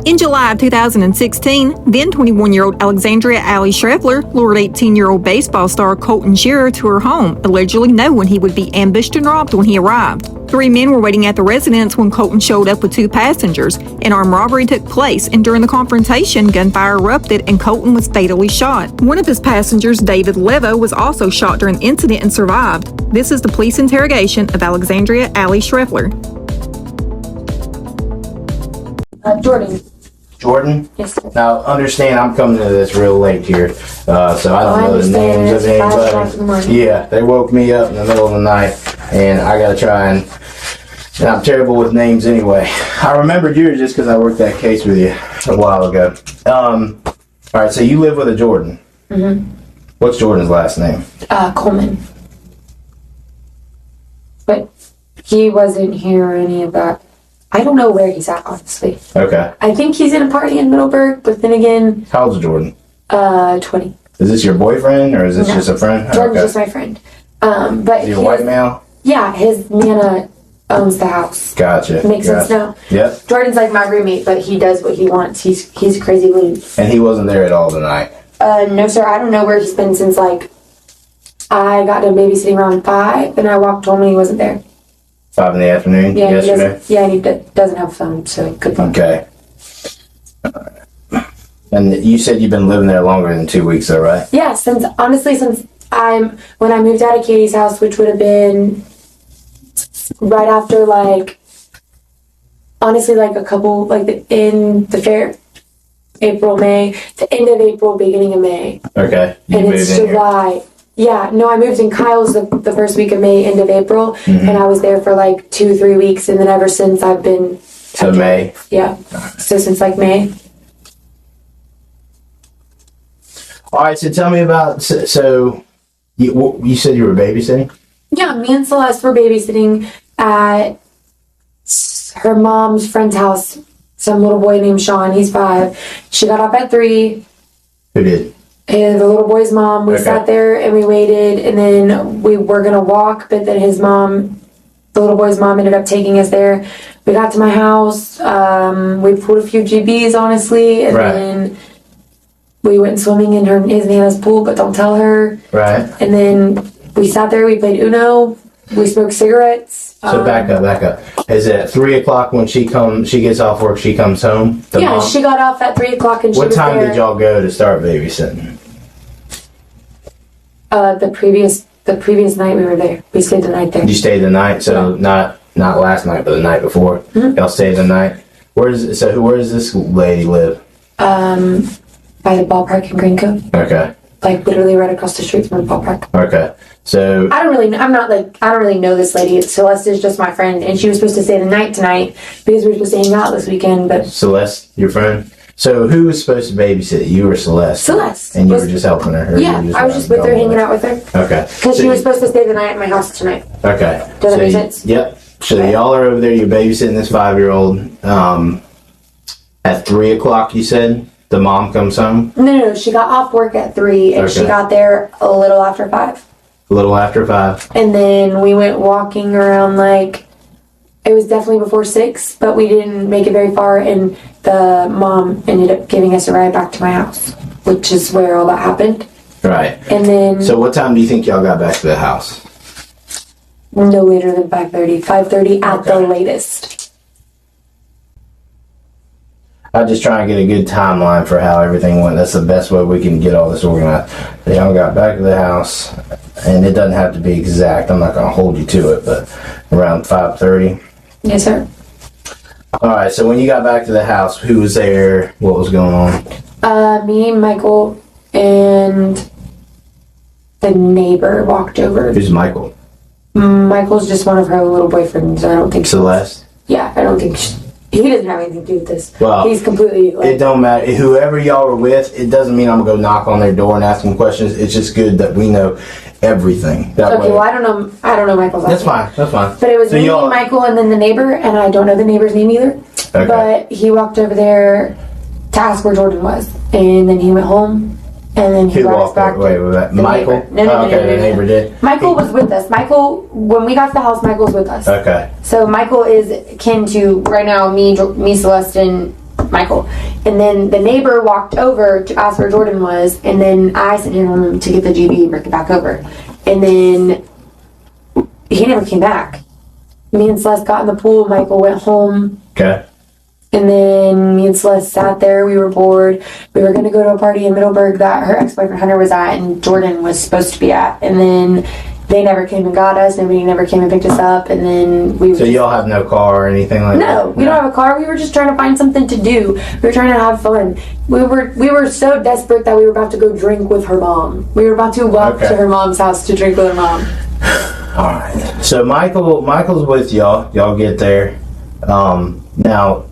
In July of 2016, then 21-year-old Alexandra Schreffler lured 18-year-old baseball star Colton Shearer to her home, allegedly knowing he would be ambushed and robbed when he arrived. 3 men were waiting at the residence when Colton showed up with 2 passengers. An armed robbery took place, and during the confrontation, gunfire erupted and Colton was fatally shot. One of his passengers, David Levo, was also shot during the incident and survived. This is the police interrogation of Alexandra Schreffler. Jordan? Yes. Now, understand, I'm coming to this real late here, so I don't know the names of anybody. Yeah, they woke me up in the middle of the night, and I gotta try and I'm terrible with names anyway. I remembered yours just because I worked that case with you a while ago. Alright, so you live with a Jordan. Mm-hmm. What's Jordan's last name? Coleman. But he wasn't here or any of that. I don't know where he's at, honestly. Okay. I think he's in a party in Middleburg, but then again... How old's Jordan? 20. Is this your boyfriend, or is this just a friend? Jordan's just my friend. But is he a white male? Yeah, his Nana owns the house. Gotcha. Makes sense now? Yep. Jordan's like my roommate, but he does what he wants. He's crazy loon. And he wasn't there at all tonight? No, sir. I don't know where he's been since, like, I got done babysitting around 5, and I walked home and he wasn't there. 5 in the afternoon yesterday? And he doesn't have a phone, so good phone. Okay. And you said you've been living there longer than 2 weeks, though, right? Yeah, since when I moved out of Katie's house, which would have been right after, like, honestly, like a couple, like April, May, the end of April, beginning of May. Okay. And it's July. Yeah, no, I moved in Kyle's the first week of May, end of April, and I was there for like 2-3 weeks, and then ever since I've been... So May? Yeah, so since like May. Alright, so tell me about, so you said you were babysitting? Yeah, me and Celeste were babysitting at her mom's friend's house, some little boy named Sean, he's 5. She got off at 3. Who did? And the little boy's mom, we sat there and we waited, and then we were gonna walk, but then the little boy's mom ended up taking us there. We got to my house, we pulled a few GBs, honestly, and then we went swimming in his Nana's pool, but don't tell her. Right. And then we sat there, we played Uno, we smoked cigarettes. So back up. Is it at 3 o'clock when she gets off work, she comes home? Yeah, she got off at 3 o'clock and she was there. What time did y'all go to start babysitting? The previous night we were there. We stayed the night there. You stayed the night, so not last night, but the night before. Mm-hmm. Y'all stayed the night. Where does this lady live? By the ballpark in Green Cove. Okay. Like literally right across the street from the ballpark. Okay. So I don't really know this lady. Celeste is just my friend, and she was supposed to stay the night tonight because we were supposed to hang out this weekend. But Celeste, your friend. So who was supposed to babysit? You or Celeste? Celeste. And you were just helping her? Yeah, I was just with her, hanging out with her. Okay. Because she was supposed to stay the night at my house tonight. Okay. Does that make sense? Yep. So y'all are over there. You're babysitting this 5-year-old. At 3 o'clock, you said the mom comes home. No. She got off work at 3, and she got there a little after 5. A little after 5. And then we went walking around, like, it was definitely before 6, but we didn't make it very far, and the mom ended up giving us a ride back to my house, which is where all that happened. Right. And then... So what time do you think y'all got back to the house? No later than 5:30. 5:30 at the latest. I'm just trying to get a good timeline for how everything went. That's the best way we can get all this organized. Y'all got back to the house, and it doesn't have to be exact. I'm not going to hold you to it, but around 5:30. Yes, sir. All right. So when you got back to the house, who was there? What was going on? Me, Michael, and the neighbor walked over. Who's Michael? Michael's just one of her little boyfriends. I don't think Celeste. Yeah, I don't think he doesn't have anything to do with this. Well, he's completely. It don't matter. Whoever y'all were with, it doesn't mean I'm gonna go knock on their door and ask them questions. It's just good that we know everything. That way. Well, I don't know Michael's last name. That's fine. But it was me, Michael, and then the neighbor, and I don't know the neighbor's name either. Okay. But he walked over there to ask where Jordan was, and then he went home, and then he brought us back. Wait, Michael? No, the neighbor did. Michael was with us. When we got to the house, Michael was with us. Okay. So Michael is kin to right now me, Celeste, and Michael. And then the neighbor walked over to ask where Jordan was, and then I sent him to get the GB and bring it back over. And then he never came back. Me and Celeste got in the pool, Michael went home. Okay. And then me and Celeste sat there, we were bored. We were gonna go to a party in Middleburg that her ex-boyfriend Hunter was at and Jordan was supposed to be at. And then they never came and got us, nobody never came and picked us up, and then we... So y'all have no car or anything like that? No, we don't have a car. We were just trying to find something to do. We were trying to have fun. We were so desperate that we were about to go drink with her mom. We were about to walk to her mom's house to drink with her mom. Alright. So Michael's with y'all. Y'all get there. Now,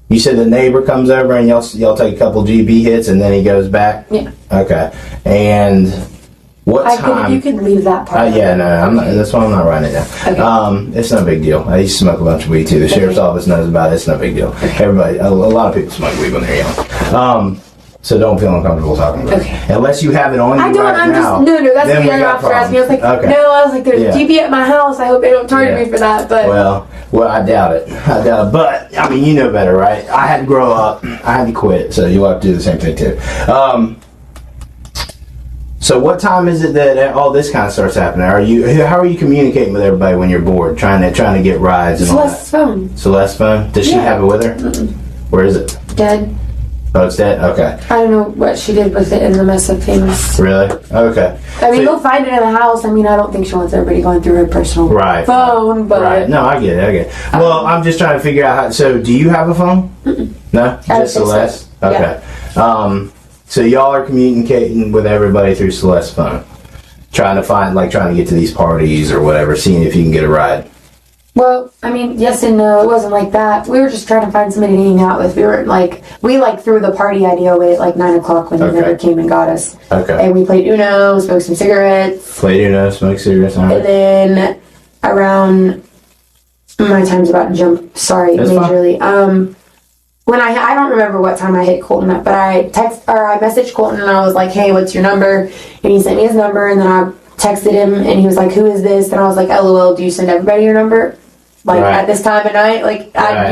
you said the neighbor comes over and y'all take a couple GB hits and then he goes back? Yeah. Okay. And... What time? You could leave that part. Yeah, no, I'm not. That's why I'm not writing it down. Okay. It's no big deal. I used to smoke a bunch of weed too. The sheriff's office knows about it. It's no big deal. Everybody, a lot of people smoke weed when they're young. So don't feel uncomfortable talking about it. Unless you have it on you I don't. right I'm now. just no. That's then the other officer asked me. I was like, okay. no. I was like, there's GB at my house. I hope they don't target me for that. But well, I doubt it. But I mean, you know better, right? I had to grow up. I had to quit. So you'll have to do the same thing too. So what time is it that all this kind of starts happening? How are you communicating with everybody when you're bored, trying to get rides and Celeste's all that? phone. Celeste's phone? Does she have it with her? Mm-mm. Where is it? Dead. Oh, it's dead? Okay. I don't know what she did with it in the mess of things. Really? Okay. I mean, they'll find it in the house. I mean, I don't think she wants everybody going through her personal phone, but... Right. No, I get it. Well, I'm just trying to figure out how... So, do you have a phone? Mm-mm. No? Just Celeste? So. Okay. Yeah. So y'all are communicating with everybody through Celeste's phone, trying to get to these parties or whatever, seeing if you can get a ride. Well, I mean, yes and no. It wasn't like that. We were just trying to find somebody to hang out with. We threw the party idea away at 9 o'clock when they never came and got us. Okay. And we played Uno, smoked some cigarettes. Played Uno, smoked cigarettes. All right. And then around my time's about to jump. Sorry, That's majorly. Fine. When I don't remember what time I hit Colton up, but I messaged Colton and I was like, hey, what's your number? And he sent me his number, and then I texted him and he was like, who is this? And I was like, LOL, do you send everybody your number? At this time of night?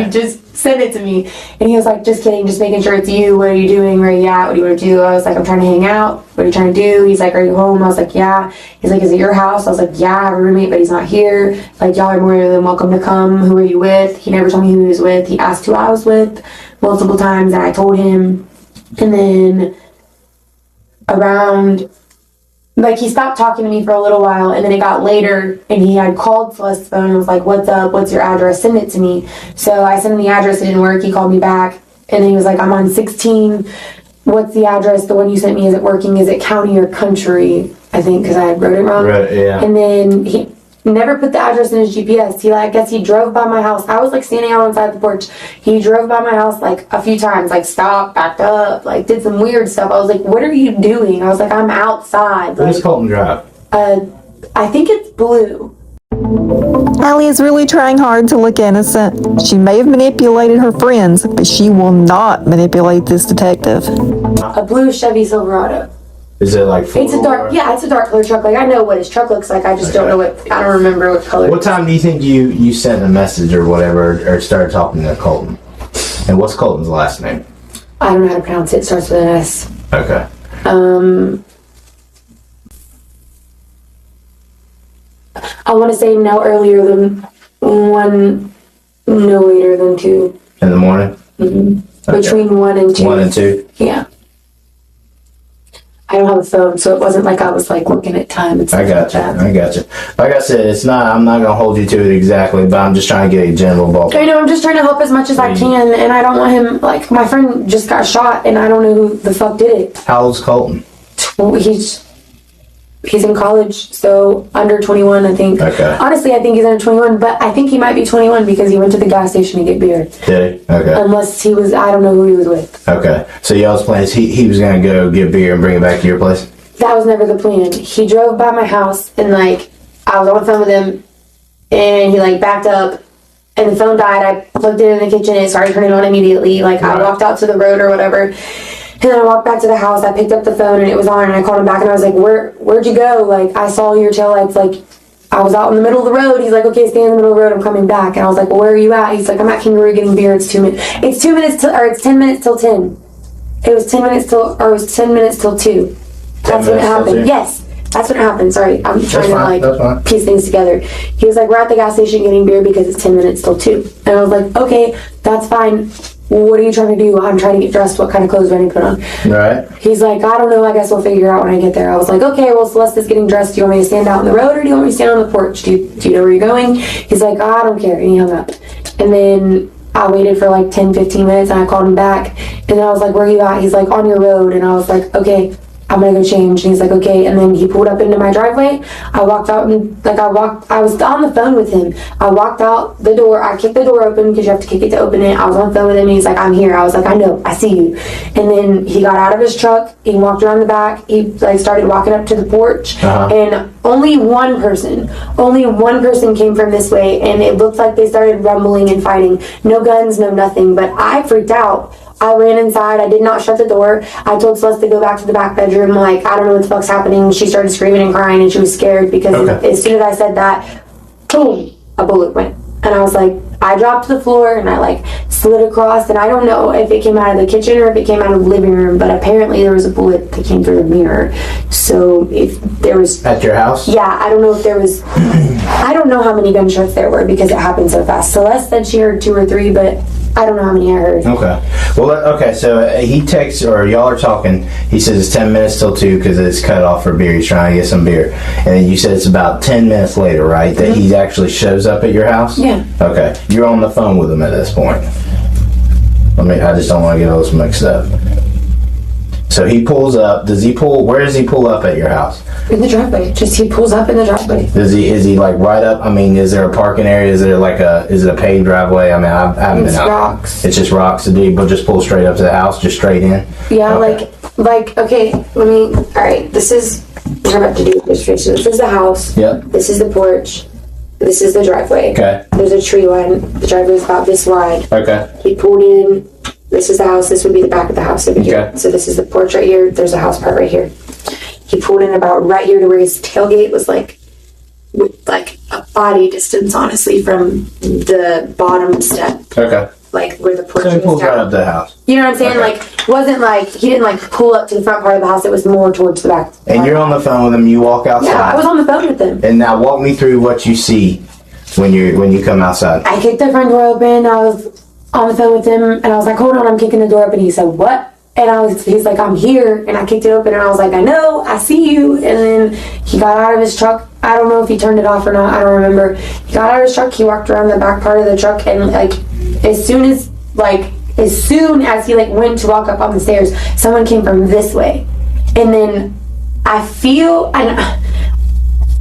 You just send it to me. And he was like, just kidding, just making sure it's you. What are you doing? Where are you at? What do you want to do? I was like, I'm trying to hang out. What are you trying to do? He's like, are you home? I was like, yeah. He's like, is it your house? I was like, yeah, I have a roommate, but he's not here. Like, y'all are more than welcome to come. Who are you with? He never told me who he was with. He asked who I was with multiple times, and I told him. And then around... he stopped talking to me for a little while, and then it got later, and he had called Celeste's phone and was like, what's up? What's your address? Send it to me. So I sent him the address. It didn't work. He called me back, and then he was like, I'm on 16. What's the address? The one you sent me, is it working? Is it county or country? I think, because I had wrote it wrong. Right, yeah. And then he never put the address in his GPS. I guess he drove by my house. I was standing out inside the porch. He drove by my house a few times, stopped, backed up, did some weird stuff. I was like, what are you doing? I was like, I'm outside. What does Colton drive? I think it's blue. Allie is really trying hard to look innocent. She may have manipulated her friends, but she will not manipulate this detective. A blue Chevy Silverado. Is it It's a dark color truck. I know what his truck looks like. I just don't know I don't remember what color. What time do you think you sent a message or whatever, or started talking to Colton? And what's Colton's last name? I don't know how to pronounce it. It starts with an S. Okay. I want to say no earlier than 1, no later than 2. In the morning? Mm-hmm. Okay. Between 1 and 2. 1 and 2? Yeah. I don't have a phone, so it wasn't like I was looking at time and stuff. I got you. Like I said, I'm not gonna hold you to it exactly, but I'm just trying to get a general ballpark. I know, I'm just trying to help as much as I can, and I don't want him, my friend just got shot, and I don't know who the fuck did it. How old's Colton? He's in college, so under 21, I think. Okay. Honestly, I think he's under 21, but I think he might be 21 because he went to the gas station to get beer. Did he? Okay. Unless he was, I don't know who he was with. Okay. So y'all's plan is he was going to go get beer and bring it back to your place? That was never the plan. He drove by my house, and I was on the phone with him, and he backed up, and the phone died. I plugged it in the kitchen, and it started turning on immediately. I walked out to the road or whatever. And then I walked back to the house, I picked up the phone, and it was on, and I called him back, and I was like, where'd you go? I saw your taillights, I was out in the middle of the road. He's like, okay, stay in the middle of the road. I'm coming back. And I was like, well, where are you at? He's like, I'm at Kangaroo getting beer. It's 2 minutes. It's 10 minutes till 10. It was 10 minutes till 2. That's when it happened. Yes. That's what happened. Sorry. I'm trying to piece things together. He was like, we're at the gas station getting beer because it's 10 minutes till 2. And I was like, okay, that's fine. What are you trying to do? I'm trying to get dressed. What kind of clothes do I need to put on? Right. He's like, I don't know. I guess we'll figure it out when I get there. I was like, okay, well, Celeste's getting dressed. Do you want me to stand out in the road or do you want me to stand on the porch? Do you know where you're going? He's like, I don't care. And he hung up. And then I waited for like 10, 15 minutes and I called him back. And then I was like, where are you at? He's like, on your road. And I was like, okay, I'm gonna go change. And he's like, okay. And then he pulled up into my driveway. I walked out and I was on the phone with him. I walked out the door. I kicked the door open because you have to kick it to open it. I was on the phone with him and he's like, I'm here. I was like, I know, I see you. And then he got out of his truck. He walked around the back. He like started walking up to the porch. And only one person came from this way. And it looked like they started rumbling and fighting. No guns, no nothing. But I freaked out. I ran inside. I did not shut the door. I told Celeste to go back to the back bedroom. Like, I don't know what the fuck's happening. She started screaming and crying and she was scared because as soon as I said that, boom, a bullet went. And I was like, I dropped to the floor and I like slid across, and I don't know if it came out of the kitchen or if it came out of the living room, but apparently there was a bullet that came through the mirror. So if there was... At your house? Yeah, I don't know if there was... I don't know how many gunshots there were because it happened so fast. Celeste said she heard 2 or 3, but I don't know how many I heard. Okay. Well, okay, so he texts, or y'all are talking, he says it's 10 minutes till 2 because it's cut off for beer. He's trying to get some beer. And then you said it's about 10 minutes later, right, that he actually shows up at your house? Yeah. Okay. You're on the phone with him at this point. I just don't want to get all this mixed up. So he pulls up. Where does he pull up at your house? In the driveway. He pulls up in the driveway. Is he like right up? I mean, is there a parking area? Is it a paved driveway? I mean, I haven't been out. It's rocks. It's just rocks. So do you just pull straight up to the house, just straight in? Yeah, okay. Okay, alright, this is what I'm about to do. So this is the house. Yep. This is the porch. This is the driveway. Okay. There's a tree line. The driveway is about this wide. Okay. He pulled in. This is the house. This would be the back of the house over here. So this is the porch right here. There's a house part right here. He pulled in about right here to where his tailgate was with a body distance, honestly, from the bottom step. Okay. Like where the porch So he was pulls down. right up to the house. You know what I'm saying? Okay. It wasn't like he didn't pull up to the front part of the house. It was more towards the back. And you're on the phone with him. You walk outside. Yeah, I was on the phone with him. And now walk me through what you see when you come outside. I kicked the front door open. I was on the phone with him, and I was like, "Hold on, I'm kicking the door open." He said, "What?" And he's like, "I'm here," and I kicked it open, and I was like, "I know, I see you." And then he got out of his truck. I don't know if he turned it off or not. I don't remember. He got out of his truck. He walked around the back part of the truck, and as soon as he went to walk up on the stairs, someone came from this way, and then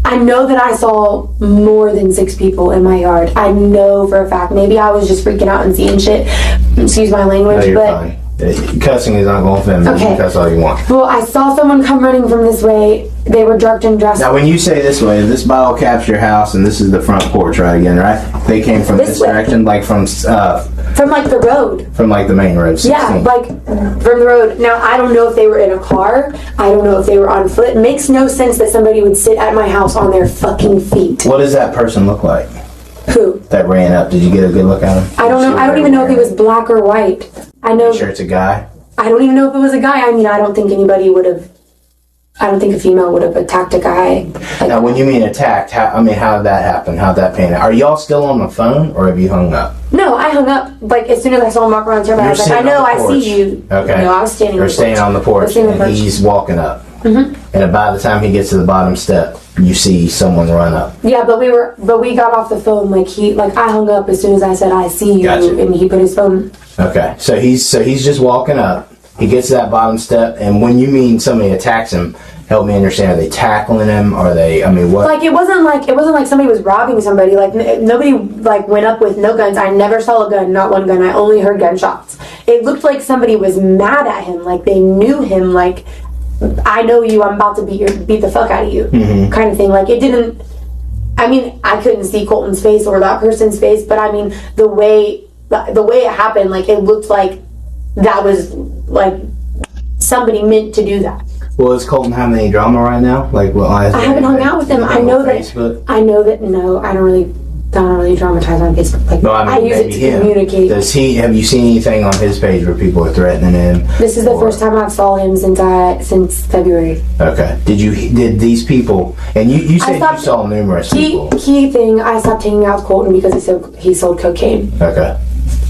I know that I saw more than 6 people in my yard. I know for a fact. Maybe I was just freaking out and seeing shit. Excuse my language, No, you're but fine. Cussing is not going to offend me. Okay. You can cuss all you want. Well, I saw someone come running from this way. They were drugged and dressed. Now, when you say this way, this bottle caps your house, and this is the front porch, right? Again, right? They came from this way. direction, from the road. From the main road. 16. Yeah, from the road. Now, I don't know if they were in a car. I don't know if they were on foot. It makes no sense that somebody would sit at my house on their fucking feet. What does that person look like? Who? That ran up. Did you get a good look at him? I don't know. I don't even know if he was black or white. I know. You sure it's a guy? I don't even know if it was a guy. I mean, I don't think a female would have attacked a guy. Now, when you mean attacked, how did that happen? How'd that pan out? Are y'all still on the phone, or have you hung up? No, I hung up, as soon as I saw him walk around the turn, I was like, I know, I see you. Okay. No, I was standing on the porch. You're standing on the porch, and he's walking up. Mm-hmm. And by the time he gets to the bottom step, you see someone run up. Yeah, but we got off the phone, I hung up as soon as I said, I see you, Gotcha. And he put his phone. Okay, so he's just walking up. He gets to that bottom step, and when you mean somebody attacks him, help me understand. Are they tackling him? Are they? I mean, what? It wasn't like somebody was robbing somebody. Nobody went up with no guns. I never saw a gun, not one gun. I only heard gunshots. It looked like somebody was mad at him, like they knew him. I know you. I'm about to beat the fuck out of you, mm-hmm. kind of thing. It didn't. I mean, I couldn't see Colton's face or that person's face, but I mean, the way it happened, it looked like that was somebody meant to do that. Well, is Colton having any drama right now? Like, well, I haven't hung out with him. I know that. No, I don't really dramatize on Facebook. Like, no, I mean, I use it to communicate. Have you seen anything on his page where people are threatening him? This is the first time I've saw him since February. Okay. Did these people? And you said you saw numerous people. Key thing. I stopped hanging out with Colton because he sold cocaine. Okay.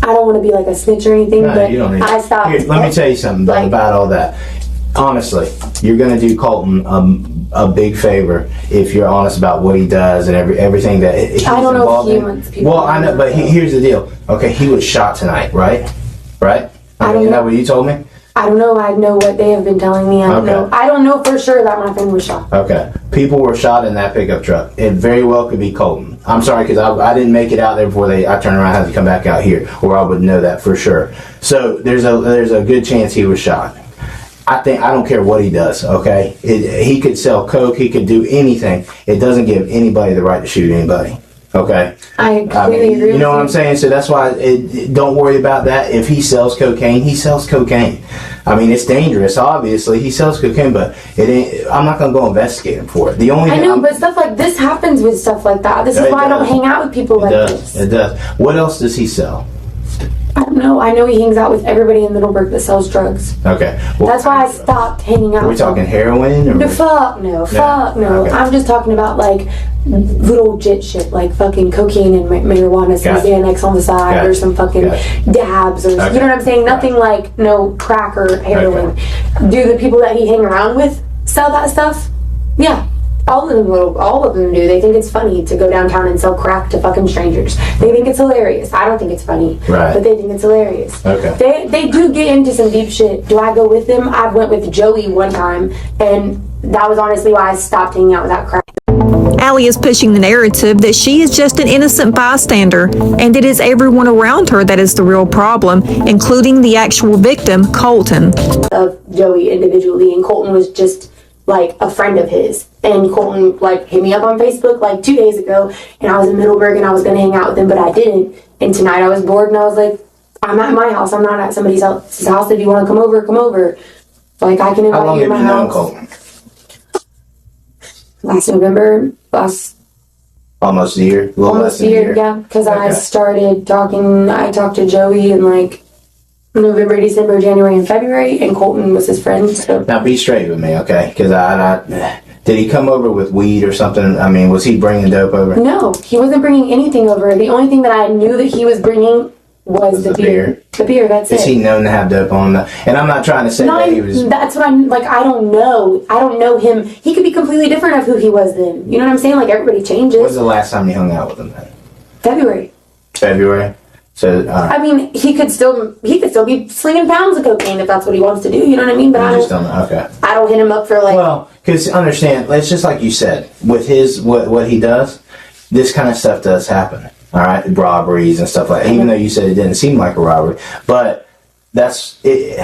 I don't want to be like a snitch or anything, but you don't need I stopped. Here, let me tell you something about all that. Honestly, you're going to do Colton a big favor if you're honest about what he does and everything that he's I don't know if he in. wants people. Well, I know, but here's the deal. Okay, he was shot tonight, right? I don't know. Is that what you told me? I don't know. I know what they have been telling me. I don't know for sure that my friend was shot. Okay. People were shot in that pickup truck. It very well could be Colton. I'm sorry because I didn't make it out there before I turned around and had to come back out here, or I would know that for sure. So there's a good chance he was shot. I don't care what he does, okay? He could sell coke, he could do anything. It doesn't give anybody the right to shoot anybody, okay? I completely agree. You know what I'm saying? So that's why don't worry about that. If he sells cocaine, he sells cocaine. I mean, it's dangerous, obviously. He sells cocaine, but I'm not going to go investigate him for it. But stuff like this happens with stuff like that. This is why I don't hang out with people like this. It does. What else does he sell? I don't know. I know he hangs out with everybody in Middleburg that sells drugs. Okay. Well, that's why I stopped hanging out. Are we talking heroin? Or? Fuck no. Okay. I'm just talking about like little legit shit, like fucking cocaine and marijuana, some Xanax on the side, or some fucking dabs, or you know what I'm saying? Nothing like crack or heroin. Okay. Do the people that he hang around with sell that stuff? Yeah. All of them do. They think it's funny to go downtown and sell crack to fucking strangers. They think it's hilarious. I don't think it's funny, but they think it's hilarious. Okay. They do get into some deep shit. Do I go with them? I went with Joey one time, and that was honestly why I stopped hanging out with that crap. Allie is pushing the narrative that she is just an innocent bystander, and it is everyone around her that is the real problem, including the actual victim, Colton. Of Joey individually, and Colton was just like a friend of his. And Colton hit me up on Facebook 2 days ago, and I was in Middleburg and I was gonna hang out with him, but I didn't. And tonight I was bored and I was like, I'm at my house. I'm not at somebody else's house. If you want to come over, come over. I can invite you to my house. How long have you known Colton? Last November. Almost a year. Almost a year, yeah. Because I started talking. I talked to Joey in November, December, January, and February, and Colton was his friend. So. Now be straight with me, okay? Because did he come over with weed or something? I mean, was he bringing dope over? No, he wasn't bringing anything over. The only thing that I knew that he was bringing was the beer. The beer, that's it. Is he known to have dope on him? And I'm not trying to say that he was... That's what I'm... I don't know. I don't know him. He could be completely different of who he was then. You know what I'm saying? Everybody changes. When was the last time you hung out with him then? February. So, I mean, he could still be slinging pounds of cocaine if that's what he wants to do. You know what I mean? But I don't hit him up for Well, because understand, it's just like you said with his what he does. This kind of stuff does happen. All right, robberies and stuff like that. Even though you said it didn't seem like a robbery, but that's it.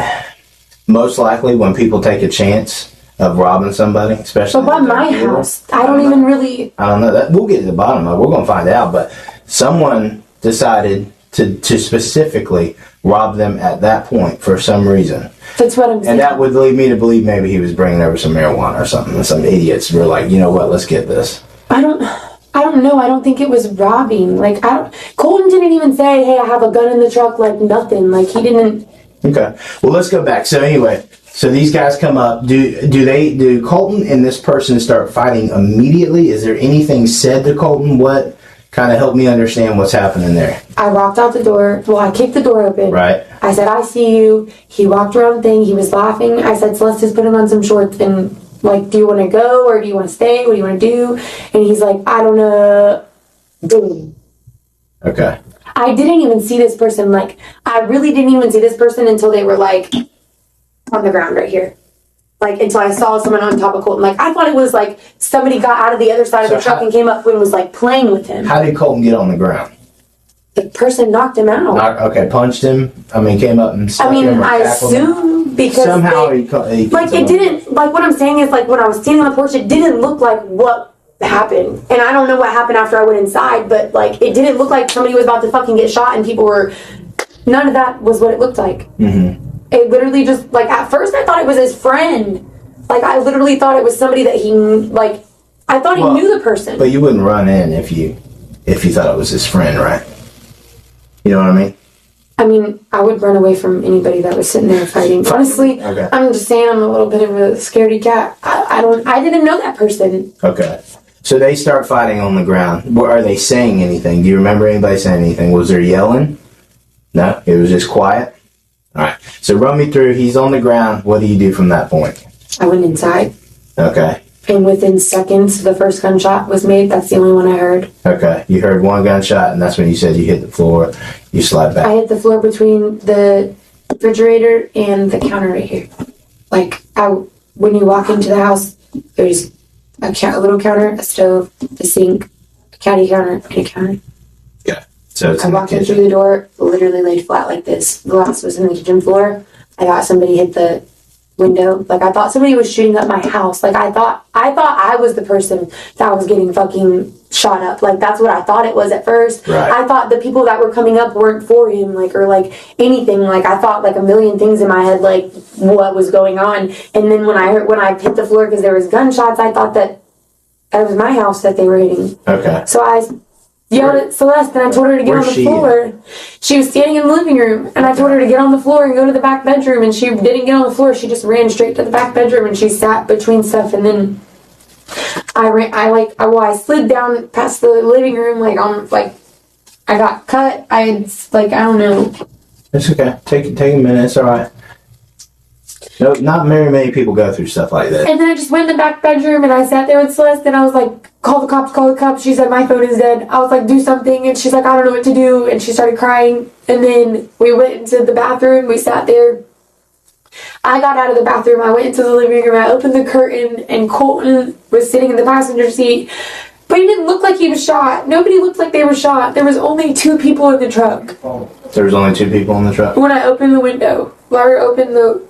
Most likely when people take a chance of robbing somebody, especially. But by my house, I don't even really. I don't know that. We'll get to the bottom of it. We're gonna find out. But someone decided to specifically rob them at that point for some reason. That's what I'm saying. And that would lead me to believe maybe he was bringing over some marijuana or something. And some idiots were like, you know what, let's get this. I don't know. I don't think it was robbing. Colton didn't even say, hey, I have a gun in the truck, nothing. He didn't. Okay. Well, let's go back. So anyway, these guys come up. Do Colton and this person start fighting immediately? Is there anything said to Colton? What kind of help me understand what's happening there? I walked out the door. Well, I kicked the door open. Right. I said, I see you. He walked around the thing. He was laughing. I said, Celeste's putting on some shorts and do you want to go or do you want to stay? What do you want to do? And he's like, I don't know. Okay. I didn't even see this person. I really didn't even see this person until they were on the ground right here. Until I saw someone on top of Colton. I thought it was somebody got out of the other side of the truck and came up and was playing with him. How did Colton get on the ground? The person knocked him out. Punched him? Him up and stuck him or I assume because somehow it didn't, what I'm saying is when I was standing on the porch, it didn't look like what happened. And I don't know what happened after I went inside, but it didn't look like somebody was about to fucking get shot and people were, none of that was what it looked like. Mm-hmm. It literally just, at first I thought it was his friend. Like, I literally thought it was somebody that he, like, I thought he knew the person. But you wouldn't run in if you thought it was his friend, right? You know what I mean? I mean, I would run away from anybody that was sitting there fighting. Honestly, Okay. I'm just saying I'm a little bit of a scaredy cat. I didn't know that person. Okay. So they start fighting on the ground. Are they saying anything? Do you remember anybody saying anything? Was there yelling? No? It was just quiet? Alright. So run me through. He's on the ground. What do you do from that point? I went inside. Okay. And within seconds, the first gunshot was made. That's the only one I heard. Okay. You heard one gunshot, and that's when you said you hit the floor. You slide back. I hit the floor between the refrigerator and the counter right here. Like, when you walk into the house, there's a little counter, a stove, a sink, a caddy counter, and a counter. Yeah. So it's I walked in through the door, literally laid flat like this. The glass was in the kitchen floor. I thought somebody hit the window. Like, I thought somebody was shooting up my house. Like, I thought I was the person that was getting fucking shot up. Like, that's what I thought it was at first. Right. I thought the people that were coming up weren't for him, like, or like anything. Like, I thought like a million things in my head, like what was going on. And then when I hit the floor because there was gunshots, I thought that it was my house that they were hitting. Okay. So I yelled at Celeste and I told her to get on the floor. She was standing in the living room and I told her to get on the floor and go to the back bedroom, and she didn't get on the floor. She just ran straight to the back bedroom and she sat between stuff, and then I slid down past the living room, I got cut. I don't know. It's okay. Take a minute. It's alright. No, not very many people go through stuff like that. And then I just went in the back bedroom and I sat there with Celeste and I was like, call the cops, call the cops. She said, my phone is dead. I was like, do something. And she's like, I don't know what to do. And she started crying. And then we went into the bathroom. We sat there. I got out of the bathroom. I went into the living room. I opened the curtain and Colton was sitting in the passenger seat. But he didn't look like he was shot. Nobody looked like they were shot. There was only 2 people in the truck. There was only 2 people in the truck? When I opened the window. Larry opened the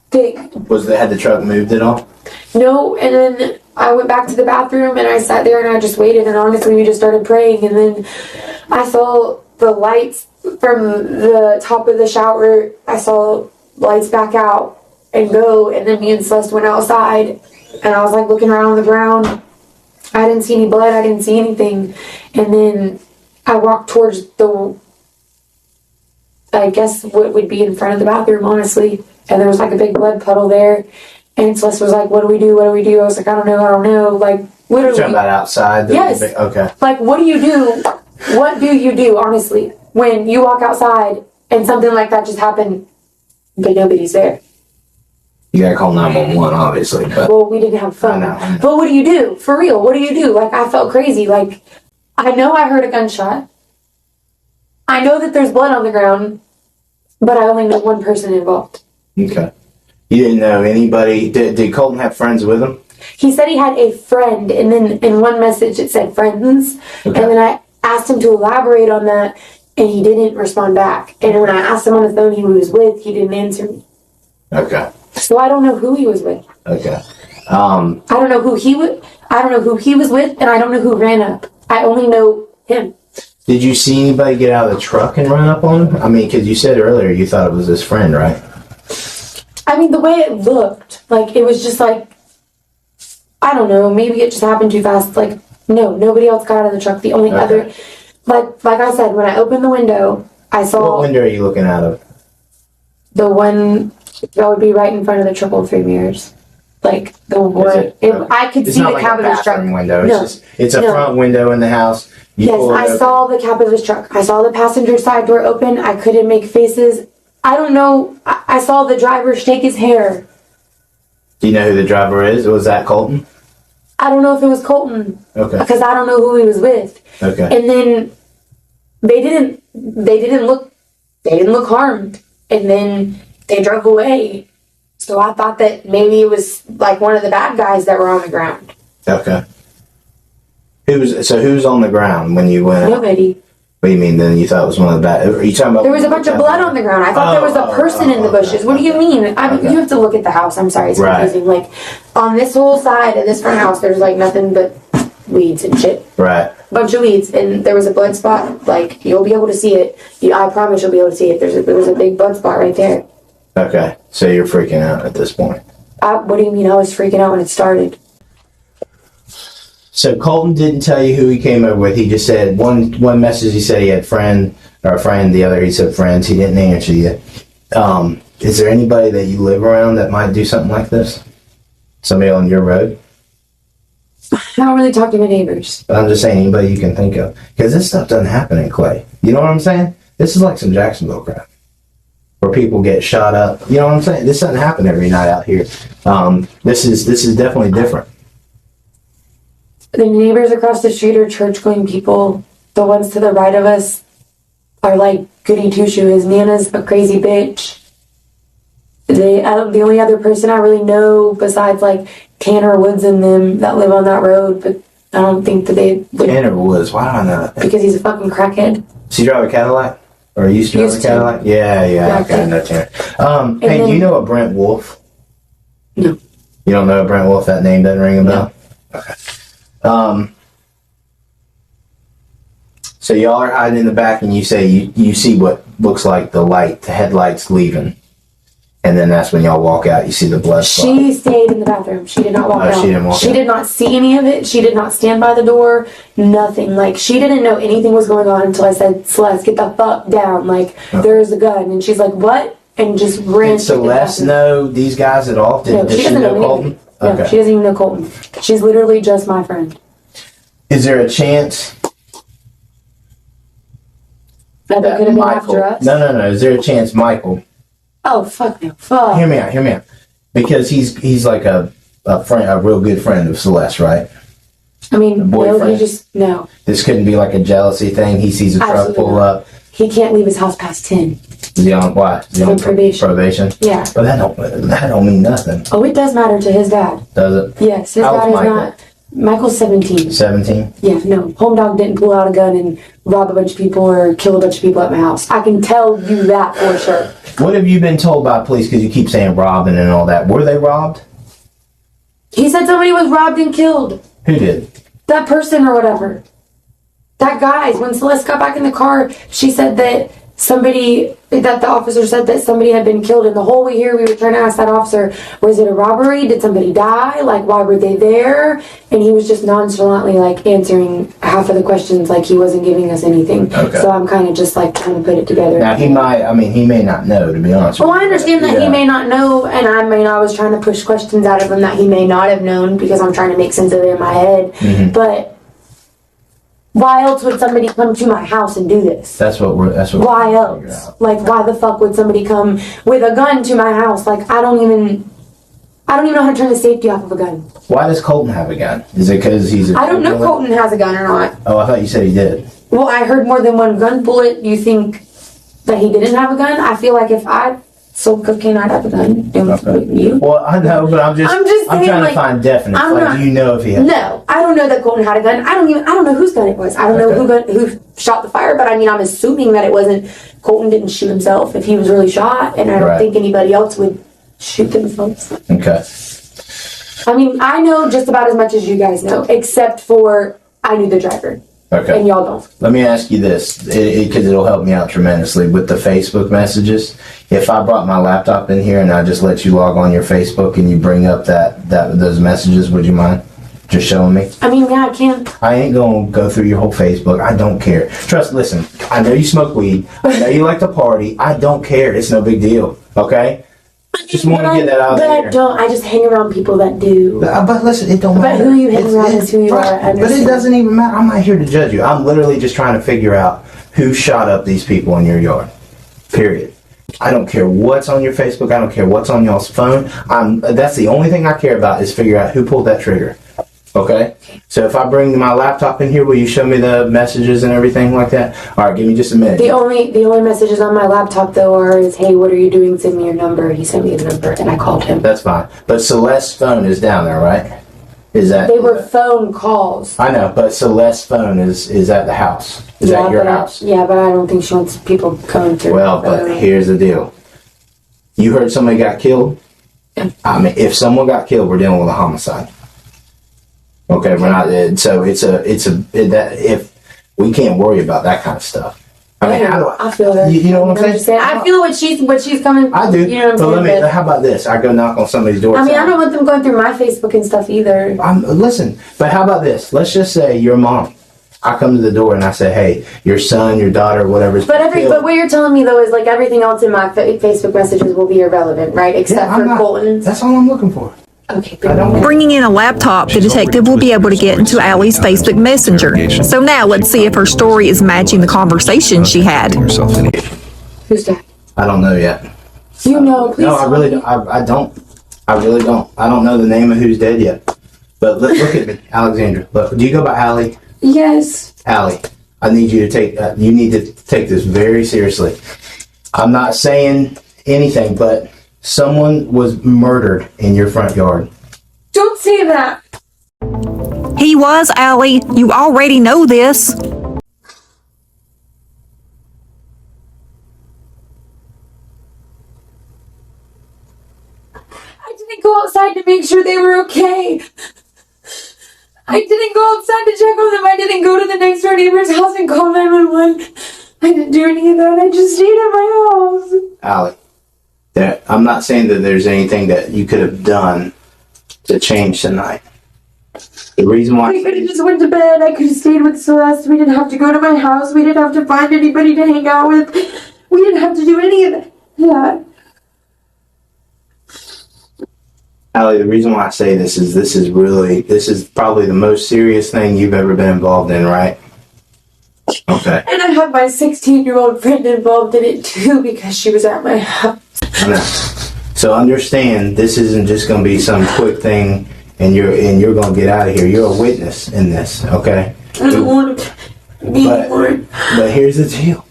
thing. Had the truck moved at all? No, and then I went back to the bathroom and I sat there and I just waited, and honestly we just started praying, and then I saw the lights from the top of the shower. I saw lights back out and go, and then me and Celeste went outside and I was like looking around on the ground. I didn't see any blood, I didn't see anything, and then I walked towards I guess what would be in front of the bathroom, honestly, and there was like a big blood puddle there. And Celeste was like, what do we do? What do we do? I was like, I don't know. Like, literally. You're talking about outside? Yes. Okay. Like, what do you do? What do you do, honestly, when you walk outside and something like that just happened, but nobody's there? You gotta call 911, obviously. But well, we didn't have phone. I know. But what do you do? For real, what do you do? Like, I felt crazy. Like, I know I heard a gunshot. I know that there's blood on the ground, but I only know one person involved. Okay. You didn't know anybody? Did Colton have friends with him? He said he had a friend, and then in one message it said friends. Okay. And then I asked him to elaborate on that, and he didn't respond back. And when I asked him on the phone who he was with, he didn't answer me. Okay. So I don't know who he was with. Okay. I don't know who he was. I don't know who he was with, and I don't know who ran up. I only know him. Did you see anybody get out of the truck and run up on him? I mean, because you said earlier you thought it was his friend, right? I mean, the way it looked, like, it was just like, I don't know, maybe it just happened too fast. Like, no, nobody else got out of the truck. The only other, like I said, when I opened the window, I saw... What window are you looking out of? The one that would be right in front of the 333 mirrors. Like, the one... I could see the cab of his truck. Window. No. It's a front window in the house. Yes, I saw the cab of his truck. I saw the passenger side door open. I couldn't make faces. I don't know. I saw the driver shake his hair. Do you know who the driver is? Was that Colton? I don't know if it was Colton. Okay. Because I don't know who he was with. Okay. And then they didn't look harmed. And then they drove away. So I thought that maybe it was like one of the bad guys that were on the ground. Okay. Who's on the ground when you went? Nobody. What do you mean then you thought it was one of the bad? Are you talking about? There was a bunch of blood on the ground. I thought there was a person in the bushes. What do you mean? You have to look at the house. I'm sorry, it's confusing. Like, on this whole side of this front house, there's like nothing but weeds and shit. Right. Bunch of weeds, and there was a blood spot. Like, you'll be able to see it. I promise you'll be able to see it. There was a big blood spot right there. Okay, so you're freaking out at this point. What do you mean I was freaking out when it started? So Colton didn't tell you who he came over with. He just said one message. He said he had a friend. The other he said friends. He didn't answer you. Is there anybody that you live around that might do something like this? Somebody on your road? I don't really talk to my neighbors. But I'm just saying anybody you can think of. Because this stuff doesn't happen in Clay. You know what I'm saying? This is like some Jacksonville crap. Where people get shot up. You know what I'm saying? This doesn't happen every night out here. This is definitely different. The neighbors across the street are church-going people. The ones to the right of us are like goody two-shoes. Nana's a crazy bitch. The only other person I really know besides like Tanner Woods and them that live on that road, but I don't think that they would. Tanner Woods, why do I know that? Because he's a fucking crackhead. Does he drive a Cadillac? Or used to drive a Cadillac? Yeah, okay, I know Tanner. Hey, do you know a Brent Wolf? No. You don't know a Brent Wolf? That name doesn't ring a bell? No. Okay. So y'all are hiding in the back and you say you see what looks like the headlights leaving. And then that's when y'all walk out, you see the blood spot. She stayed in the bathroom. She did not walk out. She didn't walk out. She did not see any of it. She did not stand by the door. Nothing. Like, she didn't know anything was going on until I said, Celeste, get the fuck down. Like, there's a gun. And she's like, what? And just ran. Did Celeste know these guys at all? No, she doesn't know Colton? No, she doesn't even know Colton. She's literally just my friend. Is there a chance that they could have been after us? No. Is there a chance Michael... Oh, fuck no. Fuck. Hear me out. Because he's like a friend, a real good friend of Celeste, right? I mean, no. This couldn't be like a jealousy thing. He sees a truck pull up. He can't leave his house past 10. Is he on what? Is he on probation? Yeah. But that don't mean nothing. Oh, it does matter to his dad. Does it? Yes, his dad is Michael? not. Michael's 17. 17? Yeah, no. Home dog didn't pull out a gun and rob a bunch of people or kill a bunch of people at my house. I can tell you that for sure. What have you been told by police? Because you keep saying robbing and all that. Were they robbed? He said somebody was robbed and killed. Who did? That person or whatever. That guy. When Celeste got back in the car, she said that the officer said that somebody had been killed. And the whole way here, we were trying to ask that officer, was it a robbery? Did somebody die? Like, why were they there? And he was just nonchalantly, like, answering half of the questions like he wasn't giving us anything. Okay. So I'm kind of just, like, trying to put it together. Now, he may not know, to be honest with you. Well, I understand that he may not know, and I was trying to push questions out of him that he may not have known because I'm trying to make sense of it in my head. Mm-hmm. But why else would somebody come to my house and do this? Why else? Like, why the fuck would somebody come with a gun to my house? Like, I don't even know how to turn the safety off of a gun. Why does Colton have a gun? Is it because he's I don't know if Colton has a gun or not. Oh, I thought you said he did. Well, I heard more than one gun bullet. You think that he didn't have a gun? I feel like if I sold cocaine, I'd have a gun. Okay. You? Well, I know, but I'm trying to find definite. Do you know if he has? No, I don't know that Colton had a gun. I don't know whose gun it was. I don't know who shot the fire, but I mean, I'm assuming that it wasn't. Colton didn't shoot himself if he was really shot, and I don't think anybody else would shoot themselves. Okay. I mean, I know just about as much as you guys know, except for I knew the driver. Okay. And y'all don't. Let me ask you this, because it'll help me out tremendously with the Facebook messages. If I brought my laptop in here and I just let you log on your Facebook and you bring up those messages, would you mind just showing me? I mean, yeah, I can. I ain't gonna go through your whole Facebook. I don't care. Listen, I know you smoke weed. I know you like to party. I don't care. It's no big deal. Okay? Just want to get that out there. But I just hang around people that do. But listen, it don't matter. But who you hang around is who you are. But it doesn't even matter. I'm not here to judge you. I'm literally just trying to figure out who shot up these people in your yard. Period. I don't care what's on your Facebook. I don't care what's on y'all's phone. That's the only thing I care about is figure out who pulled that trigger. Okay? So if I bring my laptop in here, will you show me the messages and everything like that? All right, give me just a minute. The only messages on my laptop, though, is, hey, what are you doing? Send me your number. He sent me his number, and I called him. That's fine. But Celeste's phone is down there, right? They were phone calls. I know, but Celeste's phone is at the house. Is at your house? Yeah, but I don't think she wants people coming through. Well, but here's the deal. You heard somebody got killed? I mean, if someone got killed, we're dealing with a homicide. Okay, we're not. So if we can't worry about that kind of stuff. I mean, how do I feel her. You know what I'm saying? I feel what she's coming. I do. You know what I'm but saying? how about this? I go knock on somebody's door. I mean, I don't want them going through my Facebook and stuff either. Listen, but how about this? Let's just say your mom. I come to the door and I say, "Hey, your son, your daughter, whatever." But what you're telling me though is like everything else in my Facebook messages will be irrelevant, right? Except for Colton's. That's all I'm looking for. Okay. Bringing in a laptop, the detective will be able to get into Allie's Facebook Messenger. So now let's see if her story is matching the conversation she had. Who's that? I don't know yet. You know, please. No, I really don't. I don't. I really don't. I don't know the name of who's dead yet. But look at me, Alexandra. Look, do you go by Allie? Yes. Allie, I need you to take. You need to take this very seriously. I'm not saying anything, but someone was murdered in your front yard. Don't say that. He was, Allie. You already know this. I didn't go outside to make sure they were okay. I didn't go outside to check on them. I didn't go to the next door neighbor's house and call 911. I didn't do any of that. I just stayed at my house. Allie, I'm not saying that there's anything that you could have done to change tonight. The reason why I could have just went to bed. I could have stayed with Celeste. We didn't have to go to my house. We didn't have to find anybody to hang out with. We didn't have to do any of that. Yeah. Allie, the reason why I say this is probably the most serious thing you've ever been involved in, right? Okay. And I have my 16-year-old friend involved in it too because she was at my house. I know. So understand, this isn't just going to be some quick thing and you're going to get out of here. You're a witness in this, okay? I don't want to be one. But here's the deal.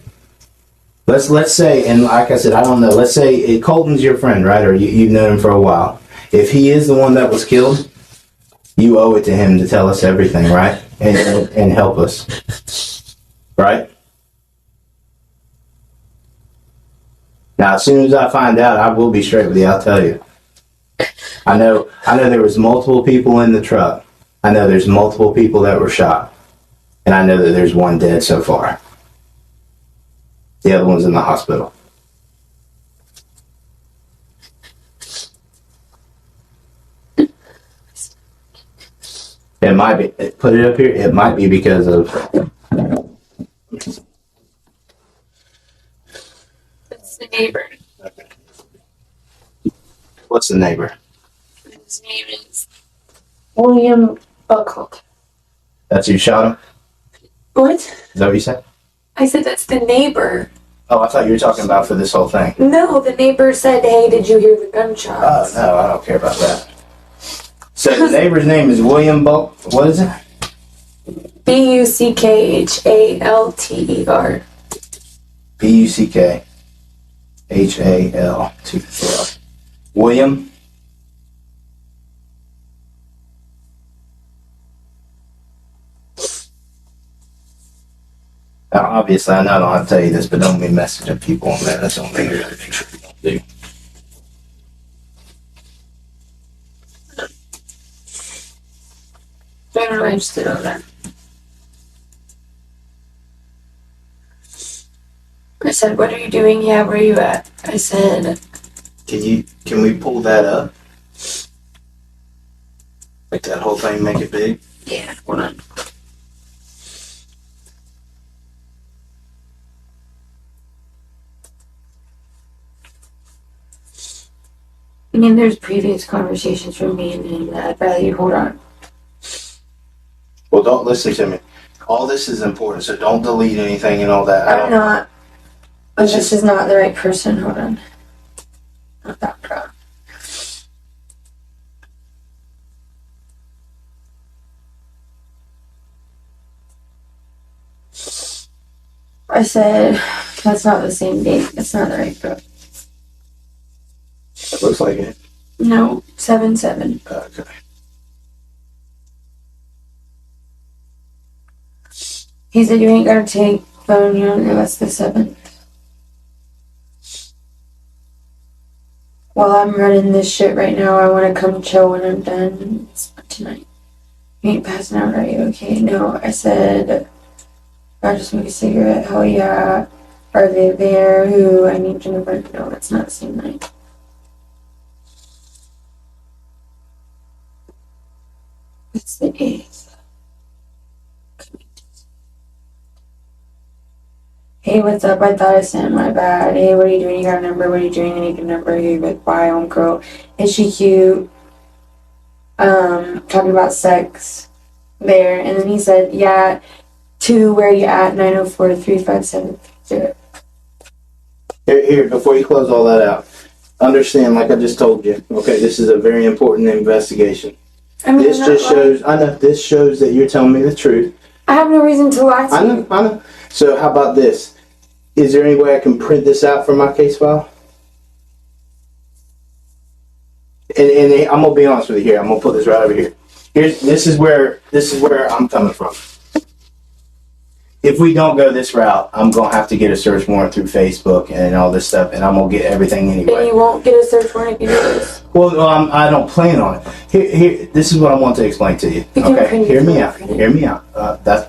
Let's say, and like I said, I don't know. Let's say Colton's your friend, right? Or you've known him for a while. If he is the one that was killed, you owe it to him to tell us everything, right? And help us, right? Now, as soon as I find out, I will be straight with you. I'll tell you. I know there was multiple people in the truck. I know there's multiple people that were shot. And I know that there's one dead so far. The other one's in the hospital. It might be, put it up here, it might be because of... That's the neighbor. Okay. What's the neighbor? His name is William Buckhold. That's who shot him? What? Is that what you said? I said that's the neighbor. Oh, I thought you were talking about for this whole thing. No, the neighbor said, hey, did you hear the gunshots? Oh, no, I don't care about that. So the neighbor's name is William Buck. What is it? Buckhalter. Buckhalter. William. Now, obviously, I know I don't have to tell you this, but don't be messaging people on there. That's the only thing you gotta make sure you don't do. I'm not interested in that. I said, what are you doing? Yeah, where are you at? I said, Can we pull that up? Like that whole thing, make it big? yeah, hold on. I mean, there's previous conversations from me and him that I'd rather you hold on. Well, don't listen to me. All this is important, so don't delete anything and all that. I'm not. It's This is not the right person. Hold on. Not that proud. I said, that's not the same date. That's not the right book. It looks like it. No, 7/7. Okay. He said you ain't gotta take phone, you don't know that's the 7th. While I'm running this shit right now, I wanna come chill when I'm done. It's not tonight. You ain't passing out, are you? Okay, no. I said, I just smoke a cigarette. Hell yeah. Are they there? Who I need to know? No, that's not the same night. It's the 8th. Hey, what's up? I thought I sent my bad. Hey, what are you doing? You got a number? What are you doing? I need a number. Hey, like, bye, home girl. Is she cute? Talking about sex there. And then he said, yeah, to where you at? 904-357-30. Here, before you close all that out, understand, like I just told you, okay, this is a very important investigation. I mean, this just shows, I know, this shows that you're telling me the truth. I have no reason to lie to you. I know. So how about this? Is there any way I can print this out from my case file? And I'm gonna be honest with you here. I'm gonna put this right over here. This is where I'm coming from. If we don't go this route, I'm gonna have to get a search warrant through Facebook and all this stuff, and I'm gonna get everything anyway. And you won't get a search warrant if you do this. Well, I don't plan on it. Here, this is what I want to explain to you. Okay, hear me out. Hear me out.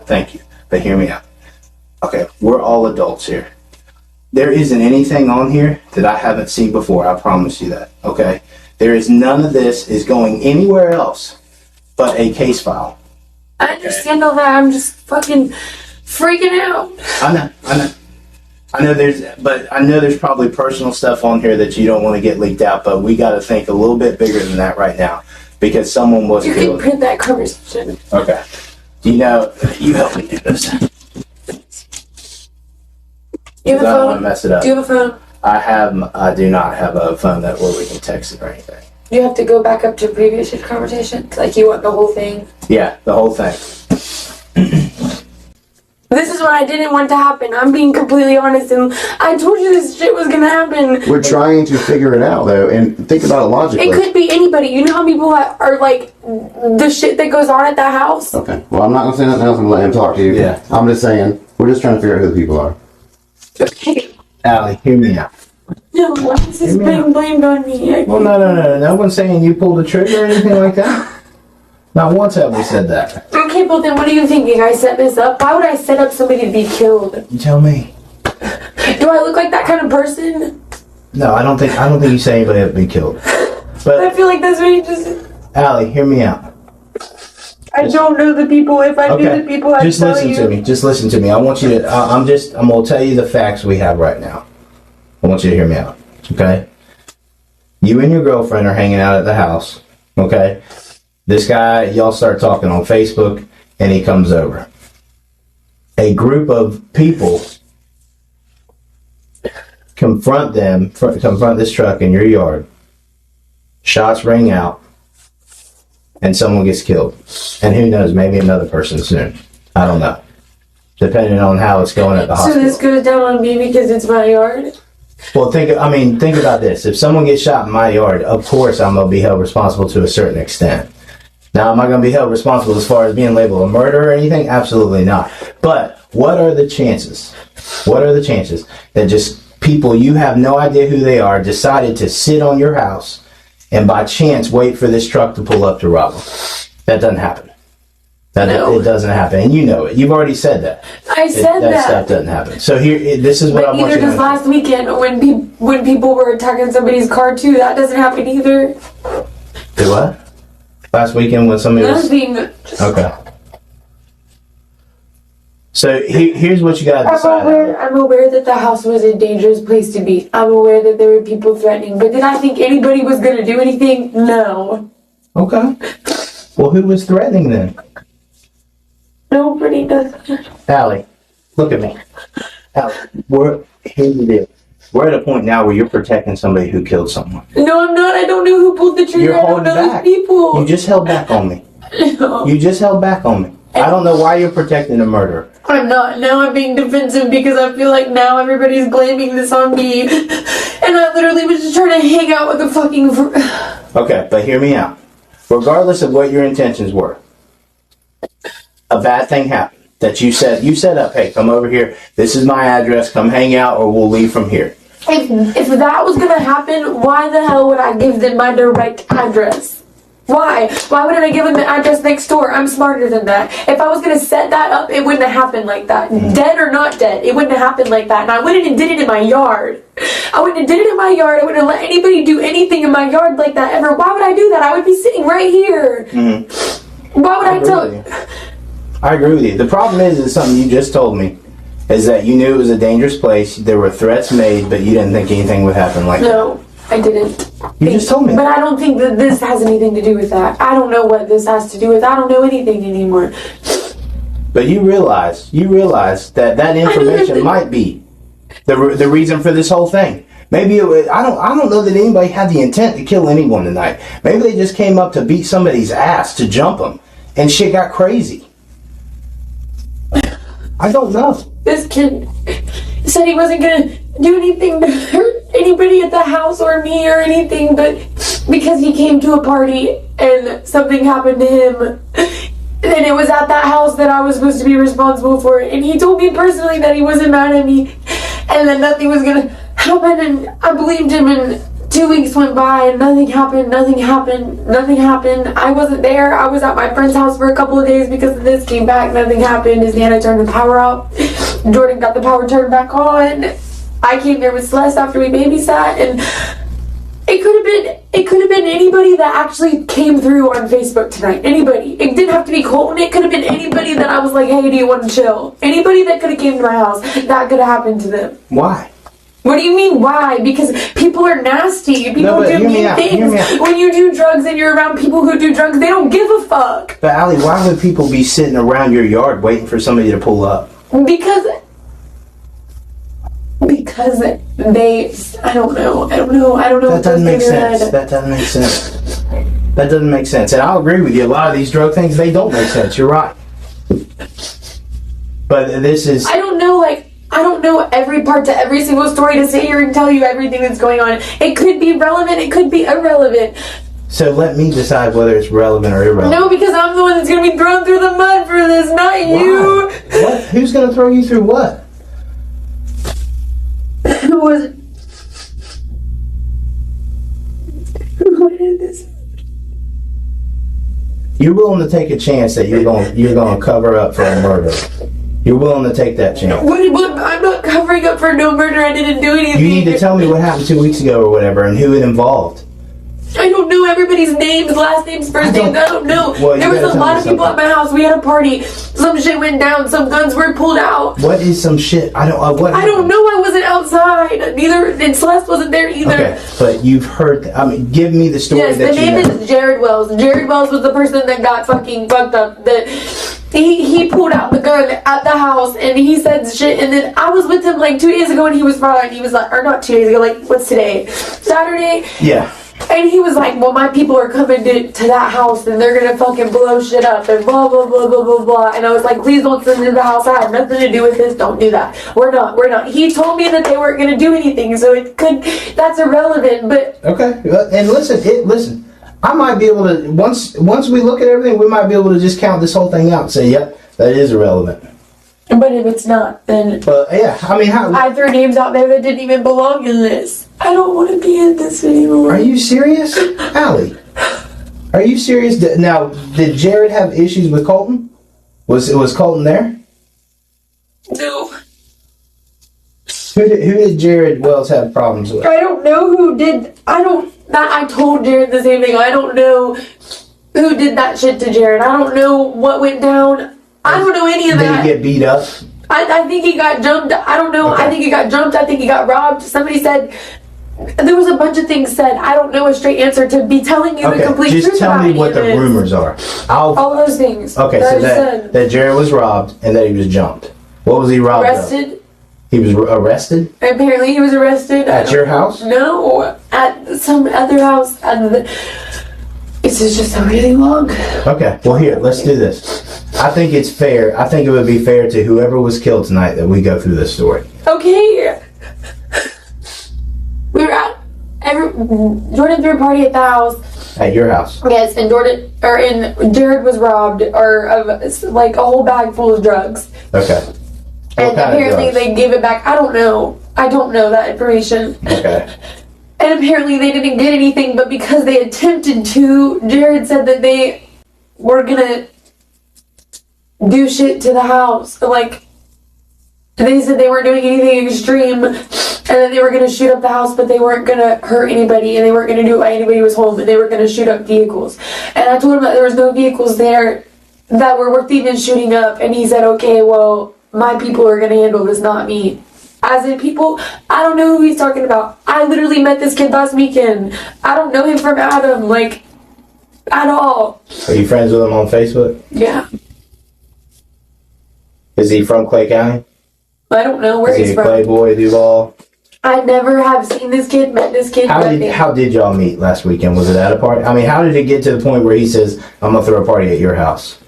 Thank you, but hear me out. Okay, we're all adults here. There isn't anything on here that I haven't seen before. I promise you that. Okay, there is none of this is going anywhere else but a case file. I understand all that. I'm just fucking freaking out. I know there's probably personal stuff on here that you don't want to get leaked out, but we got to think a little bit bigger than that right now because someone was killed. You can print that conversation. Okay. You help me do this. You have a I don't phone? want to mess it up. Do you have a phone? I do not have a phone where we can text it or anything. You have to go back up to previous conversations? Like you want the whole thing? Yeah, the whole thing. This is what I didn't want to happen. I'm being completely honest, and I told you this shit was gonna happen. We're trying to figure it out, though, and think about it logically. It could be anybody. You know how people are like the shit that goes on at that house? Okay. Well, I'm not going to say nothing else. I'm going to let him talk to you. Yeah. I'm just saying, we're just trying to figure out who the people are. Okay. Allie, hear me out. No, why is this being blamed on me? Well, no. No one's saying you pulled the trigger or anything like that. Not once have we said that. Okay, but then what are you thinking? I set this up? Why would I set up somebody to be killed? You tell me. Do I look like that kind of person? No, I don't think you say anybody has been killed. But I feel like that's what you just... Allie, hear me out. I don't know the people. If I knew the people, I'd tell you. Just listen to me. I want you to, I'm going to tell you the facts we have right now. I want you to hear me out, okay? You and your girlfriend are hanging out at the house, okay? This guy, y'all start talking on Facebook, and he comes over. A group of people confront this truck in your yard. Shots ring out, and someone gets killed. And who knows, maybe another person soon. I don't know. Depending on how it's going at the hospital. So this goes down on me because it's my yard? Well, think about this. If someone gets shot in my yard, of course I'm going to be held responsible to a certain extent. Now, am I going to be held responsible as far as being labeled a murderer or anything? Absolutely not. But what are the chances? What are the chances that just people you have no idea who they are decided to sit on your house and by chance wait for this truck to pull up to rob them? That doesn't happen. It doesn't happen, and you know it. You've already said that. I said that. That stuff doesn't happen. So this is what I want you to know. Neither does last weekend when people were attacking somebody's car too. That doesn't happen either. Do what? Last weekend when somebody was... Okay. So here's what you got to decide. I'm aware that the house was a dangerous place to be. I'm aware that there were people threatening. But did I think anybody was going to do anything? No. Okay. Well, who was threatening then? Nobody does. Allie, look at me. Allie, here's the deal. We're at a point now where you're protecting somebody who killed someone. No, I'm not. I don't know who pulled the trigger. I don't know those people. You just held back on me. No. You just held back on me. I don't know why you're protecting a murderer. I'm not. Now I'm being defensive because I feel like now everybody's blaming this on me. And I literally was just trying to hang out with the fucking... Okay, but hear me out. Regardless of what your intentions were, a bad thing happened. That you set up, hey, come over here. This is my address. Come hang out or we'll leave from here. If that was going to happen, why the hell would I give them my direct address? Why? Why wouldn't I give him the address next door? I'm smarter than that. If I was going to set that up, it wouldn't have happened like that. Dead or not dead, it wouldn't have happened like that. And I wouldn't have did it in my yard. I wouldn't have did it in my yard. I wouldn't have let anybody do anything in my yard like that ever. Why would I do that? I would be sitting right here. Why would I tell... I agree with you. The problem is something you just told me, is that you knew it was a dangerous place. There were threats made, but you didn't think anything would happen like that. No, I didn't. You just told me. But I don't think that this has anything to do with that. I don't know what this has to do with. I don't know anything anymore. But you realize that information might be the reason for this whole thing. Maybe it was, I don't know that anybody had the intent to kill anyone tonight. Maybe they just came up to beat somebody's ass, to jump them, and shit got crazy. I don't know. This kid said he wasn't gonna do anything to hurt anybody at the house or me or anything, but because he came to a party and something happened to him, and it was at that house that I was supposed to be responsible for it. And he told me personally that he wasn't mad at me and that nothing was gonna happen, and I believed him, and 2 weeks went by and nothing happened. I wasn't there. I was at my friend's house for a couple of days because of this. Came back, nothing happened. His Nana turned the power off. Jordan got the power turned back on. I came there with Celeste after we babysat, and it could have been anybody that actually came through on Facebook tonight. Anybody. It didn't have to be Colton. It could have been anybody that I was like, hey, do you want to chill? Anybody that could have came to my house. That could have happened to them. Why? What do you mean, why? Because people are nasty. People do mean things. When you do drugs and you're around people who do drugs, they don't give a fuck. But Allie, why would people be sitting around your yard waiting for somebody to pull up? Because they, I don't know. That doesn't make sense. That doesn't make sense. And I'll agree with you. A lot of these drug things, they don't make sense. You're right. But this is... I don't know every part to every single story to sit here and tell you everything that's going on. It could be relevant, it could be irrelevant. So let me decide whether it's relevant or irrelevant. No, because I'm the one that's going to be thrown through the mud for this, not Why? you. What? Who's going to throw you through what? Who was it? Who did this? You're willing to take a chance that you're going to cover up for a murder. You're willing to take that chance. What? I'm not covering up for no murder. I didn't do anything. You need to tell me what happened 2 weeks ago or whatever, and who it involved. I don't know everybody's names, last names, first names. I don't know. Well, there was a lot of people at my house. We had a party. Some shit went down. Some guns were pulled out. What is some shit? I don't know. I wasn't outside. Neither, and Celeste wasn't there either. Okay, but you've heard. Give me the story. Yes, that the name is Jared Wells. Jared Wells was the person that got fucking fucked up. He pulled out the gun at the house and he said shit, and then I was with him like 2 days ago and he was fine. He was like, or not 2 days ago, like what's today? Saturday? Yeah. And he was like, well, my people are coming to that house and they're gonna fucking blow shit up and blah blah blah blah blah blah. And I was like, please don't send me to the house. I had nothing to do with this. Don't do that. We're not. He told me that they weren't gonna do anything, so that's irrelevant. But okay, and listen. I might be able to once we look at everything, we might be able to just count this whole thing out and say, yep, that is irrelevant. But if it's not, then... But yeah, I mean, I threw names out there that didn't even belong in this. I don't want to be in this anymore. Are you serious? Allie? Are you serious? Now, did Jared have issues with Colton? Was Colton there? No. Who did Jared Wells have problems with? I don't know who did... I told Jared the same thing. I don't know who did that shit to Jared. I don't know what went down. I don't know any of that. Did he get beat up? I think he got jumped. I don't know. Okay. I think he got jumped. I think he got robbed. Somebody said... There was a bunch of things said. I don't know a straight answer to be telling you the complete truth. Just tell me what the rumors are. All those things. Okay, so that Jared was robbed and that he was jumped. What was he robbed of? Arrested. He was arrested? Apparently he was arrested. At your house? No, at some other house. This is just a really long... Okay, well here, let's do this. I think it's fair. I think it would be fair to whoever was killed tonight that we go through this story. Okay. We were at... Jordan threw a party at the house. At your house? Yes, and Jared was robbed of like a whole bag full of drugs. Okay. And apparently they gave it back. I don't know that information. Okay. And apparently they didn't get anything, but because they attempted to, Jared said that they were gonna do shit to the house. Like, they said they weren't doing anything extreme, and that they were gonna shoot up the house, but they weren't gonna hurt anybody, and they weren't gonna do it while anybody was home, and they were gonna shoot up vehicles. And I told him that there was no vehicles there that were worth even shooting up, and he said, okay, well, my people are gonna handle this, not me. As in people, I don't know who he's talking about. I literally met this kid last weekend. I don't know him from Adam, like, at all. Are you friends with him on Facebook? Yeah. Is he from Clay County? I don't know where Is he's he a from. Playboy, Duval? I never have seen this kid, met this kid. How did y'all meet last weekend? Was it at a party? I mean, how did it get to the point where he says, I'm going to throw a party at your house?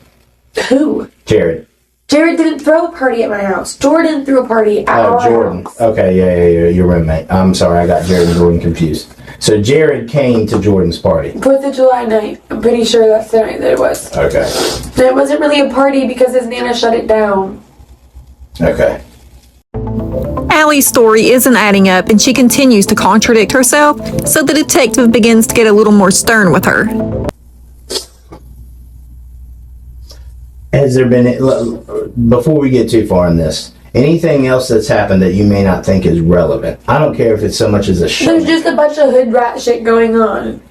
Who? Jared. Jared didn't throw a party at my house. Jordan threw a party at our Jordan. house. Okay, yeah, your roommate. I'm sorry, I got Jared and Jordan confused. So Jared came to Jordan's party. 4th of July night. I'm pretty sure that's the night that it was. Okay. It wasn't really a party because his Nana shut it down. Okay. Allie's story isn't adding up, and she continues to contradict herself, so the detective begins to get a little more stern with her. Has there been, before we get too far in this, anything else that's happened that you may not think is relevant? I don't care if it's so much as a show. There's just a bunch of hood rat shit going on.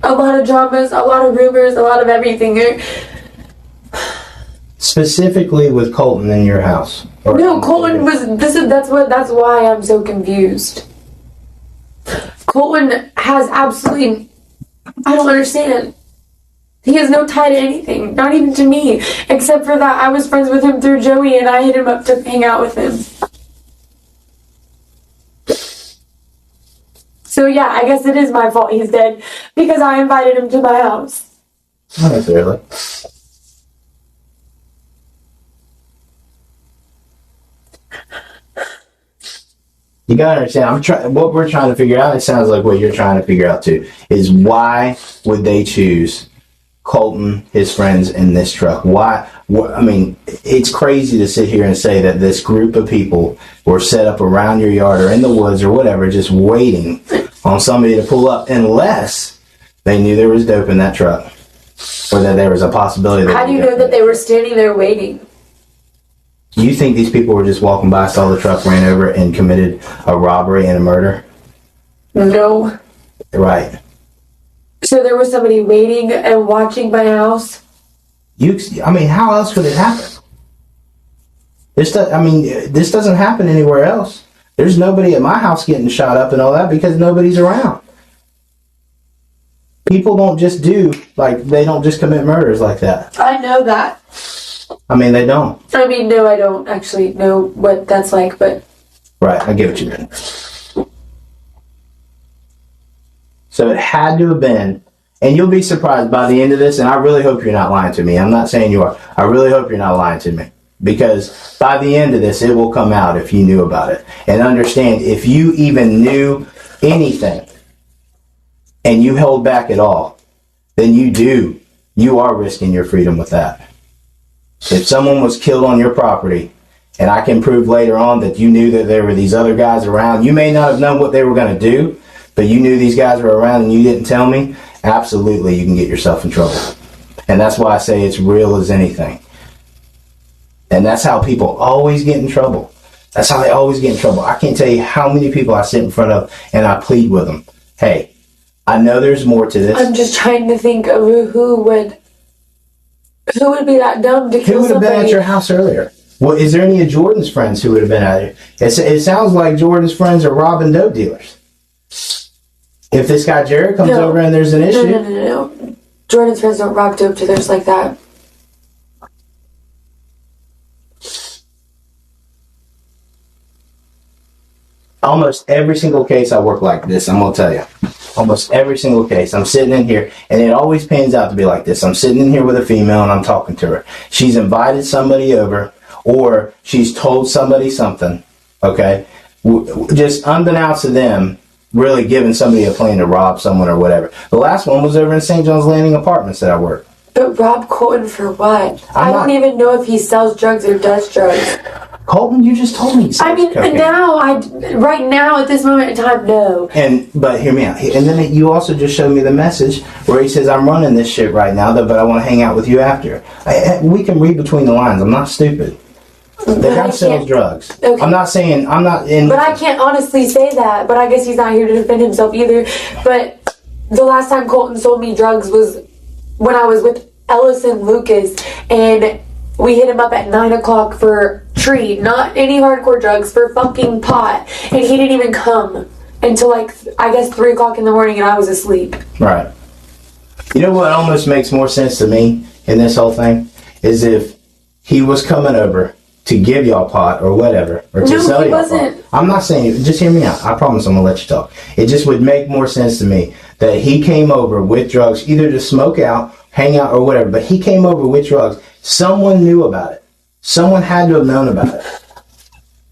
A lot of dramas, a lot of rumors, a lot of everything. Specifically with Colton in your house. No, Colton was. That's why I'm so confused. Colton has absolutely. I don't understand. He has no tie to anything, not even to me, except for that I was friends with him through Joey, and I hit him up to hang out with him. So yeah, I guess it is my fault he's dead because I invited him to my house. Not necessarily. You gotta understand, what we're trying to figure out, it sounds like what you're trying to figure out too, is why would they choose Colton, his friends, in this truck? Why? I mean, it's crazy to sit here and say that this group of people were set up around your yard or in the woods or whatever, just waiting on somebody to pull up, unless they knew there was dope in that truck, or that there was a possibility. How do you know that they were standing there waiting? You think these people were just walking by, saw the truck, ran over, and committed a robbery and a murder? No. Right. So there was somebody waiting and watching my house? I mean, how else could it happen? This doesn't happen anywhere else. There's nobody at my house getting shot up and all that because nobody's around. People don't just they don't just commit murders like that. I know that. I mean, they don't. I mean, no, I don't actually know what that's like, but... Right, I get what you mean. So it had to have been, and you'll be surprised by the end of this, and I really hope you're not lying to me. I'm not saying you are. I really hope you're not lying to me. Because by the end of this, it will come out if you knew about it. And understand, if you even knew anything, and you held back at all, then you are risking your freedom with that. If someone was killed on your property, and I can prove later on that you knew that there were these other guys around, you may not have known what they were going to do, but you knew these guys were around and you didn't tell me, absolutely you can get yourself in trouble. And that's why I say it's real as anything. And that's how people always get in trouble. That's how they always get in trouble. I can't tell you how many people I sit in front of and I plead with them. Hey, I know there's more to this. I'm just trying to think of who would be that dumb to kill somebody. Who would have been at your house earlier? Well, is there any of Jordan's friends who would have been at it? It sounds like Jordan's friends are robbing dope dealers. If this guy Jared comes over and there's an issue. No. Jordan's friends don't rob dope dealers like that. Almost every single case I work like this, I'm going to tell you. Almost every single case. I'm sitting in here, and it always pans out to be like this. I'm sitting in here with a female, and I'm talking to her. She's invited somebody over, or she's told somebody something, okay? Just unbeknownst to them, really giving somebody a plan to rob someone or whatever. The last one was over in St. John's Landing Apartments that I work. But rob Colton for what? I don't even know if he sells drugs or does drugs. Colton, you just told me. I mean, cocaine. right now, at this moment in time, no. But hear me out. And then you also just showed me the message where he says, I'm running this shit right now, but I want to hang out with you after. We can read between the lines. I'm not stupid. The guy sells drugs. Okay. I'm not in. But I can't honestly say that. But I guess he's not here to defend himself either. But the last time Colton sold me drugs was when I was with Ellis and Lucas, and we hit him up at 9 o'clock for treat, not any hardcore drugs, for fucking pot. And he didn't even come until I guess 3 o'clock in the morning, and I was asleep. Right. You know what almost makes more sense to me in this whole thing is if he was coming over to give y'all pot or whatever, or to sell y'all pot. I'm not saying, just hear me out. I promise I'm going to let you talk. It just would make more sense to me that he came over with drugs, either to smoke out, hang out, or whatever, but he came over with drugs. Someone knew about it. Someone had to have known about it.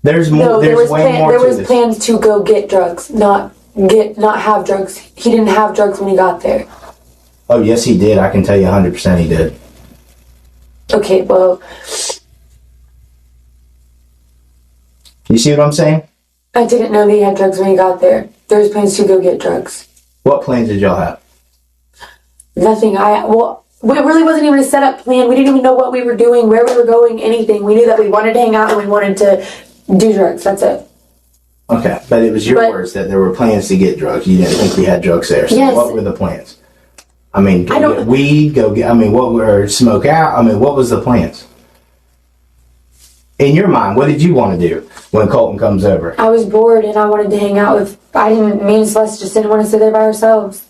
There's more. No, there was plans to go get drugs, not have drugs. He didn't have drugs when he got there. Oh, yes, he did. I can tell you 100% he did. Okay, well... You see what I'm saying? I didn't know that he had drugs when he got there. There was plans to go get drugs. What plans did y'all have? Nothing. It really wasn't even a setup plan. We didn't even know what we were doing, where we were going, anything. We knew that we wanted to hang out and we wanted to do drugs. That's it. Okay, but it was your words that there were plans to get drugs. You didn't think we had drugs there. So yes. What were the plans? I mean, get weed, smoke out? I mean, what was the plans? In your mind, what did you want to do when Colton comes over? I was bored and I wanted to hang out with... me and Celeste just didn't want to sit there by ourselves.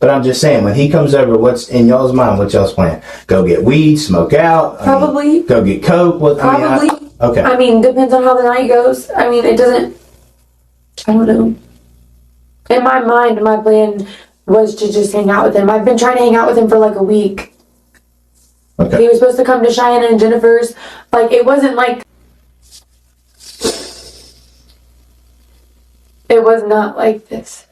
But I'm just saying, when he comes over, what's in y'all's mind? What's y'all's plan? Go get weed, smoke out? Probably. Go get coke? Probably. Okay. I mean, depends on how the night goes. I mean, it doesn't... I don't know. In my mind, my plan was to just hang out with him. I've been trying to hang out with him for like a week. Okay. He was supposed to come to Cheyenne and Jennifer's. Like, it wasn't like... It was not like this.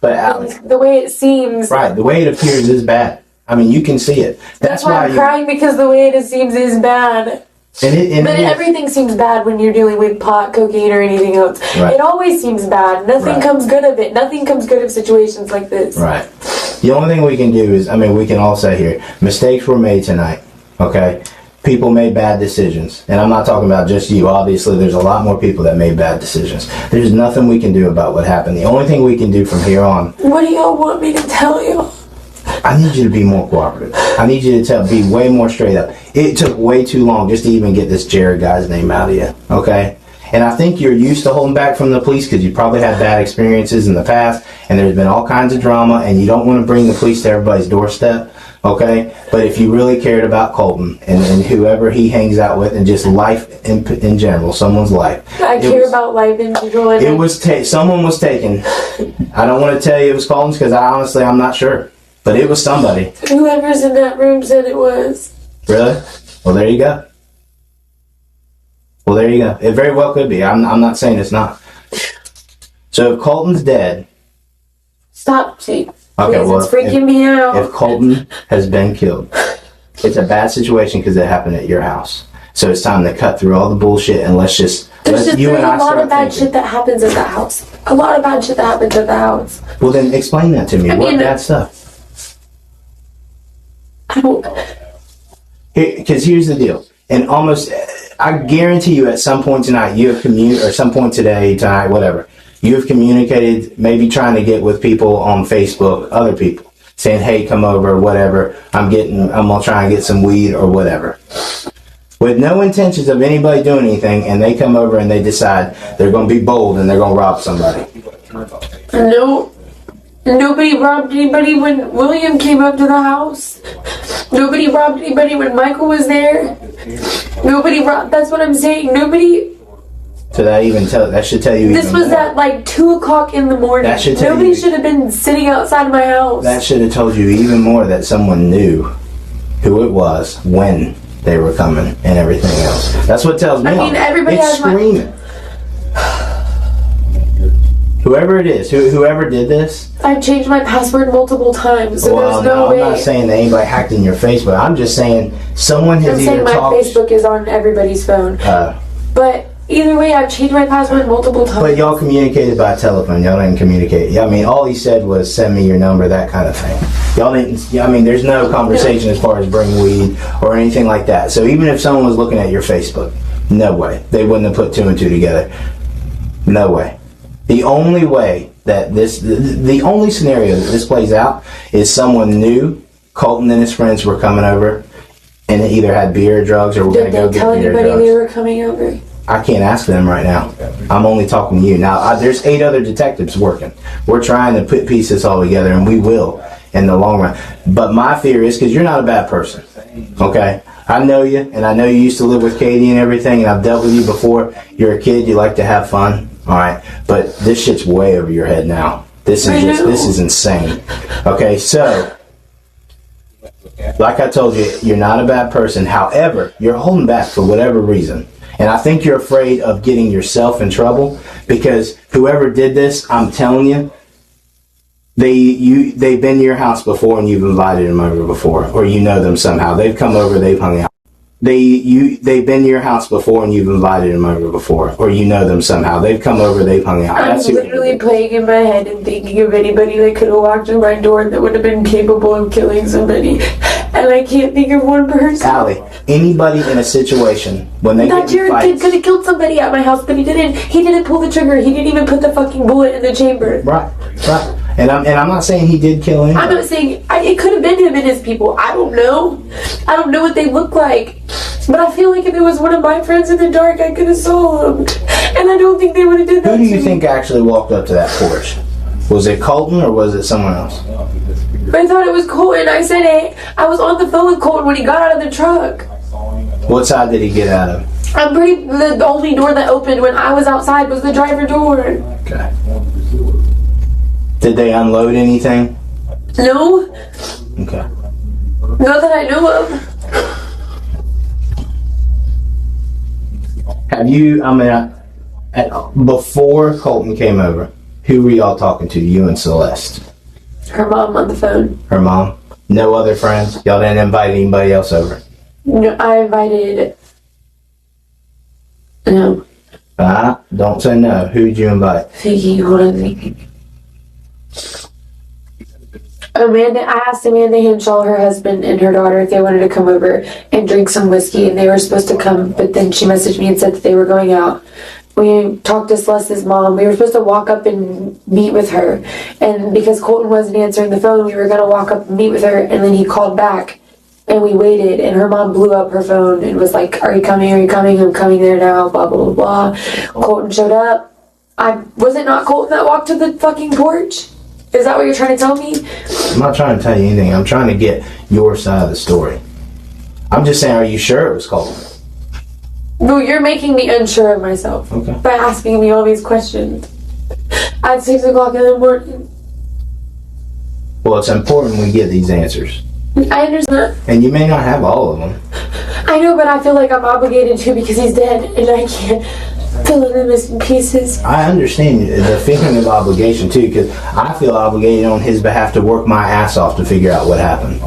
But Alex... The way it seems... Right, the way it appears is bad. I mean, you can see it. That's why I'm crying, because the way it seems is bad. But everything seems bad when you're dealing with pot, cocaine, or anything else. Right. It always seems bad. Nothing comes good of it. Nothing comes good of situations like this. Right. The only thing we can do is, we can all say here, mistakes were made tonight, okay? People made bad decisions. And I'm not talking about just you. Obviously, there's a lot more people that made bad decisions. There's nothing we can do about what happened. The only thing we can do from here on... What do y'all want me to tell you? I need you to be more cooperative. I need you to be way more straight up. It took way too long just to even get this Jared guy's name out of you, okay? And I think you're used to holding back from the police because you probably had bad experiences in the past, and there's been all kinds of drama, and you don't want to bring the police to everybody's doorstep, okay? But if you really cared about Colton and whoever he hangs out with, and just life in general, someone's life. I care about life in general. Someone was taken. I don't want to tell you it was Colton's because I'm not sure. But it was somebody. Whoever's in that room said it was. Really? Well, there you go. It very well could be. I'm not saying it's not. So if Colton's dead... Stop, see. Okay, well, it's freaking me out. If Colton has been killed, it's a bad situation because it happened at your house. So it's time to cut through all the bullshit and let's just... There's a lot of bad shit that happens at the house. A lot of bad shit that happens at the house. Well, then explain that to me. What bad stuff? Because here's the deal, and I guarantee you at some point tonight you have or some point tonight, whatever, you have communicated, maybe trying to get with people on Facebook, other people, saying, hey, come over, whatever, I'm gonna try and get some weed or whatever, with no intentions of anybody doing anything, and they come over and they decide they're gonna be bold and they're gonna rob somebody. No. Nobody robbed anybody when William came up to the house. Nobody robbed anybody when Michael was there. That's what I'm saying. Nobody... So that should tell you This was at like 2 o'clock in the morning. Nobody should have been sitting outside of my house. That should have told you even more that someone knew who it was, when they were coming, and everything else. That's what tells me. Everybody has screaming. Whoever it is, whoever did this. I've changed my password multiple times, so there's no way. I'm not saying that anybody hacked in your Facebook. I'm just saying someone has either talked. I'm saying my Facebook is on everybody's phone. But either way, I've changed my password multiple times. But y'all communicated by telephone. Y'all didn't communicate. I mean, all he said was send me your number, that kind of thing. Y'all didn't. I mean, there's no conversation as far as bring weed or anything like that. So even if someone was looking at your Facebook, no way they wouldn't have put two and two together. No way. The only way that the only scenario that this plays out is someone knew Colton and his friends were coming over, and they either had beer or drugs, or were going to go get beer or drugs. Did they tell anybody they were coming over? I can't ask them right now. I'm only talking to you. Now, there's 8 other detectives working. We're trying to put pieces all together, and we will in the long run. But my fear is, because you're not a bad person, okay? I know you, and I know you used to live with Katie and everything, and I've dealt with you before. You're a kid. You like to have fun. All right, but this shit's way over your head now. This is insane. Okay, so like I told you, you're not a bad person. However, you're holding back for whatever reason, and I think you're afraid of getting yourself in trouble because whoever did this, I'm telling you, they've been to your house before and you've invited them over before, or you know them somehow. They've come over, they've hung out. They've been to your house before and you've invited them over before, or you know them somehow. They've come over, they've hung out. I'm literally playing in my head and thinking of anybody that could have walked in my door that would have been capable of killing somebody, and I can't think of one person. Allie, anybody in a situation when they get in fights. Kid could have killed somebody at my house, but he didn't. He didn't pull the trigger. He didn't even put the fucking bullet in the chamber. Right. And I'm not saying he did kill anybody. I'm not saying it could have been him and his people. I don't know. I don't know what they look like. But I feel like if it was one of my friends in the dark, I could have saw him. And I don't think they would have did that. Who do you think actually walked up to that porch? Was it Colton or was it someone else? I thought it was Colton. I said, hey, I was on the phone with Colton when he got out of the truck. What side did he get out of? The only door that opened when I was outside was the driver door. Okay. Did they unload anything? No. Okay. Not that I know of. Have you, before Colton came over, who were y'all talking to, you and Celeste? Her mom on the phone. Her mom? No other friends? Y'all didn't invite anybody else over? No, I invited... No. Don't say no. Who did you invite? Hold on. I asked Amanda Henshaw, her husband, and her daughter if they wanted to come over and drink some whiskey, and they were supposed to come, but then she messaged me and said that they were going out. We talked to Celeste's mom. We were supposed to walk up and meet with her, and because Colton wasn't answering the phone, we were going to walk up and meet with her, and then he called back, and we waited, and her mom blew up her phone and was like, are you coming? I'm coming there now, blah, blah, blah, blah. Colton showed up. Was it not Colton that walked to the fucking porch? Is that what you're trying to tell me? I'm not trying to tell you anything. I'm trying to get your side of the story. I'm just saying, are you sure it was Colton? No, you're making me unsure of myself. Okay. By asking me all these questions. At 6 o'clock in the morning. Well, it's important we get these answers. I understand. And you may not have all of them. I know, but I feel like I'm obligated to because he's dead and I can't fill in the missing pieces. I understand the feeling of obligation too, because I feel obligated on his behalf to work my ass off to figure out what happened.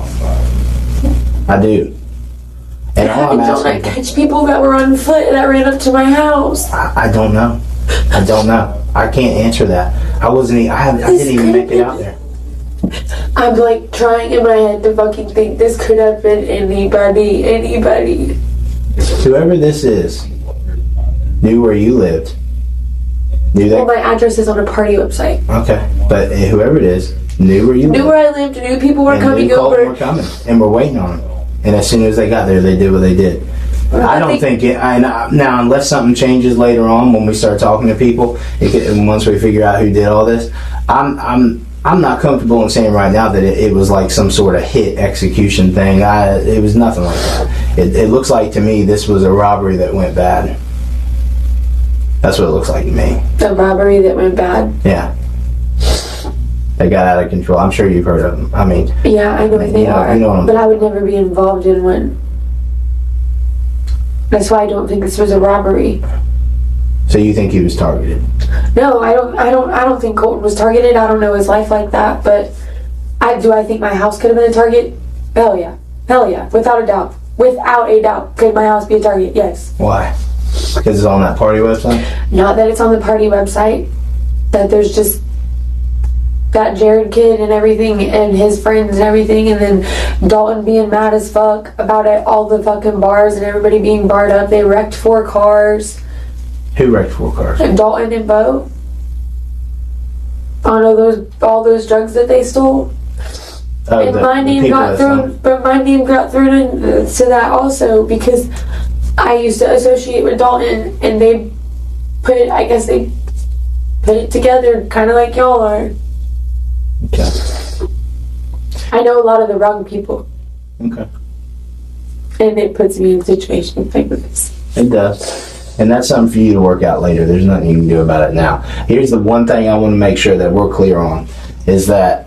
I do. And all I'm asking, don't I catch people that were on foot that ran up to my house? I don't know. I can't answer that. I didn't even make it out there. I'm like trying in my head to fucking think this could have been anybody. Whoever this is knew where you lived. Well, my address is on a party website. Okay, but whoever it is knew where you lived. Knew where I lived, knew people were coming over. Were coming, and we're waiting on them. And as soon as they got there, they did what they did. I don't think it. Now, unless something changes later on when we start talking to people, once we figure out who did all this, I'm not comfortable in saying right now that it was like some sort of hit execution thing. It was nothing like that. It looks like to me this was a robbery that went bad. That's what it looks like to me. A robbery that went bad? Yeah. They got out of control. I'm sure you've heard of them. I mean... Yeah, I know what they are. You know but I would never be involved in one. That's why I don't think this was a robbery. So you think he was targeted? No, I don't think Colton was targeted. I don't know his life like that, but I think my house could have been a target? Hell yeah. Hell yeah. Without a doubt. Without a doubt. Could my house be a target? Yes. Why? Because it's on that party website? Not that it's on the party website. That there's just that Jared kid and everything and his friends and everything, and then Dalton being mad as fuck about it, all the fucking bars and everybody being barred up. They wrecked 4 cars. Who wrecked 4 cars? Dalton and Bo. On all those drugs that they stole. Oh, And my name got thrown, but my name got thrown into that also because I used to associate with Dalton, and they put it together, kind of like y'all are. Okay. I know a lot of the wrong people, Okay. and it puts me in situations like this. It does. And that's something for you to work out later. There's nothing you can do about it now. Here's the one thing I want to make sure that we're clear on, is that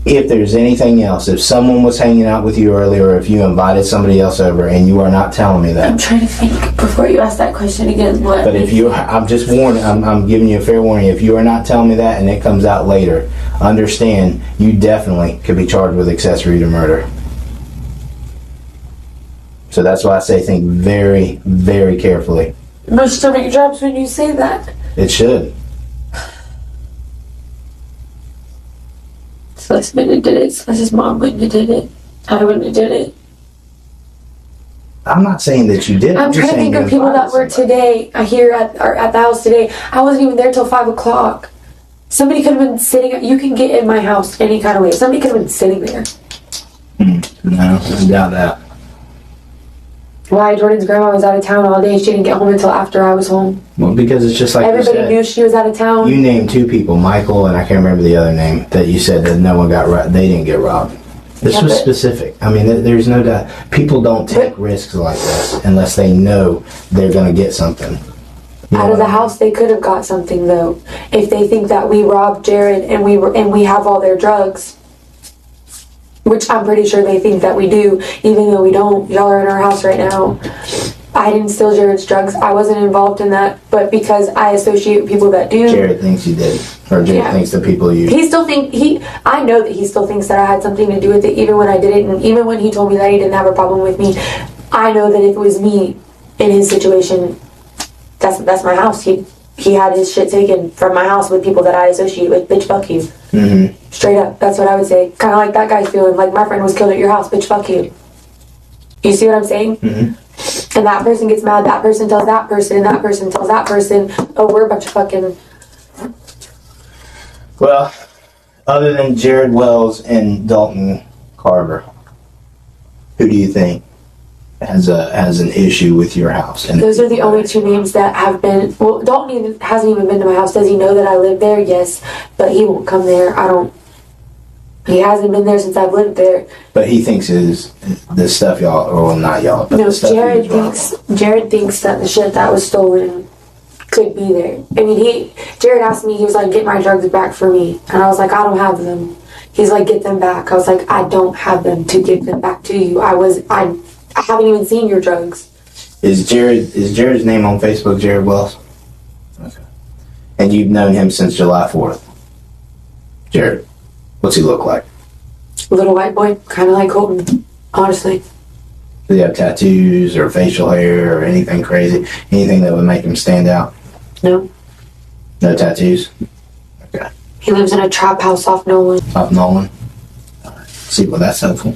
if there's anything else, if someone was hanging out with you earlier, or if you invited somebody else over and you are not telling me that. I'm trying to think before you ask that question again. What? But if you, I'm just warning, I'm giving you a fair warning. If you are not telling me that and it comes out later, understand you definitely could be charged with accessory to murder. So that's why I say think very, very carefully. My stomach drops when you say that. It should. Celeste wouldn't have did it. Celeste's mom wouldn't have did it. I wouldn't have did it. I'm not saying that you did. I'm just trying to saying think of you people that invited were somebody. today here at the house today. I wasn't even there till 5 o'clock. Somebody could have been sitting. You can get in my house any kind of way. Somebody could have been sitting there. No, I doubt that. Why? Jordan's grandma was out of town all day. She didn't get home until after I was home. Well, because it's just like Everybody you said. knew she was out of town. You named 2 people, Michael and I can't remember the other name, that you said that no one got robbed. They didn't get robbed. This Yeah, was but- specific. I mean, there's no doubt. People don't take risks like this unless they know they're going to get something. You know Out of the what I mean? house, they could have got something though. If they think that we robbed Jared and we have all their drugs, which I'm pretty sure they think that we do, even though we don't. Y'all are in our house right now. I didn't steal Jared's drugs. I wasn't involved in that, but because I associate with people that do. Jared thinks you did. Or Jared Yeah. thinks the people you... I know that he still thinks that I had something to do with it, even when I didn't, and even when he told me that he didn't have a problem with me. I know that if it was me in his situation, that's my house. He had his shit taken from my house with people that I associate with. Bitch, fuck you. Mm-hmm. Straight up, that's what I would say. Kind of like that guy's feeling, like my friend was killed at your house. Bitch, fuck you. You see what I'm saying? Mm-hmm. And that person gets mad, that person tells that person, and that person tells that person, oh, we're a bunch of fucking... Well, other than Jared Wells and Dalton Carver, who do you think has an issue with your house? And Those are the only 2 names that have been... Well, Dalton hasn't even been to my house. Does he know that I live there? Yes. But he won't come there. He hasn't been there since I've lived there. But he thinks is the stuff y'all, or well, not y'all, but No, the stuff Jared he was Jared thinks that the shit that was stolen could be there. I mean, Jared asked me, he was like, get my drugs back for me. And I was like, I don't have them. He's like, get them back. I was like, I don't have them to give them back to you. I haven't even seen your drugs. Is Jared's name on Facebook Jared Wells? Okay. And you've known him since July 4th. Jared, what's he look like? Little white boy, kind of like Colton, honestly. Does he have tattoos or facial hair or anything crazy? Anything that would make him stand out? No. No tattoos? Okay. He lives in a trap house off Nolan. Up Nolan? Alright. See, well, that's helpful.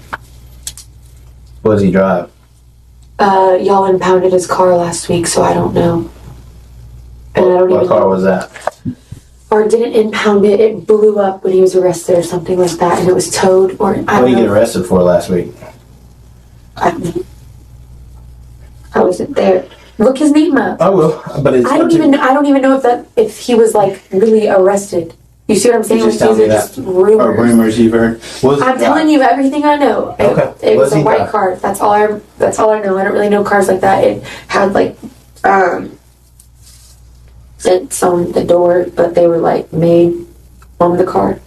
What does he drive? Y'all impounded his car last week, so I don't know. And I don't What even car know. was that? Or didn't impound it, it blew up when he was arrested or something like that, and it was towed, or I What don't did he get know. arrested for last week? I wasn't there. Look his name up. I will, but it's I don't even know if he was like really arrested. You see what I'm saying? You just Like, tell these me are that. just rumors. Or rumors you've heard. What was I'm it telling you everything I know. Okay. It What was does a he white drive? car. That's all I know. I don't really know cars like that. It had like it's on the door, but they were like made on the car.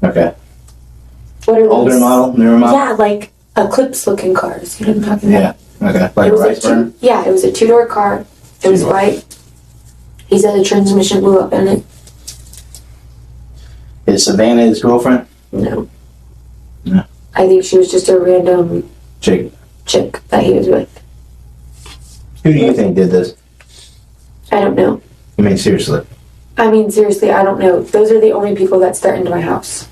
Okay. What are Older those? model? Newer model? Yeah, like Eclipse looking cars. You know what I'm talking about? Yeah. Okay. Like It a was rice burner? it was a 2-door car. It was white. He said the transmission blew up in it. Is Savannah his girlfriend? No. No. I think she was just a random Chick. that he was with. Who do you think did this? I don't know. I mean, seriously. I mean, seriously, I don't know. Those are the only people that threatened my house.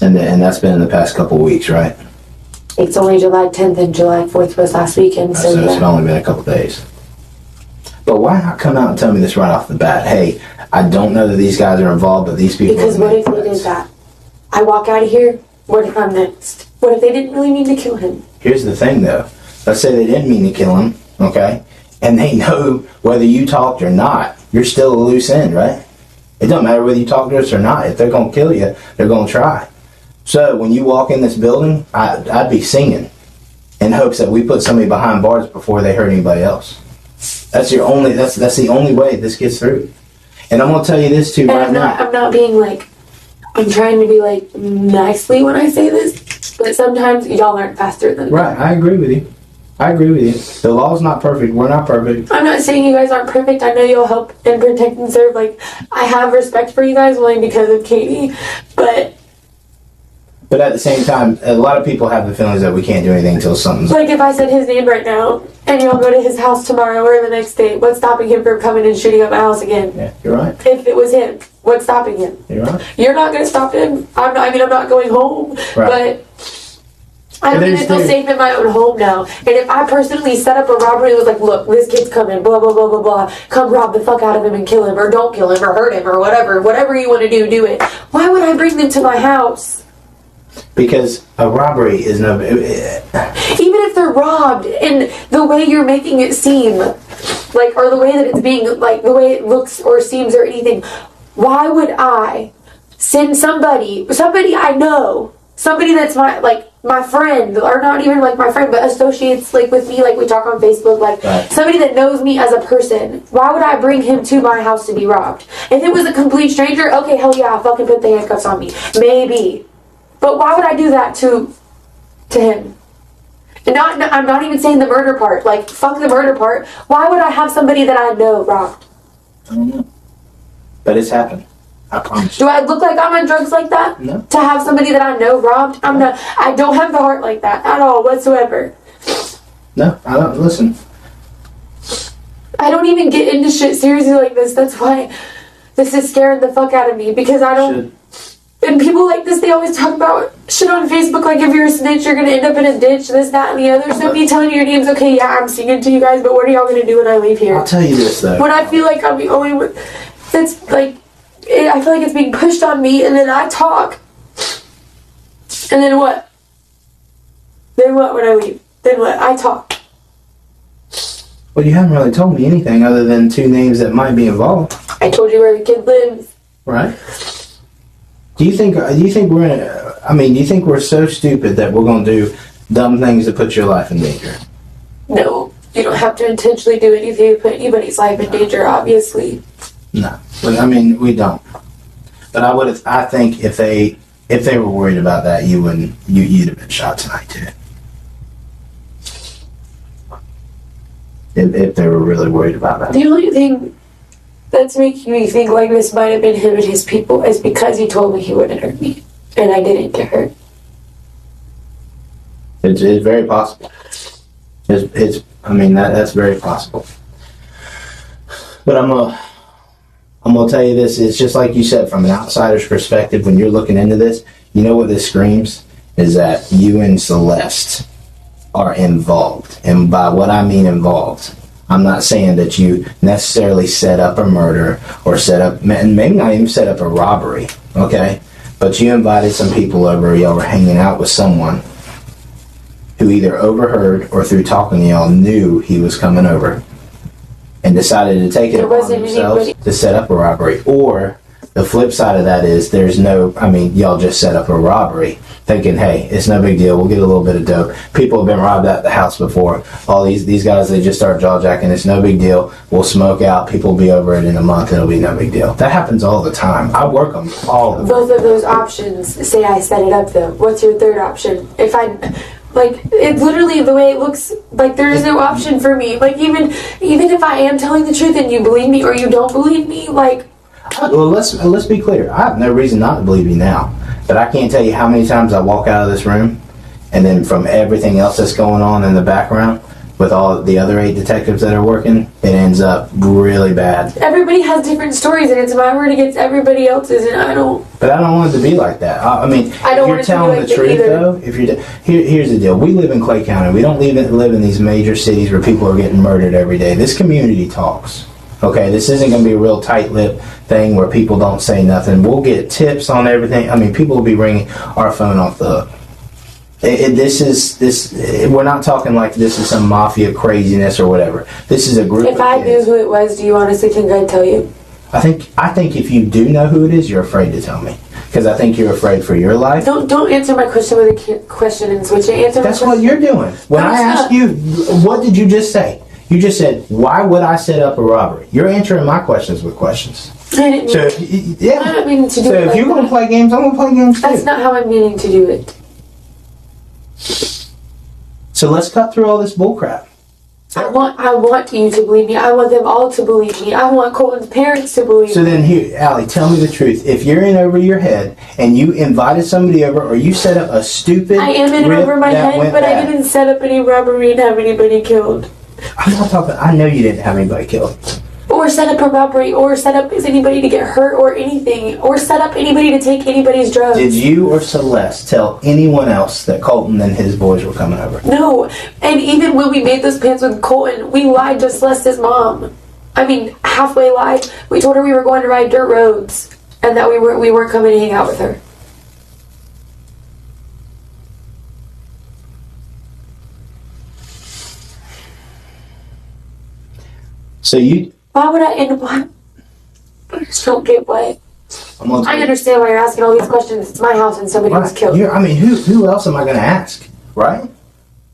And that's been in the past couple of weeks, right? It's only July 10th and July 4th was last weekend, so It's yeah. only been a couple of days. But why not come out and tell me this right off the bat? Hey, I don't know that these guys are involved, but these people. Because what if they did that? I walk out of here, what if I'm next? What if they didn't really mean to kill him? Here's the thing, though. Let's say they didn't mean to kill him, okay? And they know whether you talked or not, you're still a loose end, right? It don't matter whether you talk to us or not. If they're going to kill you, they're going to try. So when you walk in this building, I'd be singing in hopes that we put somebody behind bars before they hurt anybody else. That's the only way this gets through. And I'm going to tell you this too And right now. I'm not being like, I'm trying to be like nicely when I say this, but sometimes y'all aren't faster than me. Right, I agree with you. The law's not perfect. We're not perfect. I'm not saying you guys aren't perfect. I know you'll help and protect and serve. Like, I have respect for you guys only because of Katie, but at the same time, a lot of people have the feelings that we can't do anything until something's... like if I said his name right now and y'all go to his house tomorrow or the next day, what's stopping him from coming and shooting up my house again? Yeah, you're right. If it was him, what's stopping him? You're right. You're not going to stop him. I'm not going home, Right. but I don't even feel safe in my own home now. And if I personally set up a robbery and was like, look, this kid's coming, blah, blah, blah, blah, blah, come rob the fuck out of him and kill him, or don't kill him, or hurt him, or whatever you want to do it. Why would I bring them to my house? Because a robbery is no... Even if they're robbed, and the way you're making it seem, like, or the way that it's being, like, the way it looks or seems or anything, why would I send somebody I know, somebody that's my friend, or not even like my friend, but associates like with me, like we talk on Facebook, like right. Somebody that knows me as a person, why would I bring him to my house to be robbed? If it was a complete stranger, okay, hell yeah, I'll fucking put the handcuffs on me. Maybe. But why would I do that to him? And I'm not even saying the murder part, like fuck the murder part. Why would I have somebody that I know robbed? I don't know. But it's happened. I promise you. Do I look like I'm on drugs like that? No. To have somebody that I know robbed? I'm not. I don't have the heart like that at all whatsoever. No, I don't. Listen. I don't even get into shit seriously like this. That's why this is scaring the fuck out of me, because I don't. And people like this, they always talk about shit on Facebook, like if you're a snitch, you're gonna end up in a ditch, this, that, and the other. So me telling you your names, okay, yeah, I'm singing to you guys, but what are y'all gonna do when I leave here? I'll tell you this though. When I feel like I'm the only one that's like, I feel like it's being pushed on me, and then I talk. And then what? Then what when I leave? Then what? I talk. Well, you haven't really told me anything other than two names that might be involved. I told you where the kid lives. Right. Do you think we're so stupid that we're gonna do dumb things to put your life in danger? No, you don't have to intentionally do anything to put anybody's life in danger, obviously. No, but I mean we don't. But I think if they were worried about that, you'd have been shot tonight too. If they were really worried about that. The only thing that's making me think like this might have been him and his people is because he told me he wouldn't hurt me, and I didn't get hurt. It's very possible. That's very possible. But I'm gonna tell you this. It's just like you said, from an outsider's perspective, when you're looking into this, you know what this screams is that you and Celeste are involved. And by what I mean involved, I'm not saying that you necessarily set up a murder or maybe not even set up a robbery, okay? But you invited some people over, y'all were hanging out with someone who either overheard or through talking to y'all knew he was coming over and decided to take it upon themselves to set up a robbery. Or the flip side of that is y'all just set up a robbery thinking, hey, it's no big deal, we'll get a little bit of dope. People have been robbed at the house before. All these guys, they just start jaw-jacking, it's no big deal, we'll smoke out, people will be over it in a month, it'll be no big deal. That happens all the time. I work them all the time. Both of those options say I set it up though. What's your third option? Like, it's literally the way it looks. Like, there is no option for me. Like, even if I am telling the truth and you believe me or you don't believe me, like... Well, let's be clear. I have no reason not to believe you now. But I can't tell you how many times I walk out of this room, and then from everything else that's going on in the background, with all the other 8 detectives that are working, it ends up really bad. Everybody has different stories, and it's my word against everybody else's, and I don't... But I don't want it to be like that. I mean, I don't if you're telling the truth, though, here's the deal. We live in Clay County. We don't live in these major cities where people are getting murdered every day. This community talks. Okay, this isn't going to be a real tight-lipped thing where people don't say nothing. We'll get tips on everything. I mean, people will be ringing our phone off the hook. We're not talking like this is some mafia craziness or whatever. This is a group If of I kids. knew who it was, do you honestly think I'd tell you? I think if you do know who it is, you're afraid to tell me. Because I think you're afraid for your life. Don't answer my question with a question and switch it. Answer my That's question. what you're doing. When No, I it's asked not. you, what did you just say? You just said, why would I set up a robbery? You're answering my questions with questions. I didn't So, mean, yeah. I don't mean to do So it if like you're going to that. play games, I'm going to play games too. That's not how I'm meaning to do it. So let's cut through all this bullcrap. I want you to believe me. I want them all to believe me. I want Colton's parents to believe So me. then here, Allie, tell me the truth. If you're in over your head and you invited somebody over or you set up a stupid I am in rip over my that head, went but I bad. didn't set up any robbery and have anybody killed. I'm not talking, I know you didn't have anybody killed. Or set up a robbery, or set up anybody to get hurt or anything. Or set up anybody to take anybody's drugs. Did you or Celeste tell anyone else that Colton and his boys were coming over? No. And even when we made those plans with Colton, we lied to Celeste's mom. I mean, halfway lied. We told her we were going to ride dirt roads and that we weren't coming to hang out with her. So you... Why would I end up... I just don't get why. I'm gonna I understand why you're asking all these questions. It's my house and somebody was killed. I mean, who else am I going to ask, right?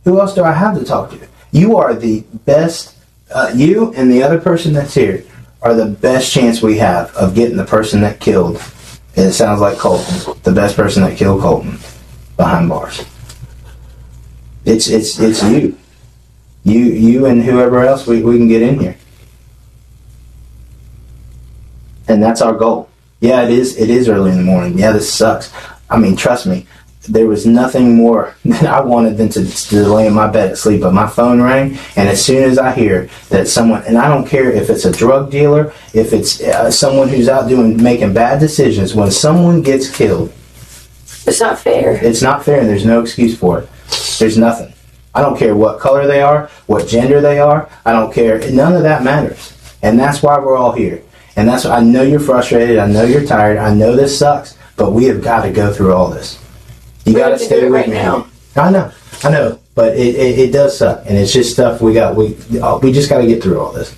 Who else do I have to talk to? You are the best, you and the other person that's here are the best chance we have of getting the person that killed, and it sounds like Colton, the best person that killed Colton, behind bars. It's you. You and whoever else we can get in here. And that's our goal. Yeah, it is early in the morning. Yeah, this sucks. I mean, trust me, there was nothing more that I wanted than to lay in my bed at sleep, but my phone rang, and as soon as I hear that someone, and I don't care if it's a drug dealer, if it's someone who's out making bad decisions, when someone gets killed, It's not fair. it's not fair and there's no excuse for it. There's nothing. I don't care what color they are, what gender they are, I don't care. None of that matters. And that's why we're all here. And that's why I know you're frustrated, I know you're tired, I know this sucks, but we have got to go through all this. You got to stay with me. I know, but it does suck, and it's just stuff we just got to get through all this.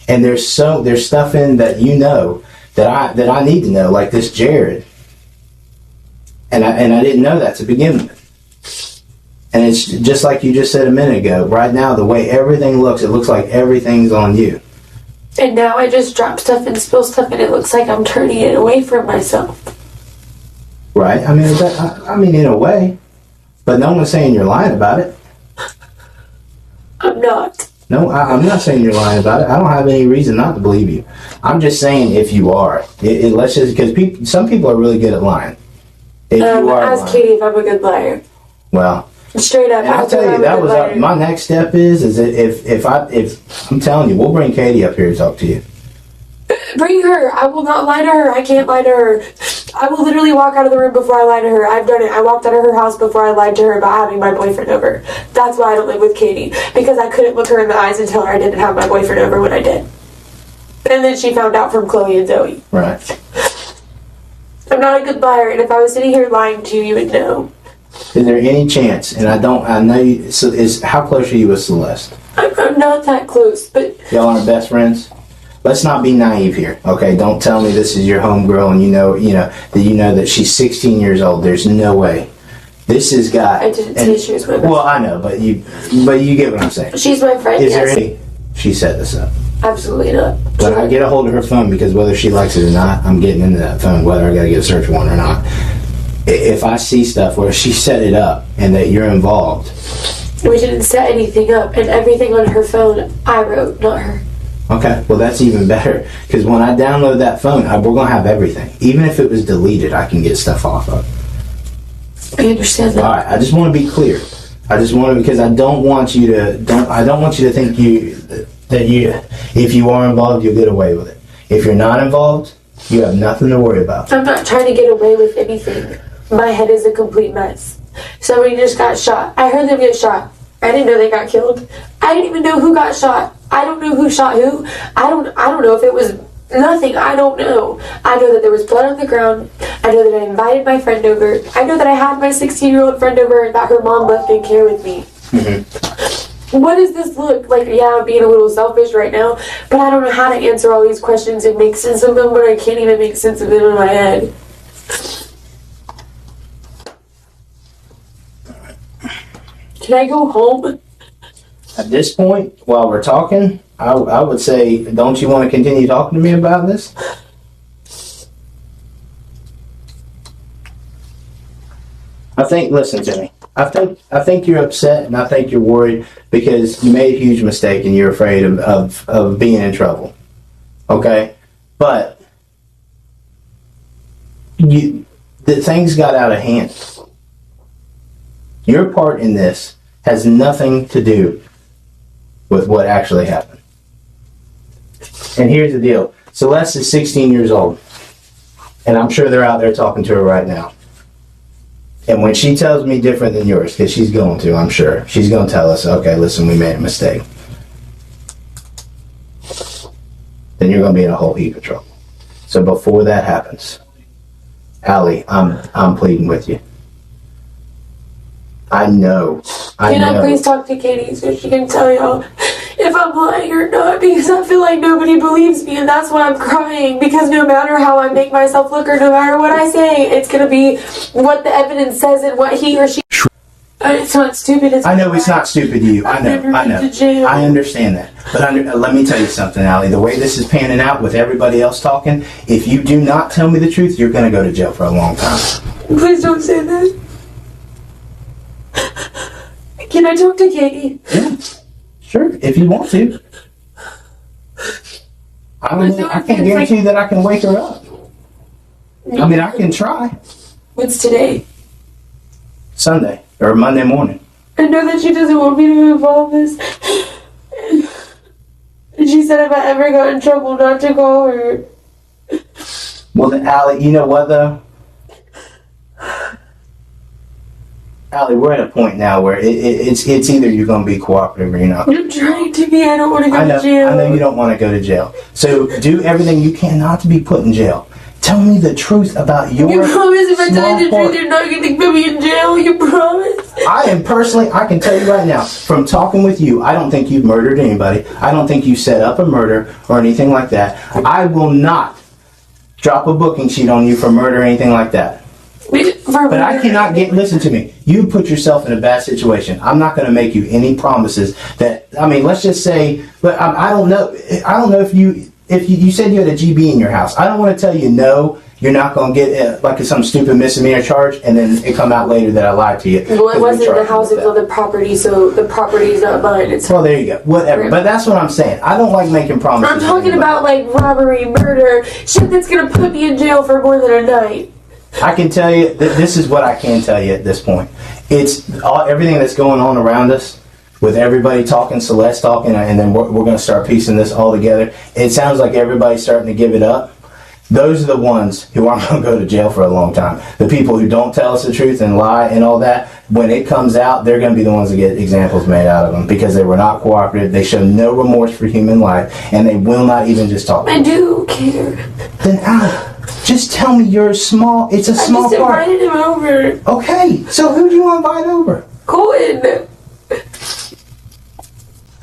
And there's stuff in that you know that I need to know, like this Jared, and I didn't know that to begin with. And it's just like you just said a minute ago. Right now, the way everything looks, it looks like everything's on you. And now I just drop stuff and spill stuff, and it looks like I'm turning it away from myself. Right? I mean, in a way. But no one's saying you're lying about it. I'm not. No, I'm not saying you're lying about it. I don't have any reason not to believe you. I'm just saying if you are. Let's just, because some people are really good at lying. If you are Ask lying. Katie if I'm a good liar. Well, Straight up. and I'll ask her tell if you, I'm a that good was liar. my next step is that if I'm telling you, we'll bring Katie up here to talk to you. Bring her. I will not lie to her. I can't lie to her. I will literally walk out of the room before I lie to her. I've done it. I walked out of her house before I lied to her about having my boyfriend over. That's why I don't live with Katie. Because I couldn't look her in the eyes and tell her I didn't have my boyfriend over when I did. And then she found out from Chloe and Zoe. Right. I'm not a good liar, and if I was sitting here lying to you, you would know. Is there any chance, and I know you, so how close are you with Celeste? I'm not that close, but Y'all aren't best friends? Let's not be naive here, okay? Don't tell me this is your homegirl and you know that she's 16 years old. There's no way. This has got... I didn't say she was my best. Well, I know, but you get what I'm saying. She's my friend, Is there yes. any... She set this up. Absolutely not. But I get a hold of her phone because whether she likes it or not, I'm getting into that phone, whether I got to get a search warrant or not. if I see stuff where she set it up and that you're involved. We didn't set anything up, and everything on her phone I wrote, not her. Okay, well that's even better, because when I download that phone, we're going to have everything. Even if it was deleted, I can get stuff off of. I understand that. All right, I just want to be clear. Because I don't want you to think if you are involved, you'll get away with it. If you're not involved, you have nothing to worry about. I'm not trying to get away with anything. My head is a complete mess. Somebody just got shot. I heard them get shot. I didn't know they got killed. I didn't even know who got shot. I don't know who shot who. I don't know if it was nothing. I don't know. I know that there was blood on the ground. I know that I invited my friend over. I know that I had my 16-year-old friend over and that her mom left in care with me. Mm-hmm. What does this look like? Yeah, I'm being a little selfish right now, but I don't know how to answer all these questions and make sense of them, but I can't even make sense of them in my head. Can I go home? At this point, while we're talking, I would say, don't you want to continue talking to me about this? Listen to me. I think you're upset and I think you're worried because you made a huge mistake and you're afraid of being in trouble. Okay? But the things got out of hand. Your part in this has nothing to do with what actually happened. And here's the deal. Celeste is 16 years old. And I'm sure they're out there talking to her right now. And when she tells me different than yours, because she's going to, I'm sure, she's going to tell us, okay, listen, we made a mistake. Then you're going to be in a whole heap of trouble. So before that happens, Allie, I'm pleading with you. I know. Can I please talk to Katie so she can tell y'all if I'm lying or not? Because I feel like nobody believes me, and that's why I'm crying. Because no matter how I make myself look or no matter what I say, it's going to be what the evidence says and what he or she... It's not stupid. I know it's not stupid to you. I know. I understand that. But let me tell you something, Allie. The way this is panning out with everybody else talking, if you do not tell me the truth, you're going to go to jail for a long time. Please don't say that. Can I talk to Katie? Yeah, sure, if you want to. I can't guarantee that I can wake her up. I mean, I can try. What's today? Sunday, or Monday morning. I know that she doesn't want me to involve this. And she said if I ever got in trouble not to call her. Well, then, Allie, you know what, though? Allie, we're at a point now where it's either you're going to be cooperative or you're not. I'm trying to be. I don't want to go to jail. I know you don't want to go to jail. So do everything you can not to be put in jail. Tell me the truth about your... You promise if I tell you the truth, you're not going to put me in jail? You promise? I can tell you right now, from talking with you, I don't think you've murdered anybody. I don't think you set up a murder or anything like that. I will not drop a booking sheet on you for murder or anything like that. But I cannot listen to me. You put yourself in a bad situation. I'm not going to make you any promises that, I mean, let's just say, but I don't know if you said you had a GB in your house. I don't want to tell you no, you're not going to get like some stupid misdemeanor charge and then it come out later that I lied to you. Well, it wasn't the house, it was the property, so the property is not mine. Well, there you go. Whatever. But that's what I'm saying. I don't like making promises. I'm talking about like robbery, murder, shit that's going to put me in jail for more than a night. I can tell you, this is what I can tell you at this point. It's everything that's going on around us, with everybody talking, Celeste talking, and then we're going to start piecing this all together. It sounds like everybody's starting to give it up. Those are the ones who aren't going to go to jail for a long time. The people who don't tell us the truth and lie and all that, when it comes out, they're going to be the ones that get examples made out of them because they were not cooperative, they show no remorse for human life, and they will not even just talk. I do care. Then just tell me it's a small part. I just invited him over. Okay, so who do you invite over? Colton.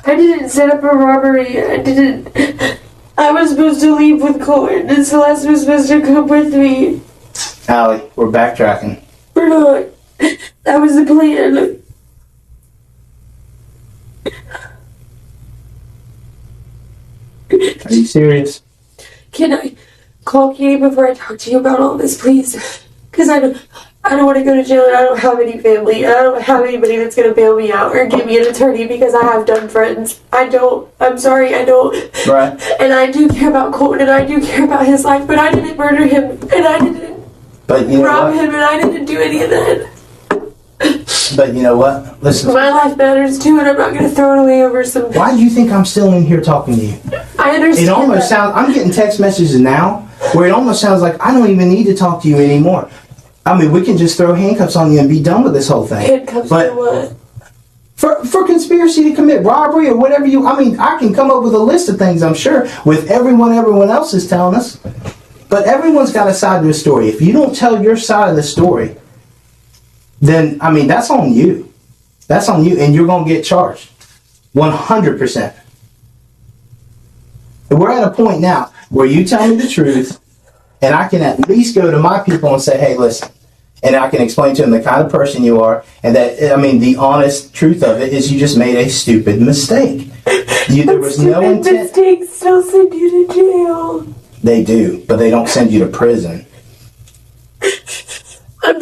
I didn't set up a robbery. I was supposed to leave with Colton, and Celeste was supposed to come with me. Allie, we're backtracking. We're not. That was the plan. Are you serious? Can I call Katie before I talk to you about all this, please? Because I don't want to go to jail, and I don't have any family, and I don't have anybody that's going to bail me out or give me an attorney because I have done friends. I don't. I'm sorry, I don't. Right. And I do care about Colton, and I do care about his life, but I didn't murder him, and I didn't rob him, and I didn't do any of that. But you know what? Listen. My life matters too, and I'm not going to throw it away over some... Why do you think I'm still in here talking to you? I understand. It almost sounds... I'm getting text messages now where it almost sounds like I don't even need to talk to you anymore. I mean, we can just throw handcuffs on you and be done with this whole thing. Handcuffs for what? For conspiracy to commit robbery or whatever you... I mean, I can come up with a list of things, I'm sure, with everyone else is telling us. But everyone's got a side to a story. If you don't tell your side of the story, then, I mean, that's on you. That's on you, and you're going to get charged. 100%. We're at a point now where you tell me the truth, and I can at least go to my people and say, hey, listen, and I can explain to them the kind of person you are, and that, I mean, the honest truth of it is you just made a stupid mistake. There was no intent. Mistakes still send you to jail. They do, but they don't send you to prison. I'm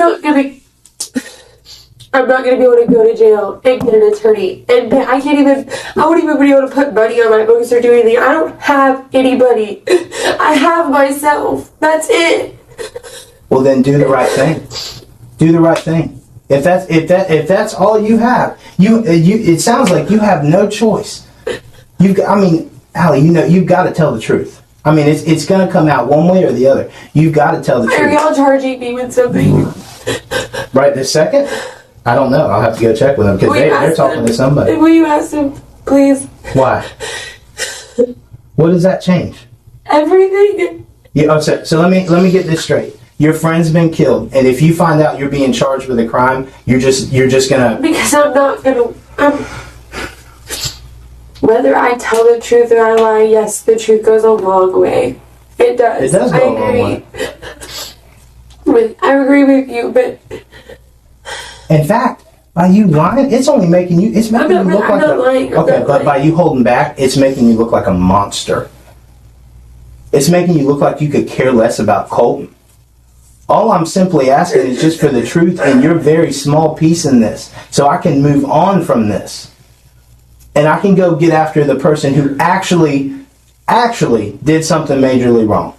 not gonna be able to go to jail and get an attorney. And I wouldn't even be able to put money on my books or do anything. I don't have anybody. I have myself. That's it. Well, then do the right thing. Do the right thing. If that's all you have, it sounds like you have no choice. Allie, you've got to tell the truth. I mean, it's going to come out one way or the other. You've got to tell the truth. Are y'all charging me with something? Right this second? I don't know. I'll have to go check with them because they're talking to somebody. Will you ask them, please? Why? What does that change? Everything. Yeah. So let me get this straight. Your friend's been killed, and if you find out you're being charged with a crime, you're just gonna. Because I'm not gonna. Whether I tell the truth or I lie, yes, the truth goes a long way. It does. It does go a long way. I agree with you, but in fact, by you lying, it's only making you. It's making you look like but by you holding back, it's making you look like a monster. It's making you look like you could care less about Colton. All I'm simply asking is just for the truth and your very small piece in this, so I can move on from this. And I can go get after the person who actually did something majorly wrong.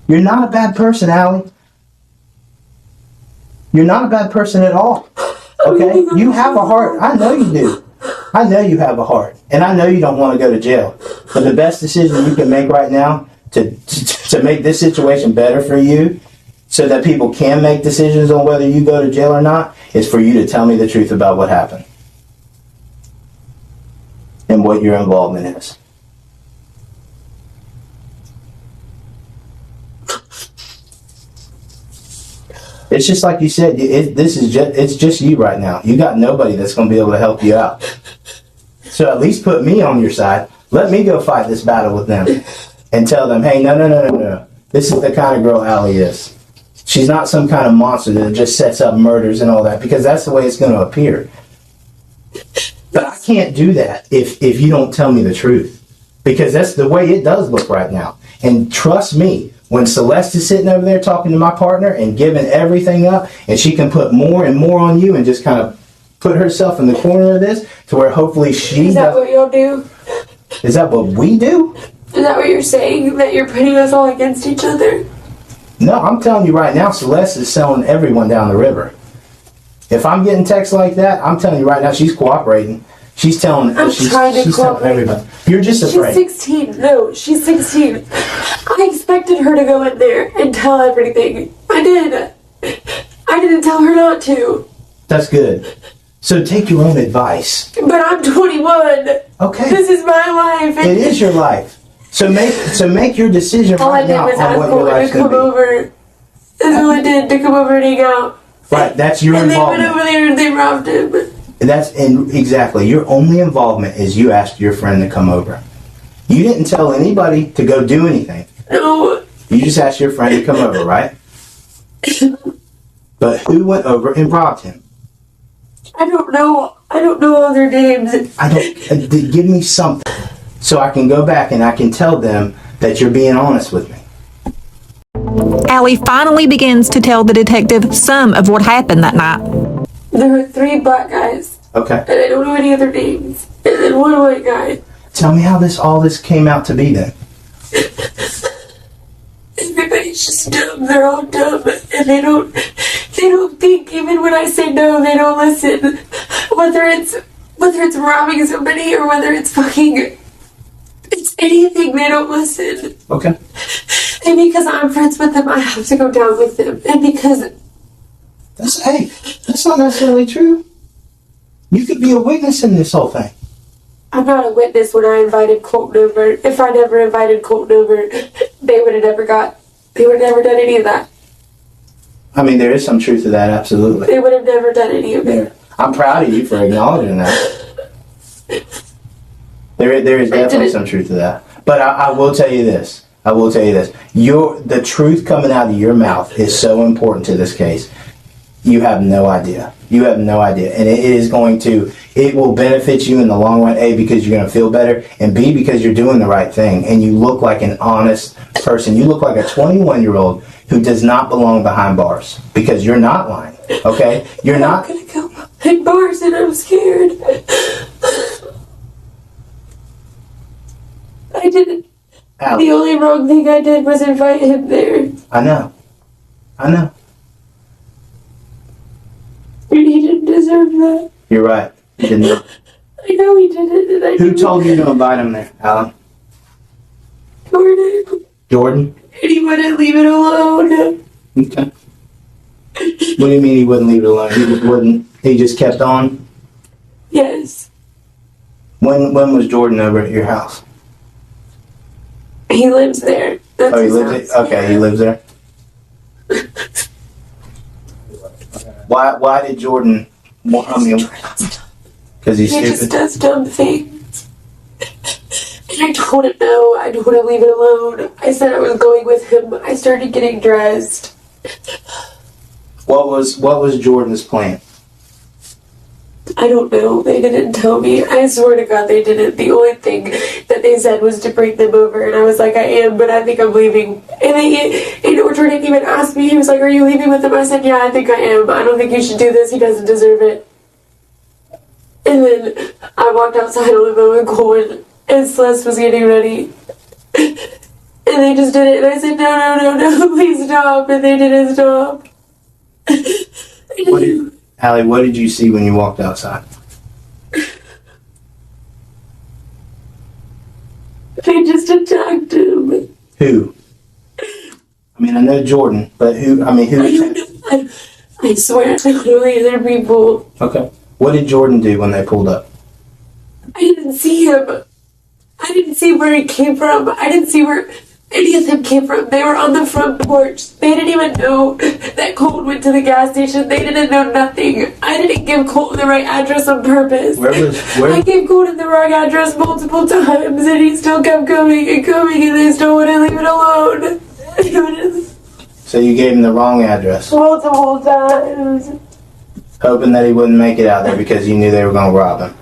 You're not a bad person, Allie. You're not a bad person at all. Okay? You have a heart. I know you do. I know you have a heart. And I know you don't want to go to jail. But the best decision you can make right now to make this situation better for you, so that people can make decisions on whether you go to jail or not, is for you to tell me the truth about what happened and what your involvement is. It's just like you said, it's just you right now. You got nobody that's going to be able to help you out. So at least put me on your side. Let me go fight this battle with them and tell them, hey, no. This is the kind of girl Allie is. She's not some kind of monster that just sets up murders and all that, because that's the way it's going to appear. But I can't do that if you don't tell me the truth, because that's the way it does look right now. And trust me, when Celeste is sitting over there talking to my partner and giving everything up, and she can put more and more on you and just kind of put herself in the corner of this to where hopefully she Is that what y'all do? Is that what we do? Is that what you're saying? That you're putting us all against each other? No, I'm telling you right now, Celeste is selling everyone down the river. If I'm getting texts like that, I'm telling you right now, she's cooperating. She's telling she's telling everybody. You're just afraid. She's 16. No, she's 16. I expected her to go in there and tell everything. I did. I didn't tell her not to. That's good. So take your own advice. But I'm 21. Okay. This is my life. It is your life. So make your decision right now on what your life's going to be. Over. That's all I did, to come over and hang out. Right, that's your involvement. And they went over there and they robbed him. Exactly. Your only involvement is you asked your friend to come over. You didn't tell anybody to go do anything. No. You just asked your friend to come over, right? But who went over and robbed him? I don't know all their names. Give me something so I can go back and I can tell them that you're being honest with me. Allie finally begins to tell the detective some of what happened that night. There were 3 black guys, Okay. and I don't know any other names, and then 1 white guy. Tell me how all this came out to be then. Everybody's just dumb. They're all dumb, and they don't think. Even when I say no, they don't listen. Whether it's robbing somebody or whether it's anything, they don't listen. Okay. And because I'm friends with them, I have to go down with them. And because That's not necessarily true. You could be a witness in this whole thing. I'm not a witness when I invited Colton over. If I never invited Colton over, they would have never done any of that. I mean, there is some truth to that, absolutely. They would have never done any of it. I'm proud of you for acknowledging that. There is definitely some truth to that. But I will tell you this. The truth coming out of your mouth is so important to this case. You have no idea. And it will benefit you in the long run, A, because you're going to feel better, and B, because you're doing the right thing, and you look like an honest person. You look like a 21-year-old who does not belong behind bars, because you're not lying, okay? You're not going to go behind bars, and I'm scared. I didn't. Allie. The only wrong thing I did was invite him there. I know. And he didn't deserve that. You're right. You didn't. I know he didn't. And Who told you to invite him there, Alan? Jordan? And he wouldn't leave it alone. Okay. What do you mean he wouldn't leave it alone? He just wouldn't. He just kept on? Yes. When was Jordan over at your house? He lives there. That's He his lives house. there? Okay, he lives there. Why did Jordan? Because he's He stupid. just does dumb things. And I told him no. I told him leave it alone. I said I was going with him. I started getting dressed. What was Jordan's plan? I don't know. They didn't tell me. I swear to God they didn't. The only thing that they said was to bring them over. And I was like, I am, but I think I'm leaving. And Jordan even asked me, he was like, are you leaving with him? I said, yeah, I think I am. I don't think you should do this. He doesn't deserve it. And then I walked outside on the phone with Colin, and Celeste was getting ready. And they just did it. And I said, no, please stop. And they didn't stop. Allie, what did you see when you walked outside? They just attacked him. Who? I mean, I know Jordan, but who? I mean, who? I don't know. I swear I don't know the other people. Okay. What did Jordan do when they pulled up? I didn't see him. I didn't see where he came from. I didn't see where any of them came from. They were on the front porch. They didn't even know that Colton went to the gas station. They didn't know nothing. I didn't give Colton the right address on purpose. I gave Colton the wrong address multiple times, and he still kept coming, and they still wouldn't leave it alone. So you gave him the wrong address, Multiple times. hoping that he wouldn't make it out there because you knew they were going to rob him.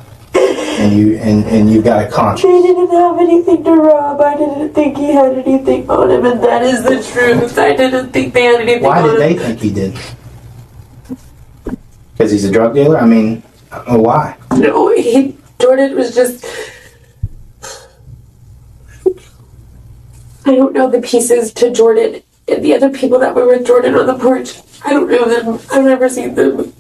And you got a conscience. They didn't have anything to rob. I didn't think he had anything on him, and that is the truth. I didn't think they had anything on him. Why did they think he did? Because he's a drug dealer? I mean, why? No, Jordan was just... I don't know the pieces to Jordan and the other people that were with Jordan on the porch. I don't know them. I've never seen them.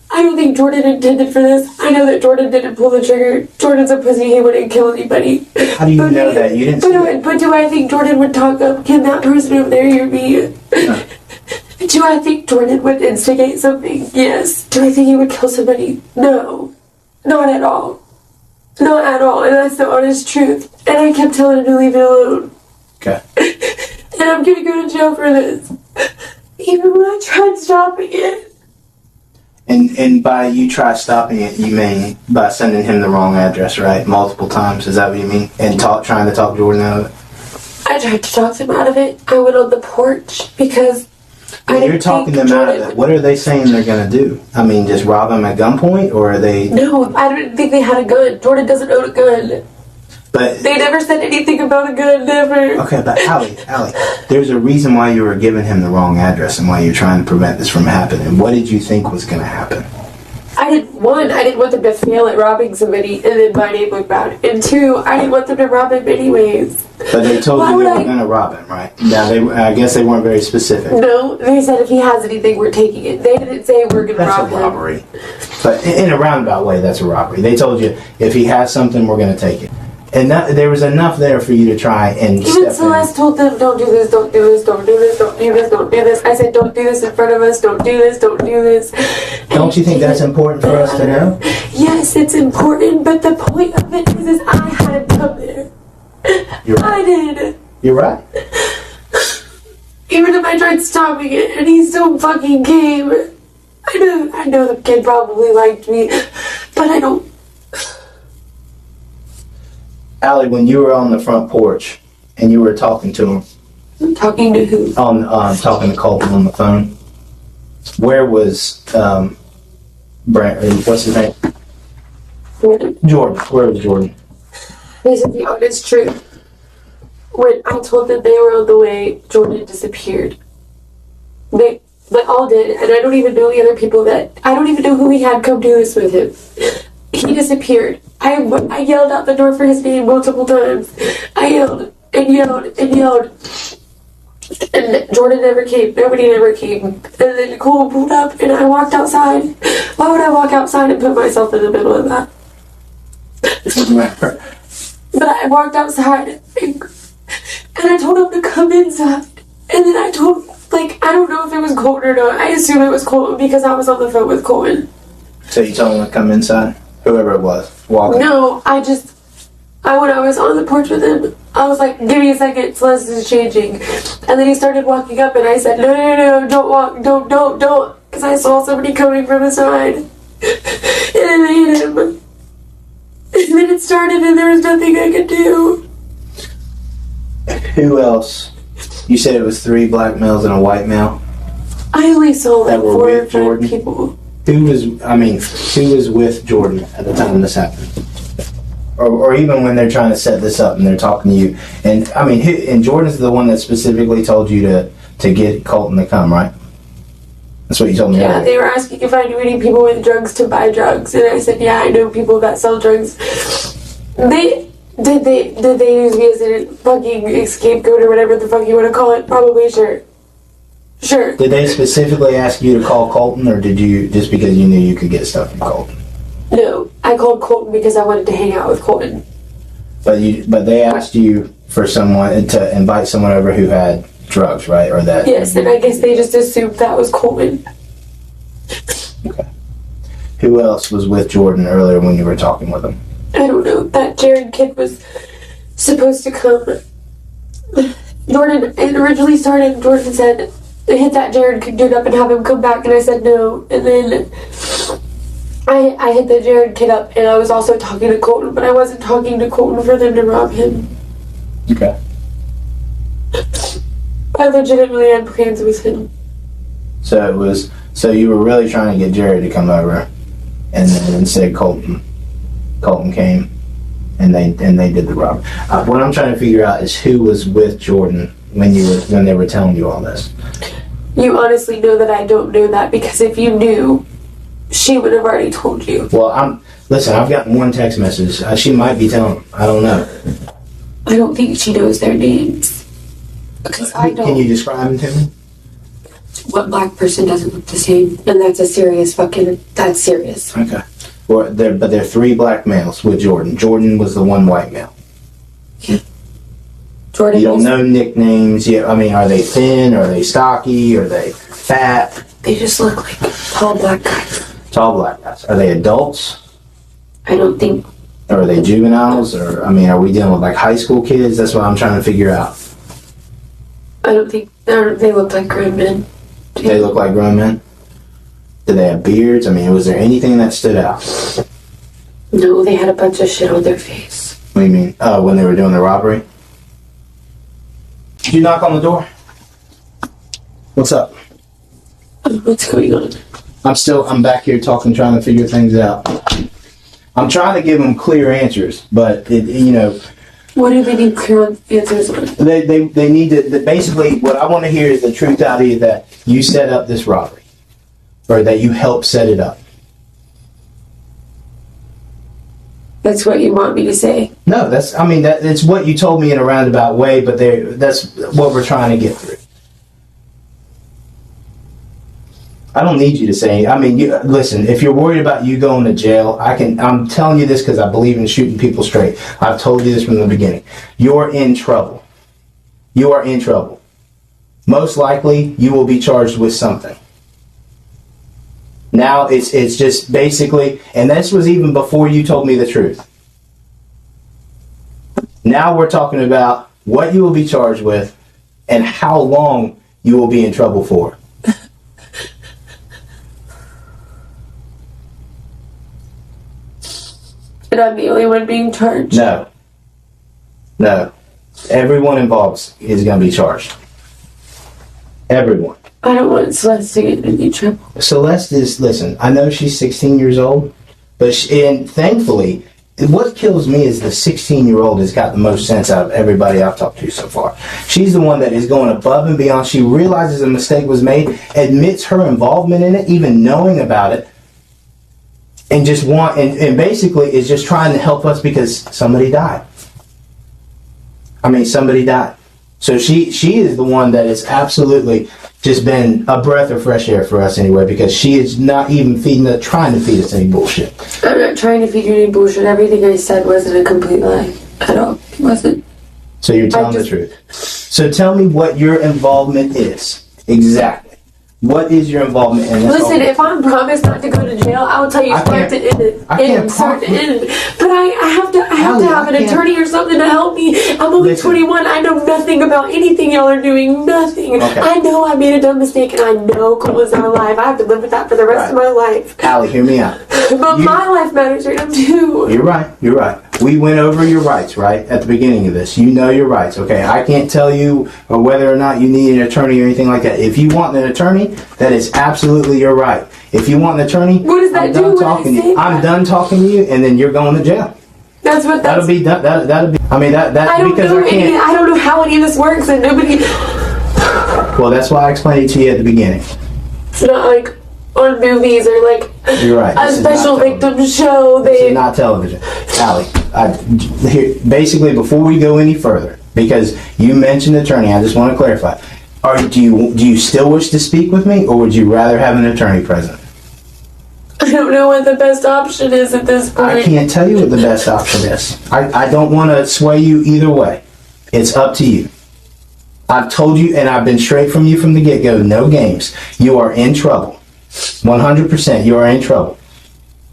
I don't think Jordan intended for this. I know that Jordan didn't pull the trigger. Jordan's a pussy. He wouldn't kill anybody. How do you know that? You didn't see it. But do I think Jordan would talk up? Can that person over there hear me? No. Do I think Jordan would instigate something? Yes. Do I think he would kill somebody? No. Not at all. Not at all. And that's the honest truth. And I kept telling him to leave it alone. Okay. And I'm gonna go to jail for this. Even when I tried stopping it. And by you try stopping it, you mean by sending him the wrong address, right? Multiple times. Is that what you mean? And trying to talk Jordan out of it? I tried to talk him out of it. I went on the porch because When you're talking them out of it, what are they saying they're going to do? I mean, just rob him at gunpoint, or are they... No, I didn't think they had a gun. Jordan doesn't own a gun. But They never said anything about a gun, never. okay, but Allie, there's a reason why you were giving him the wrong address and why you're trying to prevent this from happening. What did you think was going to happen? I didn't want them to fail at robbing somebody and then my name look bad. And two, I didn't want them to rob him anyways. But they told you they were going to rob him, right? Now, I guess they weren't very specific. No, they said if he has anything, we're taking it. They didn't say we're going to rob him. That's a robbery. But in a roundabout way, that's a robbery. They told you if he has something, we're going to take it. And there was enough there for you to try and Even Celeste told them, don't do this, don't do this, don't do this, don't do this, don't do this. I said, don't do this in front of us, don't do this, don't do this. Don't you think that's important for us to know? Yes, it's important, but the point of it is I had to come there. You're right. I did. You're right. Even if I tried stopping it and he still fucking came. I know the kid probably liked me, but I don't. Allie, when you were on the front porch and you were talking to him, Talking to who? talking to Colton on the phone, where was Brent? What's his name? Jordan. Where was Jordan? This is the honest truth. When I told them they were on the way, Jordan disappeared. They all did, and I don't even know the other people I don't even know who he had come do this with him. He disappeared. I yelled out the door for his name multiple times. I yelled and yelled and yelled. And Jordan never came. Nobody never came. And then Nicole pulled up and I walked outside. Why would I walk outside and put myself in the middle of that? But I walked outside and I told him to come inside. And then I told, I don't know if it was Colton or not. I assume it was Colton because I was on the phone with Colton. So you told him to come inside? Whoever it was, walking. No, when I was on the porch with him, I was like, give me a second, Celeste is changing. And then he started walking up and I said, no, don't walk, don't. Because I saw somebody coming from the side. And then I hit him. And then it started and there was nothing I could do. Who else? You said it was 3 black males and a white male? I only saw That were 4 or with 5 Jordan? people. Who was with Jordan at the time this happened? Or even when they're trying to set this up and they're talking to you. And and Jordan's the one that specifically told you to get Colton to come, right? That's what you told me Yeah, earlier. they were asking if I knew any people with drugs to buy drugs. And I said, yeah, I know people that sell drugs. Did they use me as a fucking scapegoat or whatever the fuck you want to call it? Probably, sure. Did they specifically ask you to call Colton, or did you just because you knew you could get stuff from Colton? No, I called Colton because I wanted to hang out with Colton. But they asked you for someone to invite someone over who had drugs, right? Or that? Yes, and I guess they just assumed that was Colton. Okay. Who else was with Jordan earlier when you were talking with him? I don't know. That Jared kid was supposed to come. Jordan, it originally started, Jordan said, hit that Jared dude up and have him come back, and I said no. And then I hit the Jared kid up, and I was also talking to Colton, but I wasn't talking to Colton for them to rob him. Okay. I legitimately had plans with him. So you were really trying to get Jared to come over, and then instead Colton came, and they did the robbery. What I'm trying to figure out is who was with Jordan when they were telling you all this. You honestly know that I don't know that, because if you knew, she would have already told you. Well, listen, I've gotten one text message. She might be telling. I don't know. I don't think she knows their names. Because I don't. Can you describe them to me? What black person doesn't look the same? And that's that's serious. Okay. Well, they're 3 black males with Jordan. Jordan was the one white male. Yeah. Jordan. You don't know nicknames. Are they thin? Are they stocky? Are they fat? They just look like tall black guys. Tall black guys. Are they adults? I don't think. Or are they juveniles? Or are we dealing with like high school kids? That's what I'm trying to figure out. I don't think they look like grown men. They look like grown men? Did they have beards? Was there anything that stood out? No, they had a bunch of shit on their face. What do you mean? Oh, when they were doing the robbery? Did you knock on the door? What's up? What's going on? I'm back here trying to figure things out. I'm trying to give them clear answers, but What do they need clear answers on? They need to, basically, what I want to hear is the truth out of you that you set up this robbery. Or that you helped set it up. That's what you want me to say? No, it's what you told me in a roundabout way, but that's what we're trying to get through. I don't need you to say. Listen. If you're worried about you going to jail, I'm telling you this because I believe in shooting people straight. I've told you this from the beginning. You're in trouble. You are in trouble. Most likely, you will be charged with something. Now it's just basically, and this was even before you told me the truth. Now we're talking about what you will be charged with and how long you will be in trouble for. And I'm the only one being charged? No. Everyone involved is going to be charged. Everyone. I don't want Celeste to get in any trouble. Celeste is, listen, I know she's 16 years old, and thankfully, what kills me is the 16-year-old has got the most sense out of everybody I've talked to so far. She's the one that is going above and beyond. She realizes a mistake was made, admits her involvement in it, even knowing about it, and basically is just trying to help us because somebody died. Somebody died. So she is the one that has absolutely just been a breath of fresh air for us anyway, because she is not even trying to feed us any bullshit. I'm not trying to feed you any bullshit. Everything I said wasn't a complete lie at all. It wasn't. So you're telling the truth. So tell me what your involvement is. Exactly. What is your involvement in this? Listen, if I'm promised not to go to jail, I will tell you start to end it. Start to end it. But I have to have an attorney or something to help me. I'm only 21. I know nothing about anything y'all are doing. Nothing. Okay. I know I made a dumb mistake, and I know Cole is not alive. I have to live with that for the rest of my life. Allie, hear me out. But my life matters right now too. You're right. We went over your rights, right, at the beginning of this. You know your rights, okay? I can't tell you whether or not you need an attorney or anything like that. If you want an attorney, that is absolutely your right. If you want an attorney, what does that do? I'm done talking to you, and then you're going to jail. That'll be done. That'll be. I don't know how any of this works, and nobody. Well, that's why I explained it to you at the beginning. It's not like on movies or like you're right. A special victim show. This is not television. Allie, basically, before we go any further, because you mentioned attorney, I just want to clarify. Do you still wish to speak with me, or would you rather have an attorney present? I don't know what the best option is at this point. I can't tell you what the best option is. I don't want to sway you either way. It's up to you. I've told you, and I've been straight from you from the get-go, no games. You are in trouble. 100%, you are in trouble.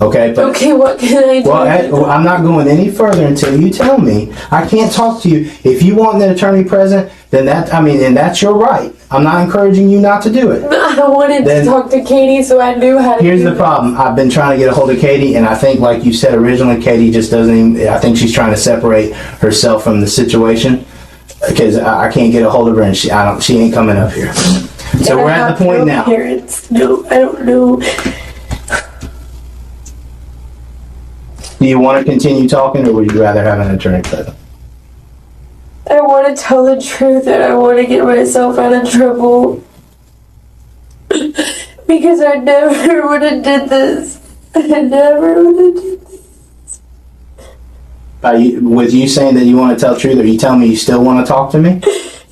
Okay, but okay, what can I do? Well, I'm not going any further until you tell me. I can't talk to you. If you want an attorney present, then that's your right. I'm not encouraging you not to do it. I wanted to talk to Katie, so I knew how to. Here's the problem. I've been trying to get a hold of Katie, and I think, like you said originally, Katie just doesn't even. I think she's trying to separate herself from the situation because I can't get a hold of her, and she ain't coming up here. So we're at the point now. Parents, no, I don't know. Do you want to continue talking, or would you rather have an attorney present? I want to tell the truth, and I want to get myself out of trouble. Because I never would have did this. I never would have did this. With you saying that you want to tell the truth, are you telling me you still want to talk to me?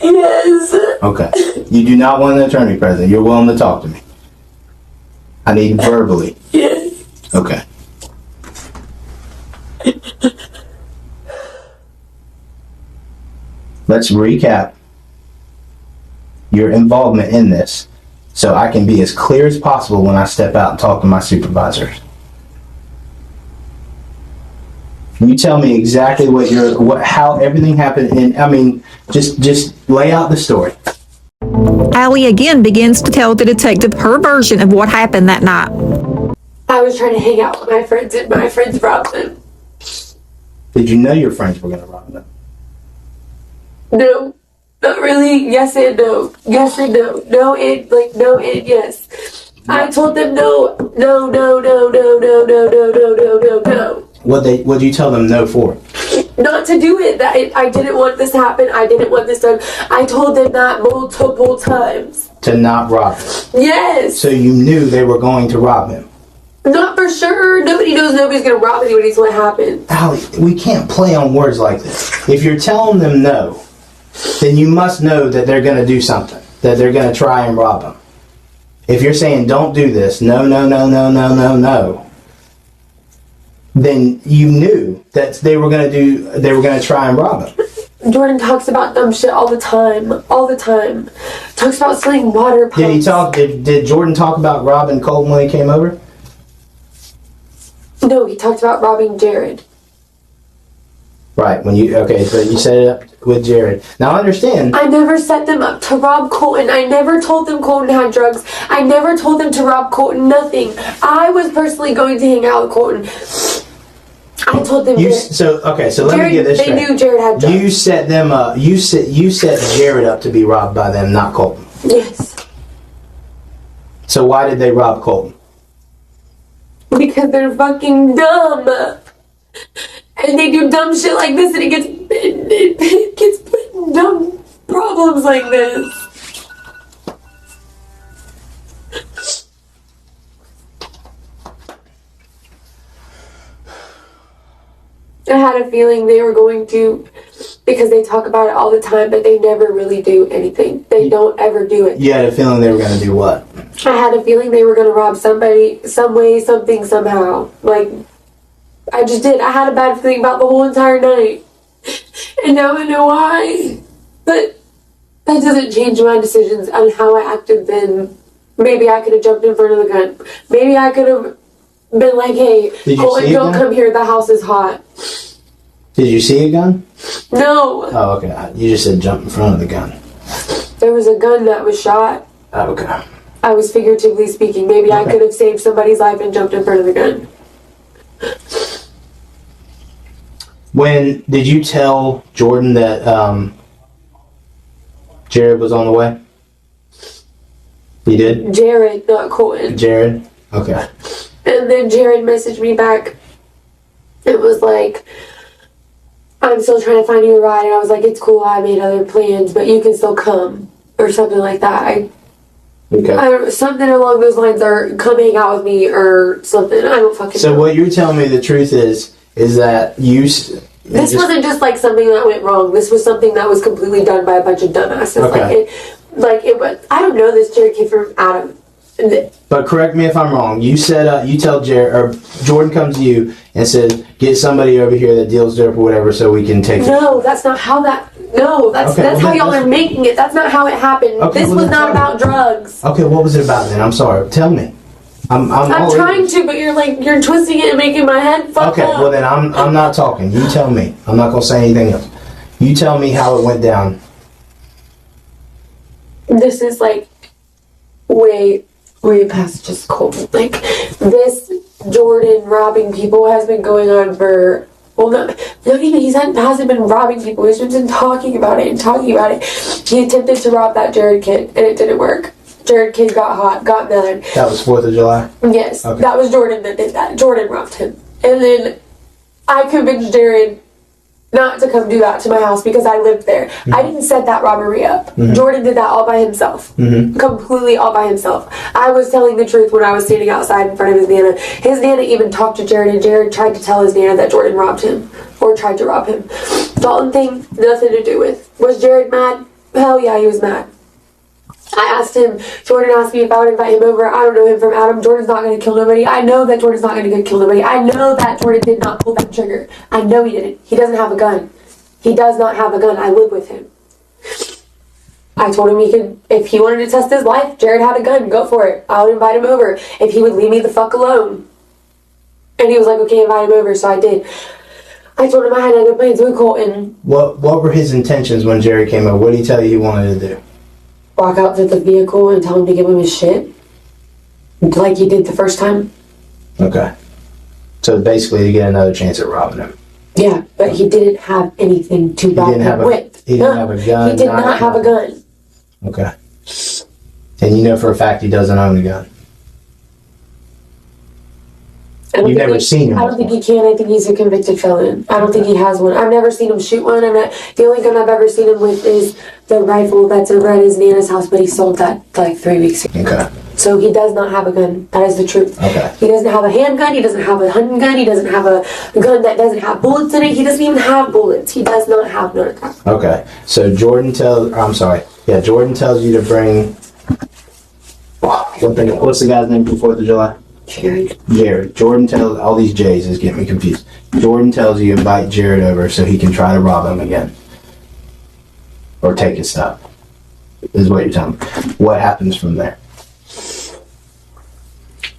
Yes. Okay. You do not want an attorney present. You're willing to talk to me. I need verbally. Yes. Okay. Let's recap your involvement in this so I can be as clear as possible when I step out and talk to my supervisors. You tell me exactly how everything happened, and just lay out the story. Allie again begins to tell the detective her version of what happened that night. I was trying to hang out with my friends, and my friends robbed them. Did you know your friends were going to rob them? No, not really. Yes and no. Yes and no. No and no and yes. I told them no. No. What did you tell them no for? not to do it. That I didn't want this to happen. I didn't want this done. I told them that multiple times. To not rob him. Yes. So you knew they were going to rob him. Not for sure. Nobody knows nobody's going to rob anybody's what happened. Allie, we can't play on words like this. If you're telling them no, then you must know that they're going to do something. That they're going to try and rob him. If you're saying don't do this, no, then you knew that they were going to try and rob him. Jordan talks about dumb shit all the time. Talks about stealing water pumps. Did Jordan talk about robbing Colton when he came over? No, he talked about robbing Jared. Right, so you set it up with Jared. Now I understand. I never set them up to rob Colton. I never told them Colton had drugs. I never told them to rob Colton, nothing. I was personally going to hang out with Colton. I told them. So let me get this straight. They knew Jared had drugs. You set them up. You set Jared up to be robbed by them, not Colton. Yes. So why did they rob Colton? Because they're fucking dumb. And they do dumb shit like this, and it gets put in dumb problems like this. I had a feeling they were going to, because they talk about it all the time, but they never really do anything. They don't ever do it. You had a feeling they were going to do what? I had a feeling they were going to rob somebody, some way, something, somehow. Like, I just did. I had a bad feeling about the whole entire night. And now I know why. But that doesn't change my decisions on how I acted then. Maybe I could have jumped in front of the gun. Maybe I could have been like, hey, Colton, don't come here. The house is hot. Did you see a gun? No. Oh, okay. You just said jump in front of the gun. There was a gun that was shot. Oh, okay. I was figuratively speaking. Maybe I could have saved somebody's life and jumped in front of the gun. When did you tell Jordan that Jared was on the way? You did? Jared, not Colton. Jared? Okay. And then Jared messaged me back. It was like, I'm still trying to find you a ride. And I was like, it's cool, I made other plans, but you can still come. Or something like that. Something along those lines, or come hang out with me, or something. I don't fucking know. So what you're telling me the truth is that this wasn't just like something that went wrong. This was something that was completely done by a bunch of dumbasses. Okay. It was. I don't know this Jared kid from Adam. But correct me if I'm wrong. You tell Jared, or Jordan comes to you and says, get somebody over here that deals dope or whatever, so we can take it. No, that's not how that. No, that's how y'all are making it. That's not how it happened. Okay, this was not about drugs. Okay, what was it about then? I'm sorry. Tell me. I'm trying to, but you're twisting it and making my head fuck up. Okay, well then I'm not talking. You tell me. I'm not gonna say anything else. You tell me how it went down. This is like way past just cold. Like, this Jordan robbing people has been going on for, well, not even, he hasn't been robbing people. He's just been talking about it. He attempted to rob that Jared kid, and it didn't work. Jared kid got hot, got mad. That was 4th of July? Yes, okay. That was Jordan that did that. Jordan robbed him. And then I convinced Jared not to come do that to my house because I lived there. Mm-hmm. I didn't set that robbery up. Mm-hmm. Jordan did that all by himself. Mm-hmm. Completely all by himself. I was telling the truth when I was standing outside in front of his Nana. His Nana even talked to Jared, and Jared tried to tell his Nana that Jordan robbed him. Or tried to rob him. Dalton thing, nothing to do with. Was Jared mad? Hell yeah, he was mad. I asked him, Jordan asked me if I would invite him over. I don't know him from Adam. Jordan's not going to kill nobody. I know that Jordan's not going to kill nobody. I know that Jordan did not pull that trigger. I know he didn't. He doesn't have a gun. He does not have a gun. I live with him. I told him he could, if he wanted to test his life, Jared had a gun. Go for it. I would invite him over. If he would leave me the fuck alone. And he was like, okay, invite him over. So I did. I told him I had other plans with Colton. What were his intentions when Jared came over? What did he tell you he wanted to do? Walk out to the vehicle and tell him to give him his shit. Like he did the first time. Okay. So basically to get another chance at robbing him. Yeah, but he didn't have anything to rob him with. He didn't have a gun? He did not have a gun. Okay. And you know for a fact he doesn't own a gun? I You've never seen him? I don't think he can. I think he's a convicted felon. I don't think he has one. I've never seen him shoot one. The only gun I've ever seen him with is the rifle that's over at his Nana's house, but he sold that like 3 weeks ago. Okay. So he does not have a gun. That is the truth. Okay. He doesn't have a handgun. He doesn't have a hunting gun. He doesn't have a gun that doesn't have bullets in it. He doesn't even have bullets. He does not have none of that. Okay. So Jordan tells you to bring. What's the guy's name for 4th of July? Jared. Jordan tells, all these J's is getting me confused. Jordan tells you invite Jared over so he can try to rob him again. Or take his stuff. Is what you're telling me. What happens from there?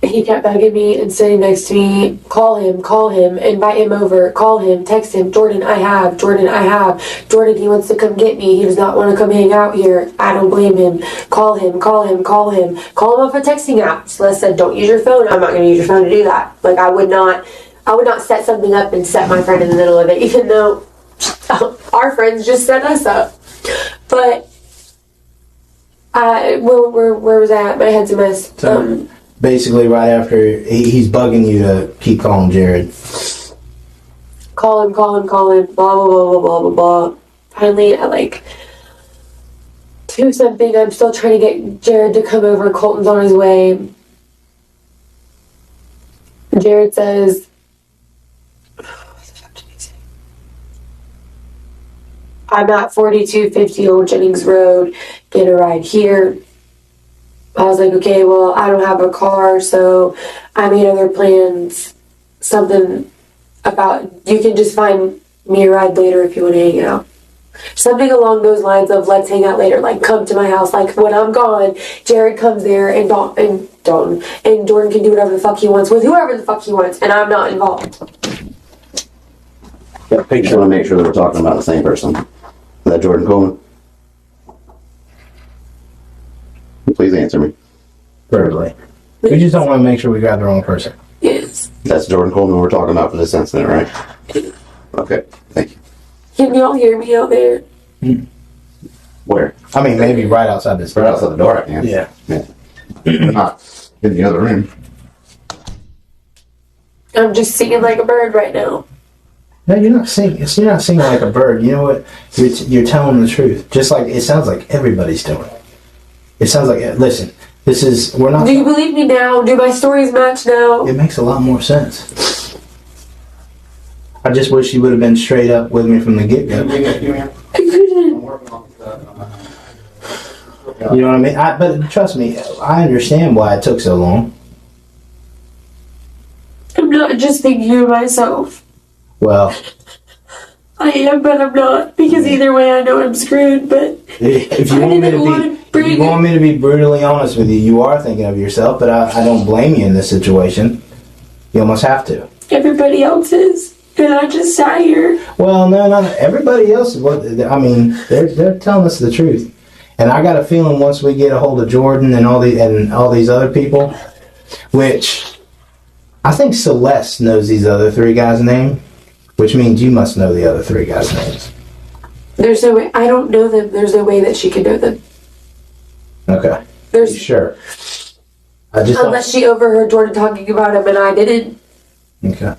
He kept bugging me and sitting next to me. Call him, invite him over, call him, text him. Jordan, I have. Jordan, he wants to come get me. He does not want to come hang out here. I don't blame him. Call him. Call him off a texting app. Celeste said, don't use your phone. I'm not going to use your phone to do that. Like, I would not set something up and set my friend in the middle of it, even though our friends just set us up. But, where was I at? My head's a mess. Basically, right after he's bugging you to keep calling Jared. Call him, blah, blah, blah, blah, blah, blah, blah. Finally, at like 2-something, I'm still trying to get Jared to come over. Colton's on his way. Jared says, what the fuck did he say? I'm at 4250 Old Jennings Road. Get a ride here. I was like, okay, well, I don't have a car, so I made other plans. Something about, you can just find me a ride later if you want to hang out. Something along those lines of, let's hang out later, like, come to my house. Like, when I'm gone, Jared comes there, and Jordan can do whatever the fuck he wants with whoever the fuck he wants, and I'm not involved. I just want to make sure that we're talking about the same person. Is that Jordan Coleman? Please answer me. Verbally. We just don't want to make sure we grab the wrong person. Yes. That's Jordan Coleman we're talking about for this incident, right? Okay, thank you. Can y'all hear me out there? Where? I mean, maybe right outside this. Right outside the door, I can. Yeah. Not in the other room. I'm just singing like a bird right now. No, you're not singing. You're not singing like a bird. You know what? You're telling the truth. Just like it sounds like everybody's doing. It sounds like, listen, we're not. Do you believe me now? Do my stories match now? It makes a lot more sense. I just wish you would have been straight up with me from the get-go. I couldn't. You know what I mean? But trust me, I understand why it took so long. I'm not just thinking of myself. Well, I am, but I'm not. Because either way, I know I'm screwed, but if you want me to be brutally honest with you, you are thinking of yourself, but I don't blame you in this situation. You almost have to. Everybody else is. And I just sat here. Well, no, not everybody else. I mean, they're telling us the truth. And I got a feeling once we get a hold of Jordan and all these other people, which I think Celeste knows these other 3 guys' name, which means you must know the other 3 guys' names. There's no way. I don't know them. There's no way that she can know them. Okay. There's sure. Unless she overheard Jordan talking about him and I didn't. Okay.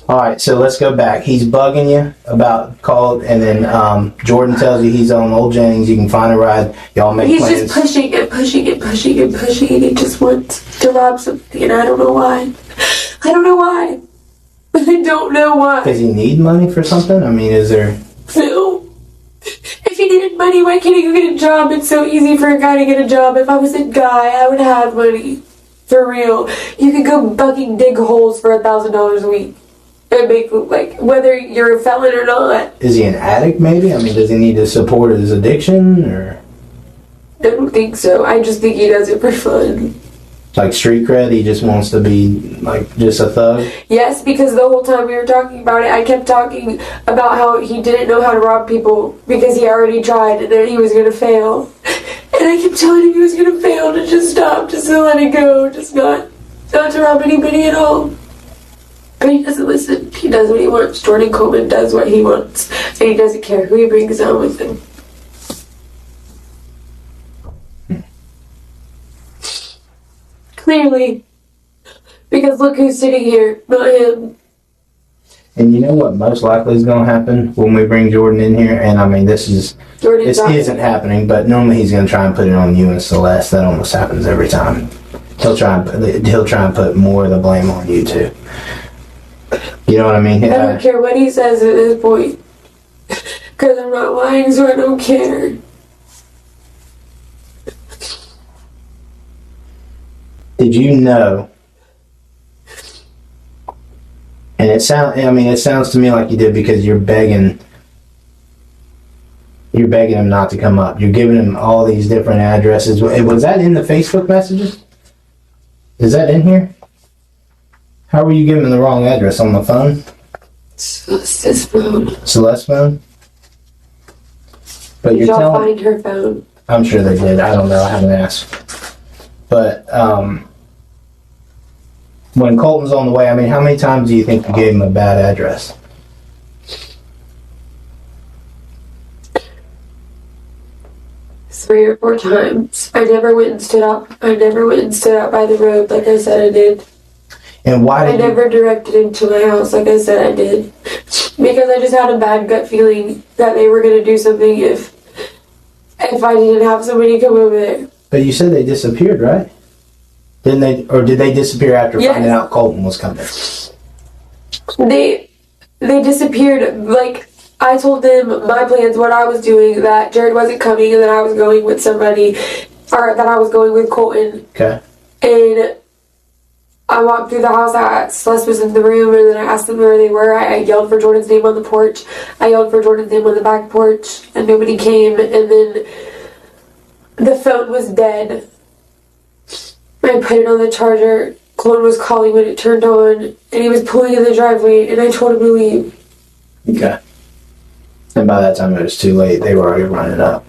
All right, so let's go back. He's bugging you about called, and then Jordan tells you he's on Old Jennings. You can find a ride. Y'all make plans. He's just pushing and he just wants to rob something, and I don't know why. I don't know why. I don't know why. Does he need money for something? I mean, is there... No. If he needed money, why can't he go get a job? It's so easy for a guy to get a job. If I was a guy, I would have money. For real. You could go bugging dig holes for $1,000 a week. And make, like, whether you're a felon or not. Is he an addict, maybe? I mean, does he need to support his addiction, or... I don't think so. I just think he does it for fun. Like street cred, he just wants to be, like, just a thug? Yes, because the whole time we were talking about it, I kept talking about how he didn't know how to rob people because he already tried and then he was going to fail. And I kept telling him he was going to fail, to just stop, just to let it go, just not to rob anybody at all. But he doesn't listen. He does what he wants. Jordan Coleman does what he wants. And he doesn't care who he brings on with him. Clearly. Because Because look who's sitting here, not him. And you know what most likely is going to happen when we bring Jordan in here? And I mean, this isn't happening, but normally he's going to try and put it on you and Celeste. That almost happens every time. He'll try and put more of the blame on you too. You know what I mean? I don't care what he says at this point. Because I'm not lying, so I don't care. Did you know? And it sounds to me like you did because you're begging him not to come up. You're giving him all these different addresses. Was that in the Facebook messages? Is that in here? How were you giving him the wrong address on the phone? Celeste's phone. Celeste's phone? But Did y'all find her phone? I'm sure they did. I don't know. I haven't asked. But when Colton's on the way, I mean, how many times do you think you gave him a bad address? Three or four times. I never went and stood up. I never went and stood out by the road like I said I did. And why I never directed him to my house like I said I did. Because I just had a bad gut feeling that they were going to do something if I didn't have somebody come over there. But you said they disappeared, right? Didn't they? Or did they disappear after finding out Colton was coming? They disappeared. Like, I told them my plans, what I was doing, that Jared wasn't coming and that I was going with somebody, or that I was going with Colton. Okay. And I walked through the house. Celeste was in the room, and then I asked them where they were. I yelled for Jordan's name on the porch. I yelled for Jordan's name on the back porch, and nobody came. And then the phone was dead. I put it on the charger. Colton was calling when it turned on, and he was pulling in the driveway, and I told him to leave. Okay. And by that time it was too late. They were already running up.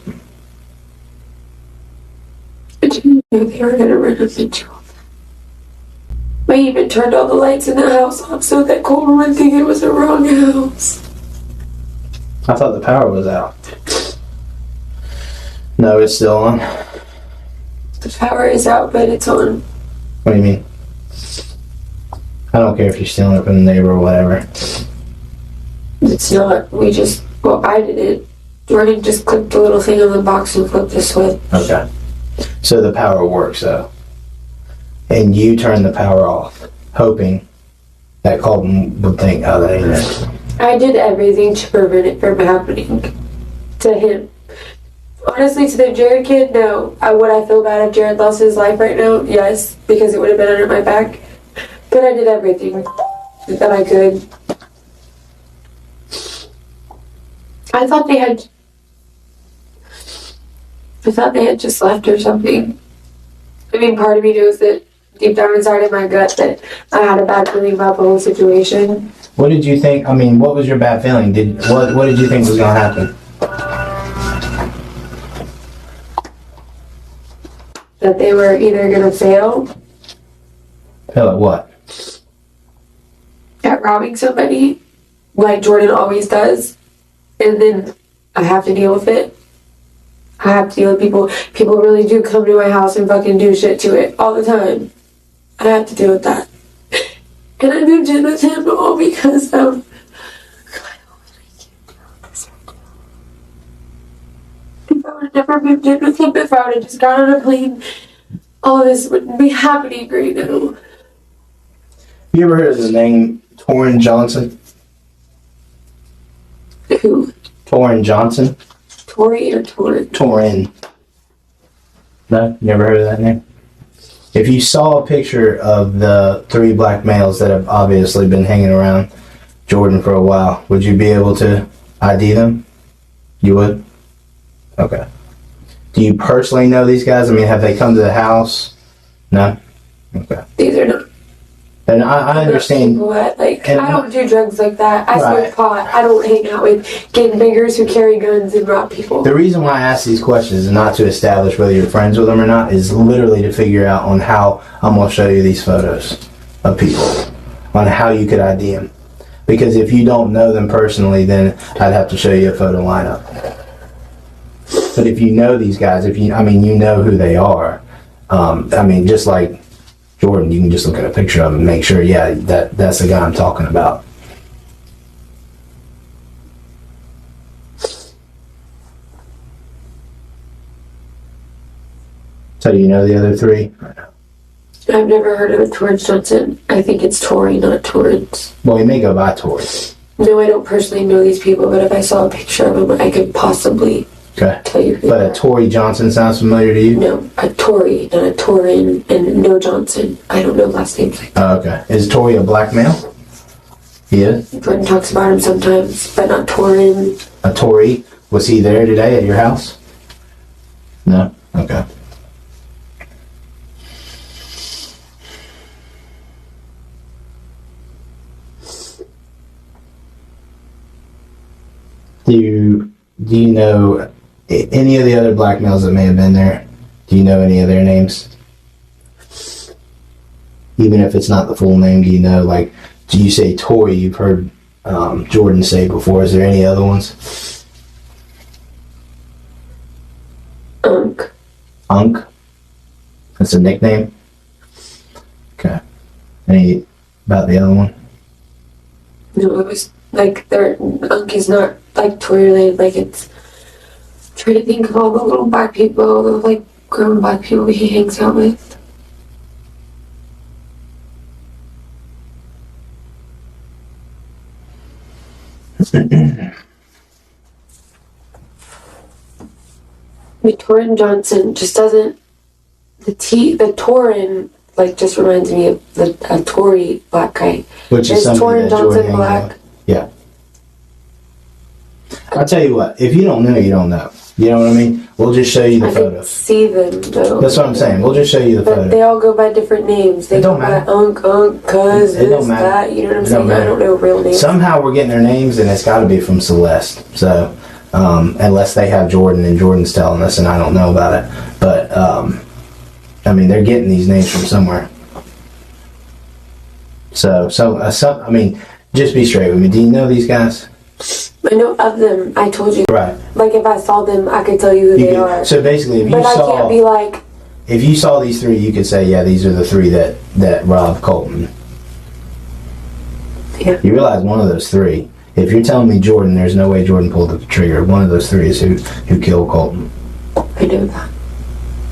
I didn't know they were going to run up into all that. I even turned all the lights in the house off so that Colton would think it was the wrong house. I thought the power was out. No, it's still on. The power is out, but it's on. What do you mean? I don't care if you're stealing it from the neighbor or whatever. It's not. I did it. Jordan just clicked the little thing on the box and flipped the switch. Okay. So the power works, though. And you turn the power off, hoping that Colton would think, oh, that ain't it. I did everything to prevent it from happening to him. Honestly, to the Jared kid, no. Would I feel bad if Jared lost his life right now? Yes, because it would have been under my back. But I did everything that I could. I thought they had just left or something. I mean, part of me knows that deep down inside of my gut that I had a bad feeling about the whole situation. What did you think? I mean, what was your bad feeling? What did you think was going to happen? That they were either going to fail. Fail at what? At robbing somebody, like Jordan always does. And then I have to deal with it. I have to deal with people. People really do come to my house and fucking do shit to it all the time. I have to deal with that. And I moved in with him all because of... If I would have never moved in with him, if I would have just got on a plane, all of this wouldn't be happening right now. You ever heard of the name Torrin Johnson? Who? Torrin Johnson? Tori or Torrin? Torrin. No? You never heard of that name? If you saw a picture of the 3 black males that have obviously been hanging around Jordan for a while, would you be able to ID them? You would? Okay. Do you personally know these guys? I mean, have they come to the house? No? Okay. These are not. And I understand. I don't do drugs like that. I smoke pot. I don't hang out with gangbangers who carry guns and rob people. The reason why I ask these questions is not to establish whether you're friends with them or not, is literally to figure out on how I'm going to show you these photos of people, on how you could ID them. Because if you don't know them personally, then I'd have to show you a photo lineup. But if you know these guys, you know who they are. Just like Jordan, you can just look at a picture of him and make sure, yeah, that's the guy I'm talking about. So do you know the other three? I've never heard of a Torrance Johnson. I think it's Tori, not Torrance. Well, he may go by Tori. No, I don't personally know these people, but if I saw a picture of them, I could possibly tell you who But they a are. Tori Johnson sounds familiar to you? No, a Tori and a Torin and no Johnson. I don't know last names like that. Oh, okay. Is Tori a black male? He is? Jordan talks about him sometimes, but not Torin. A Tori? Was he there today at your house? No? Okay. Do you know any of the other black males that may have been there? Do you know any of their names? Even if it's not the full name, do you know, like, do you say Tori? You've heard Jordan say before. Is there any other ones? Unk. Unk? That's a nickname? Okay. Any about the other one? No, it was like Unk is not like Tori related. Like it's. I'm trying to think of all the little black people, the like grown black people he hangs out with. Torin Johnson just doesn't. The Torin like just reminds me of a Tory black guy. Which is something Torin that Johnson Jordan hangs black? out with. Yeah. I'll tell you what, if you don't know, you don't know. You know what I mean? We'll just show you the I photo. can see them though. That's what I'm saying. We'll just show you the But photo. they all go by different names. They It go don't by matter. Unk, cuz, It don't this, matter. that. You know what I'm It saying? don't matter. I don't know real names. Somehow we're getting their names, and it's got to be from Celeste. So, unless they have Jordan and Jordan's telling us, and I don't know about it. But, I mean, they're getting these names from somewhere. So I mean, just be straight with me. Do you know these guys? I know of them. I told you. Right. Like if I saw them, I could tell you who You they could- are. So basically, if you But I saw, can't be like, if you saw these three, you could say, yeah, these are the three that robbed Colton. yeah. You realize one of those three. If you're telling me Jordan, there's no way Jordan pulled the trigger. One of those three is who killed Colton. I know that.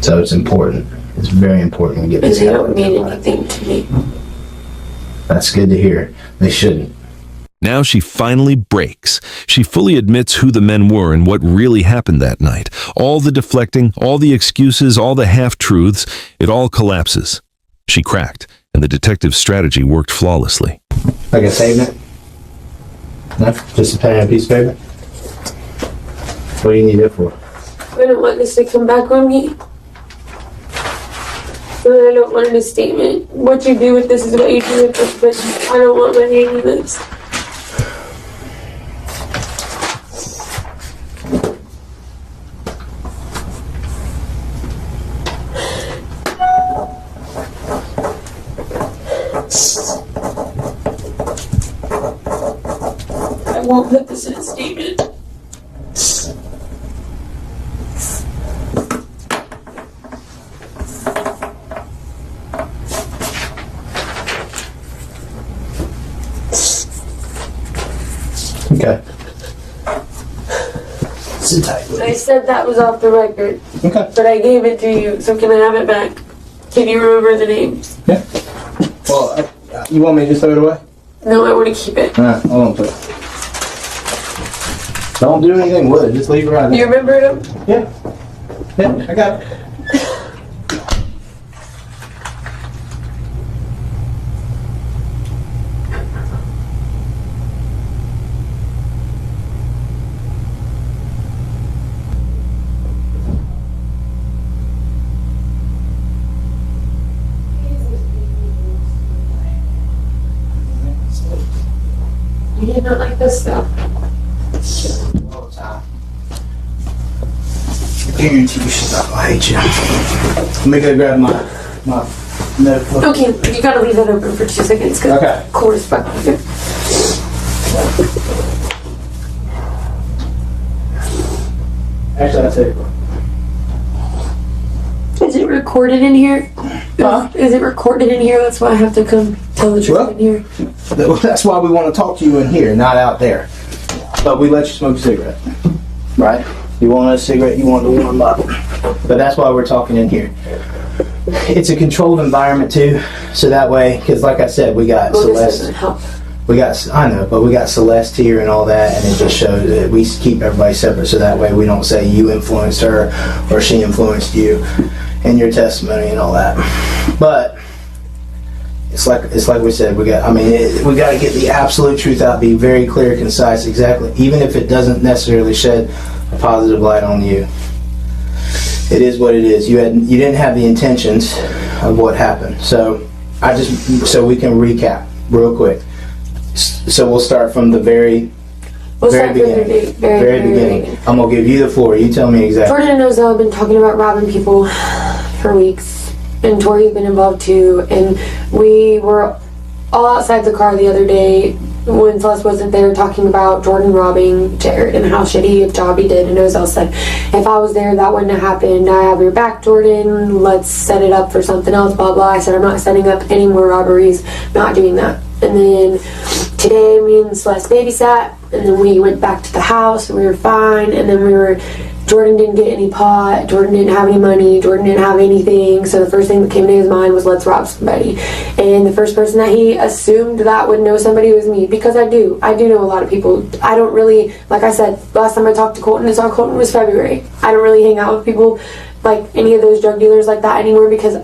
So it's important. It's very important we get And this they out don't there. mean anything to me. That's good to hear. They shouldn't. Now she finally breaks. She fully admits who the men were and what really happened that night. All the deflecting, all the excuses, all the half-truths, it all collapses. She cracked, and the detective's strategy worked flawlessly. Like I saved it? No? Just a pen and a piece of paper? What do you need it for? I don't want this to come back on me. And I don't want a statement. What you do with this is what you do with this, but I don't want my name in this. I won't put this in a statement. Okay. Sit tight with I it. said that was off the record, Okay. but I gave it to you, so can I have it back? Can you remember the names? Yeah. Well, you want me to just throw it away? No, I want to keep it. Alright, hold on, please. Don't do anything with it. Just leave it right You there. remember them? Yeah. Yeah, I got it. You did not like this stuff. All the time. I guarantee you she's not gonna hate you. Let me go grab my notebook. Okay, you gotta leave that open for 2 seconds. 'Cause Okay. Core's back here. Actually, I'll tell you. Is it recorded in here? Huh? Is it recorded in here? That's why I have to come tell the truth Well, in here. That's why we want to talk to you in here, not out there. But we let you smoke a cigarette, right? You want a cigarette, you want to warm up. But that's why we're talking in here. It's a controlled environment too, so that way, because like I said, we got Well, this Celeste. doesn't help. I know, but we got Celeste here and all that, and it just shows that we keep everybody separate, so that way we don't say you influenced her or she influenced you in your testimony and all that. But it's like we said, we got to get the absolute truth out, be very clear, concise, exactly, even if it doesn't necessarily shed a positive light on you. It is what it is. You didn't have the intentions of what happened. So we can recap real quick. So we'll start from the very beginning. Very beginning. I'm gonna give you the floor. You tell me exactly. Jordan and Ozell have been talking about robbing people for weeks, and Tori's been involved too. And we were all outside the car the other day when Celeste wasn't there, talking about Jordan robbing Jared and how shitty a job he did. And Ozell said, "If I was there, that wouldn't have happened. I have your back, Jordan. Let's set it up for something else." Blah blah. I said, "I'm not setting up any more robberies. Not doing that." And then today, me and Celeste babysat, and then we went back to the house, and we were fine. And then Jordan didn't get any pot, Jordan didn't have any money, Jordan didn't have anything. So the first thing that came to his mind was, let's rob somebody. And the first person that he assumed that would know somebody was me, because I do know a lot of people. I don't really, like I said, last time I talked to Colton, I saw Colton was February. I don't really hang out with people like any of those drug dealers like that anymore, because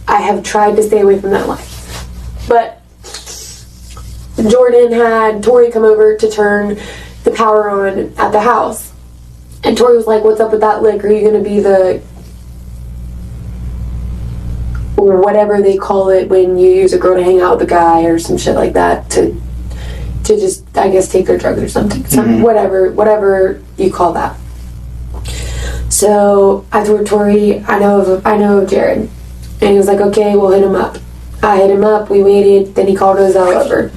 I have tried to stay away from that life. But Jordan had Tori come over to turn the power on at the house. And Tori was like, "What's up with that lick? Are you going to be the..." or whatever they call it when you use a girl to hang out with a guy or some shit like that to just, I guess, take their drugs or something. Mm-hmm. Whatever you call that. So I told Tori, I know of Jared. And he was like, "Okay, we'll hit him up." I hit him up, we waited, then he called Ozell over.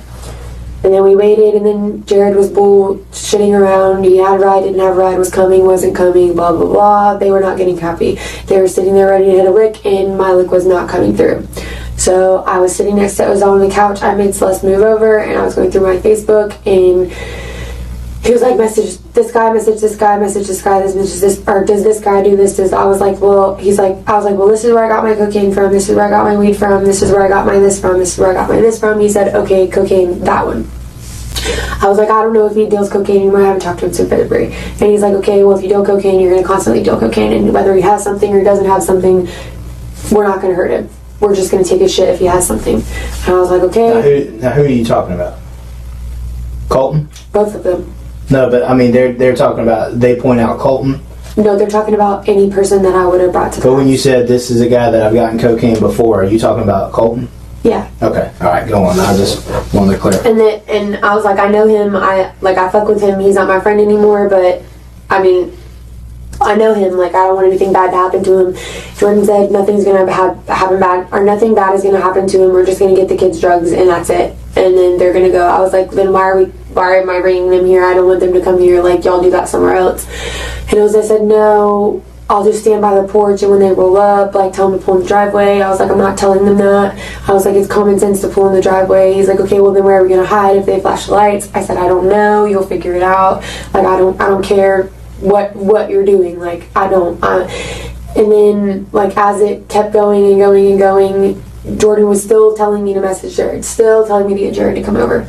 And then we waited, and then Jared was bullshitting around. He had a ride, didn't have a ride, was coming, wasn't coming, blah, blah, blah. They were not getting happy. They were sitting there ready to hit a lick, and my lick was not coming through. So I was sitting next to Ozell on the couch. I made Celeste move over, and I was going through my Facebook, and he was like, "Message this guy, message this guy, message this guy, this message this, or does this guy do this?" I was like, "Well," I was like, "Well, this is where I got my cocaine from, this is where I got my weed from, this is where I got my this from, this is where I got my this from." He said, "Okay, cocaine, that one." I was like, "I don't know if he deals cocaine anymore, I haven't talked to him since February." And he's like, "Okay, well, if you deal cocaine, you're going to constantly deal cocaine, and whether he has something or doesn't have something, we're not going to hurt him. We're just going to take his shit if he has something." And I was like, "Okay." Now who are you talking about? Colton? Both of them. No, but I mean, they're talking about, they point out Colton. No, they're talking about any person that I would have brought to the But when house. you said this is a guy that I've gotten cocaine before, are you talking about Colton? Yeah. Okay, all right, go on. I just wanted to clarify. And I was like, I know him. I fuck with him. He's not my friend anymore, but I mean, I know him. Like, I don't want anything bad to happen to him. Jordan said nothing's gonna happen bad, or nothing bad is gonna happen to him. We're just gonna get the kids drugs, and that's it. And then they're gonna go. I was like, then why am I bringing them here? I don't want them to come here. Like, y'all do that somewhere else. And Jose said, "No, I'll just stand by the porch, and when they roll up, like, tell them to pull in the driveway." I was like, "I'm not telling them that." I was like, "It's common sense to pull in the driveway." He's like, "Okay, well, then where are we gonna hide if they flash the lights?" I said, "I don't know. You'll figure it out. Like, I don't care what you're doing. Like, I don't." And then, like, as it kept going and going and going, Jordan was still telling me to message Jared, still telling me to get Jared to come over.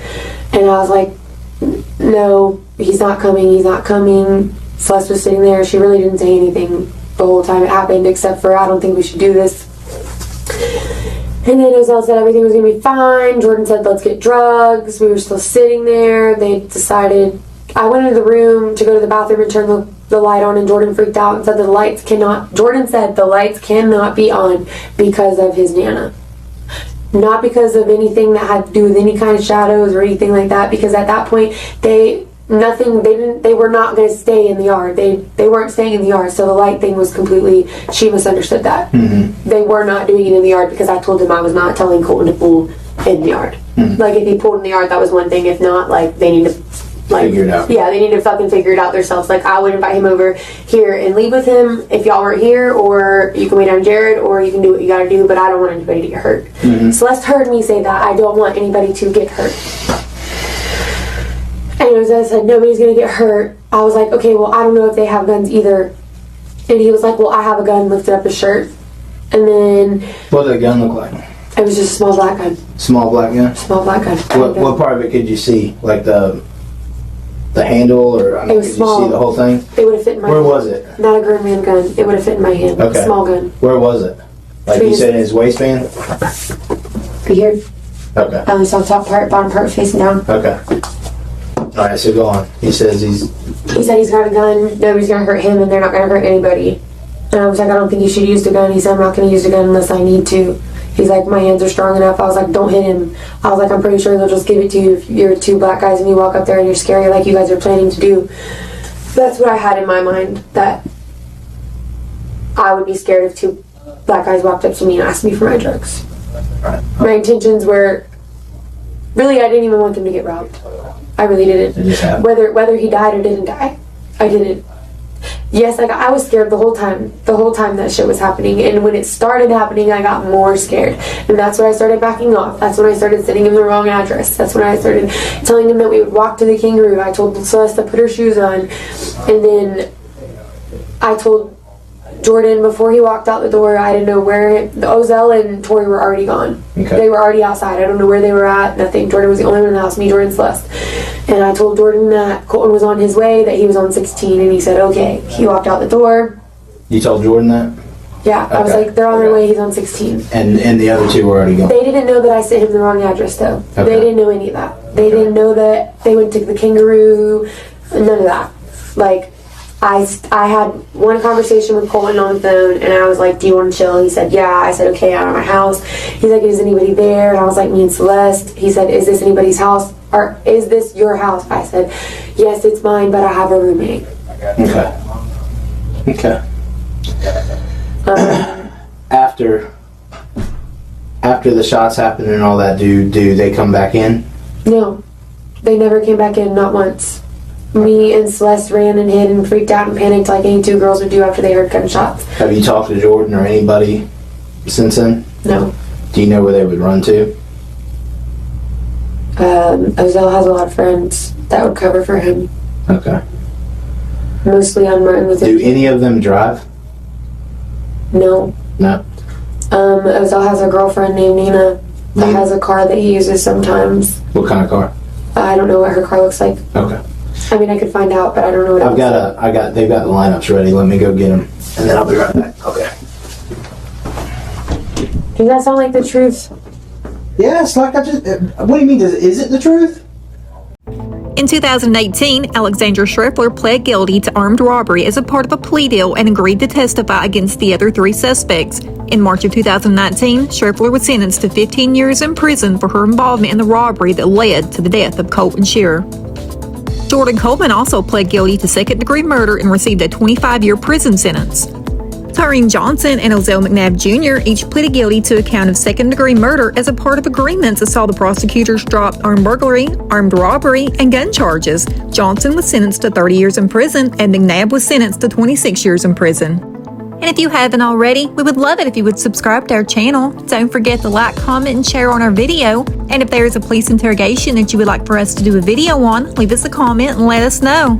And I was like, "No, he's not coming. He's not coming." Celeste was sitting there. She really didn't say anything the whole time it happened, except for, "I don't think we should do this." And then Ozell said everything was going to be fine. Jordan said, "Let's get drugs." We were still sitting there. They decided, I went into the room to go to the bathroom and turn the light on, and Jordan freaked out and said Jordan said the lights cannot be on because of his Nana. Not because of anything that had to do with any kind of shadows or anything like that, because at that point, they were not going to stay in the yard. They weren't staying in the yard, so the light thing was completely, she misunderstood that. Mm-hmm. They were not doing it in the yard because I told him I was not telling Colton to pull in the yard. Mm-hmm. Like, if he pulled in the yard, that was one thing. If not, like, they need to Like, Figure it out. Yeah, they need to fucking figure it out themselves. Like, I would invite him over here and leave with him if y'all weren't here, or you can wait on Jared, or you can do what you gotta do, but I don't want anybody to get hurt. Celeste heard me say that. I don't want anybody to get hurt. Anyways, I said, nobody's gonna get hurt. I was like, okay, well, I don't know if they have guns either. And he was like, well, I have a gun, lifted up his shirt. And then... What did the gun look like? It was just a small black gun. Small black gun? Small black gun. What part of it could you see? Like the handle, or I mean, It was could small. you see the whole thing? It would have fit in my Where hand. was it? Not a grown man gun. It would have fit in my hand. Okay. A small gun. Where was it? Like you said, in his waistband? Right here. Okay. I only saw the top part, bottom part facing down. Okay. Alright, so go on. He says He said he's got a gun, nobody's gonna hurt him, and they're not gonna hurt anybody. And I was like, I don't think you should use the gun. He said, I'm not gonna use the gun unless I need to. He's like, my hands are strong enough. I was like, don't hit him. I was like, I'm pretty sure they'll just give it to you if you're two black guys and you walk up there and you're scary like you guys are planning to do. That's what I had in my mind, that I would be scared if two black guys walked up to me and asked me for my drugs. My intentions were, really, I didn't even want them to get robbed. I really didn't. It just happened. Whether he died or didn't die, I didn't. Yes, like, I was scared the whole time that shit was happening, and when it started happening, I got more scared, and that's when I started backing off. That's when I started sending him the wrong address. That's when I started telling him that we would walk to the Kangaroo. I told Celeste to put her shoes on, and then I told Jordan before he walked out the door, I didn't know where, Ozell and Tori were already gone. Okay. They were already outside. I don't know where they were at, nothing. Jordan was the only one in the house, me, Jordan, Celeste. And I told Jordan that Colton was on his way, that he was on 16, and he said, okay. He walked out the door. You told Jordan that? Yeah, I was Okay. like, they're on their Okay. way, he's on 16. And the other two were already gone? They didn't know that I sent him the wrong address, though. Okay. They didn't know any of that. They didn't know that they went to the Kangaroo, none of that. Like, I had one conversation with Colton on the phone, and I was like, do you want to chill? He said, yeah. I said, okay, I'm at my house. He's like, is anybody there? And I was like, me and Celeste. He said, is this anybody's house? Or is this your house? I said, yes, it's mine, but I have a roommate. Okay. Okay. After the shots happened and all that, do they come back in? No, they never came back in, not once. Me and Celeste ran and hid and freaked out and panicked like any two girls would do after they heard gunshots. Have you talked to Jordan or anybody since then? No. Do you know where they would run to? Ozell has a lot of friends that would cover for him. Okay. Mostly on Martin Luther Do King. any of them drive? No. No. Ozell has a girlfriend named Nina that has a car that he uses sometimes. What kind of car? I don't know what her car looks like. Okay. I mean, I could find out, but I don't know what it looks like. They've got the lineups ready. Let me go get them, and then I'll be right back. Okay. Does that sound like the truth? Yeah, it's like what do you mean? Is it the truth? In 2018, Alexandra Schreffler pled guilty to armed robbery as a part of a plea deal and agreed to testify against the other three suspects. In March of 2019, Schreffler was sentenced to 15 years in prison for her involvement in the robbery that led to the death of Colton Shearer. Jordan Coleman also pled guilty to second-degree murder and received a 25-year prison sentence. Tyreen Johnson and Ozell McNabb Jr. each pleaded guilty to a count of second-degree murder as a part of agreements that saw the prosecutors drop armed burglary, armed robbery, and gun charges. Johnson was sentenced to 30 years in prison, and McNabb was sentenced to 26 years in prison. And if you haven't already, we would love it if you would subscribe to our channel. Don't forget to like, comment, and share on our video. And if there is a police interrogation that you would like for us to do a video on, leave us a comment and let us know.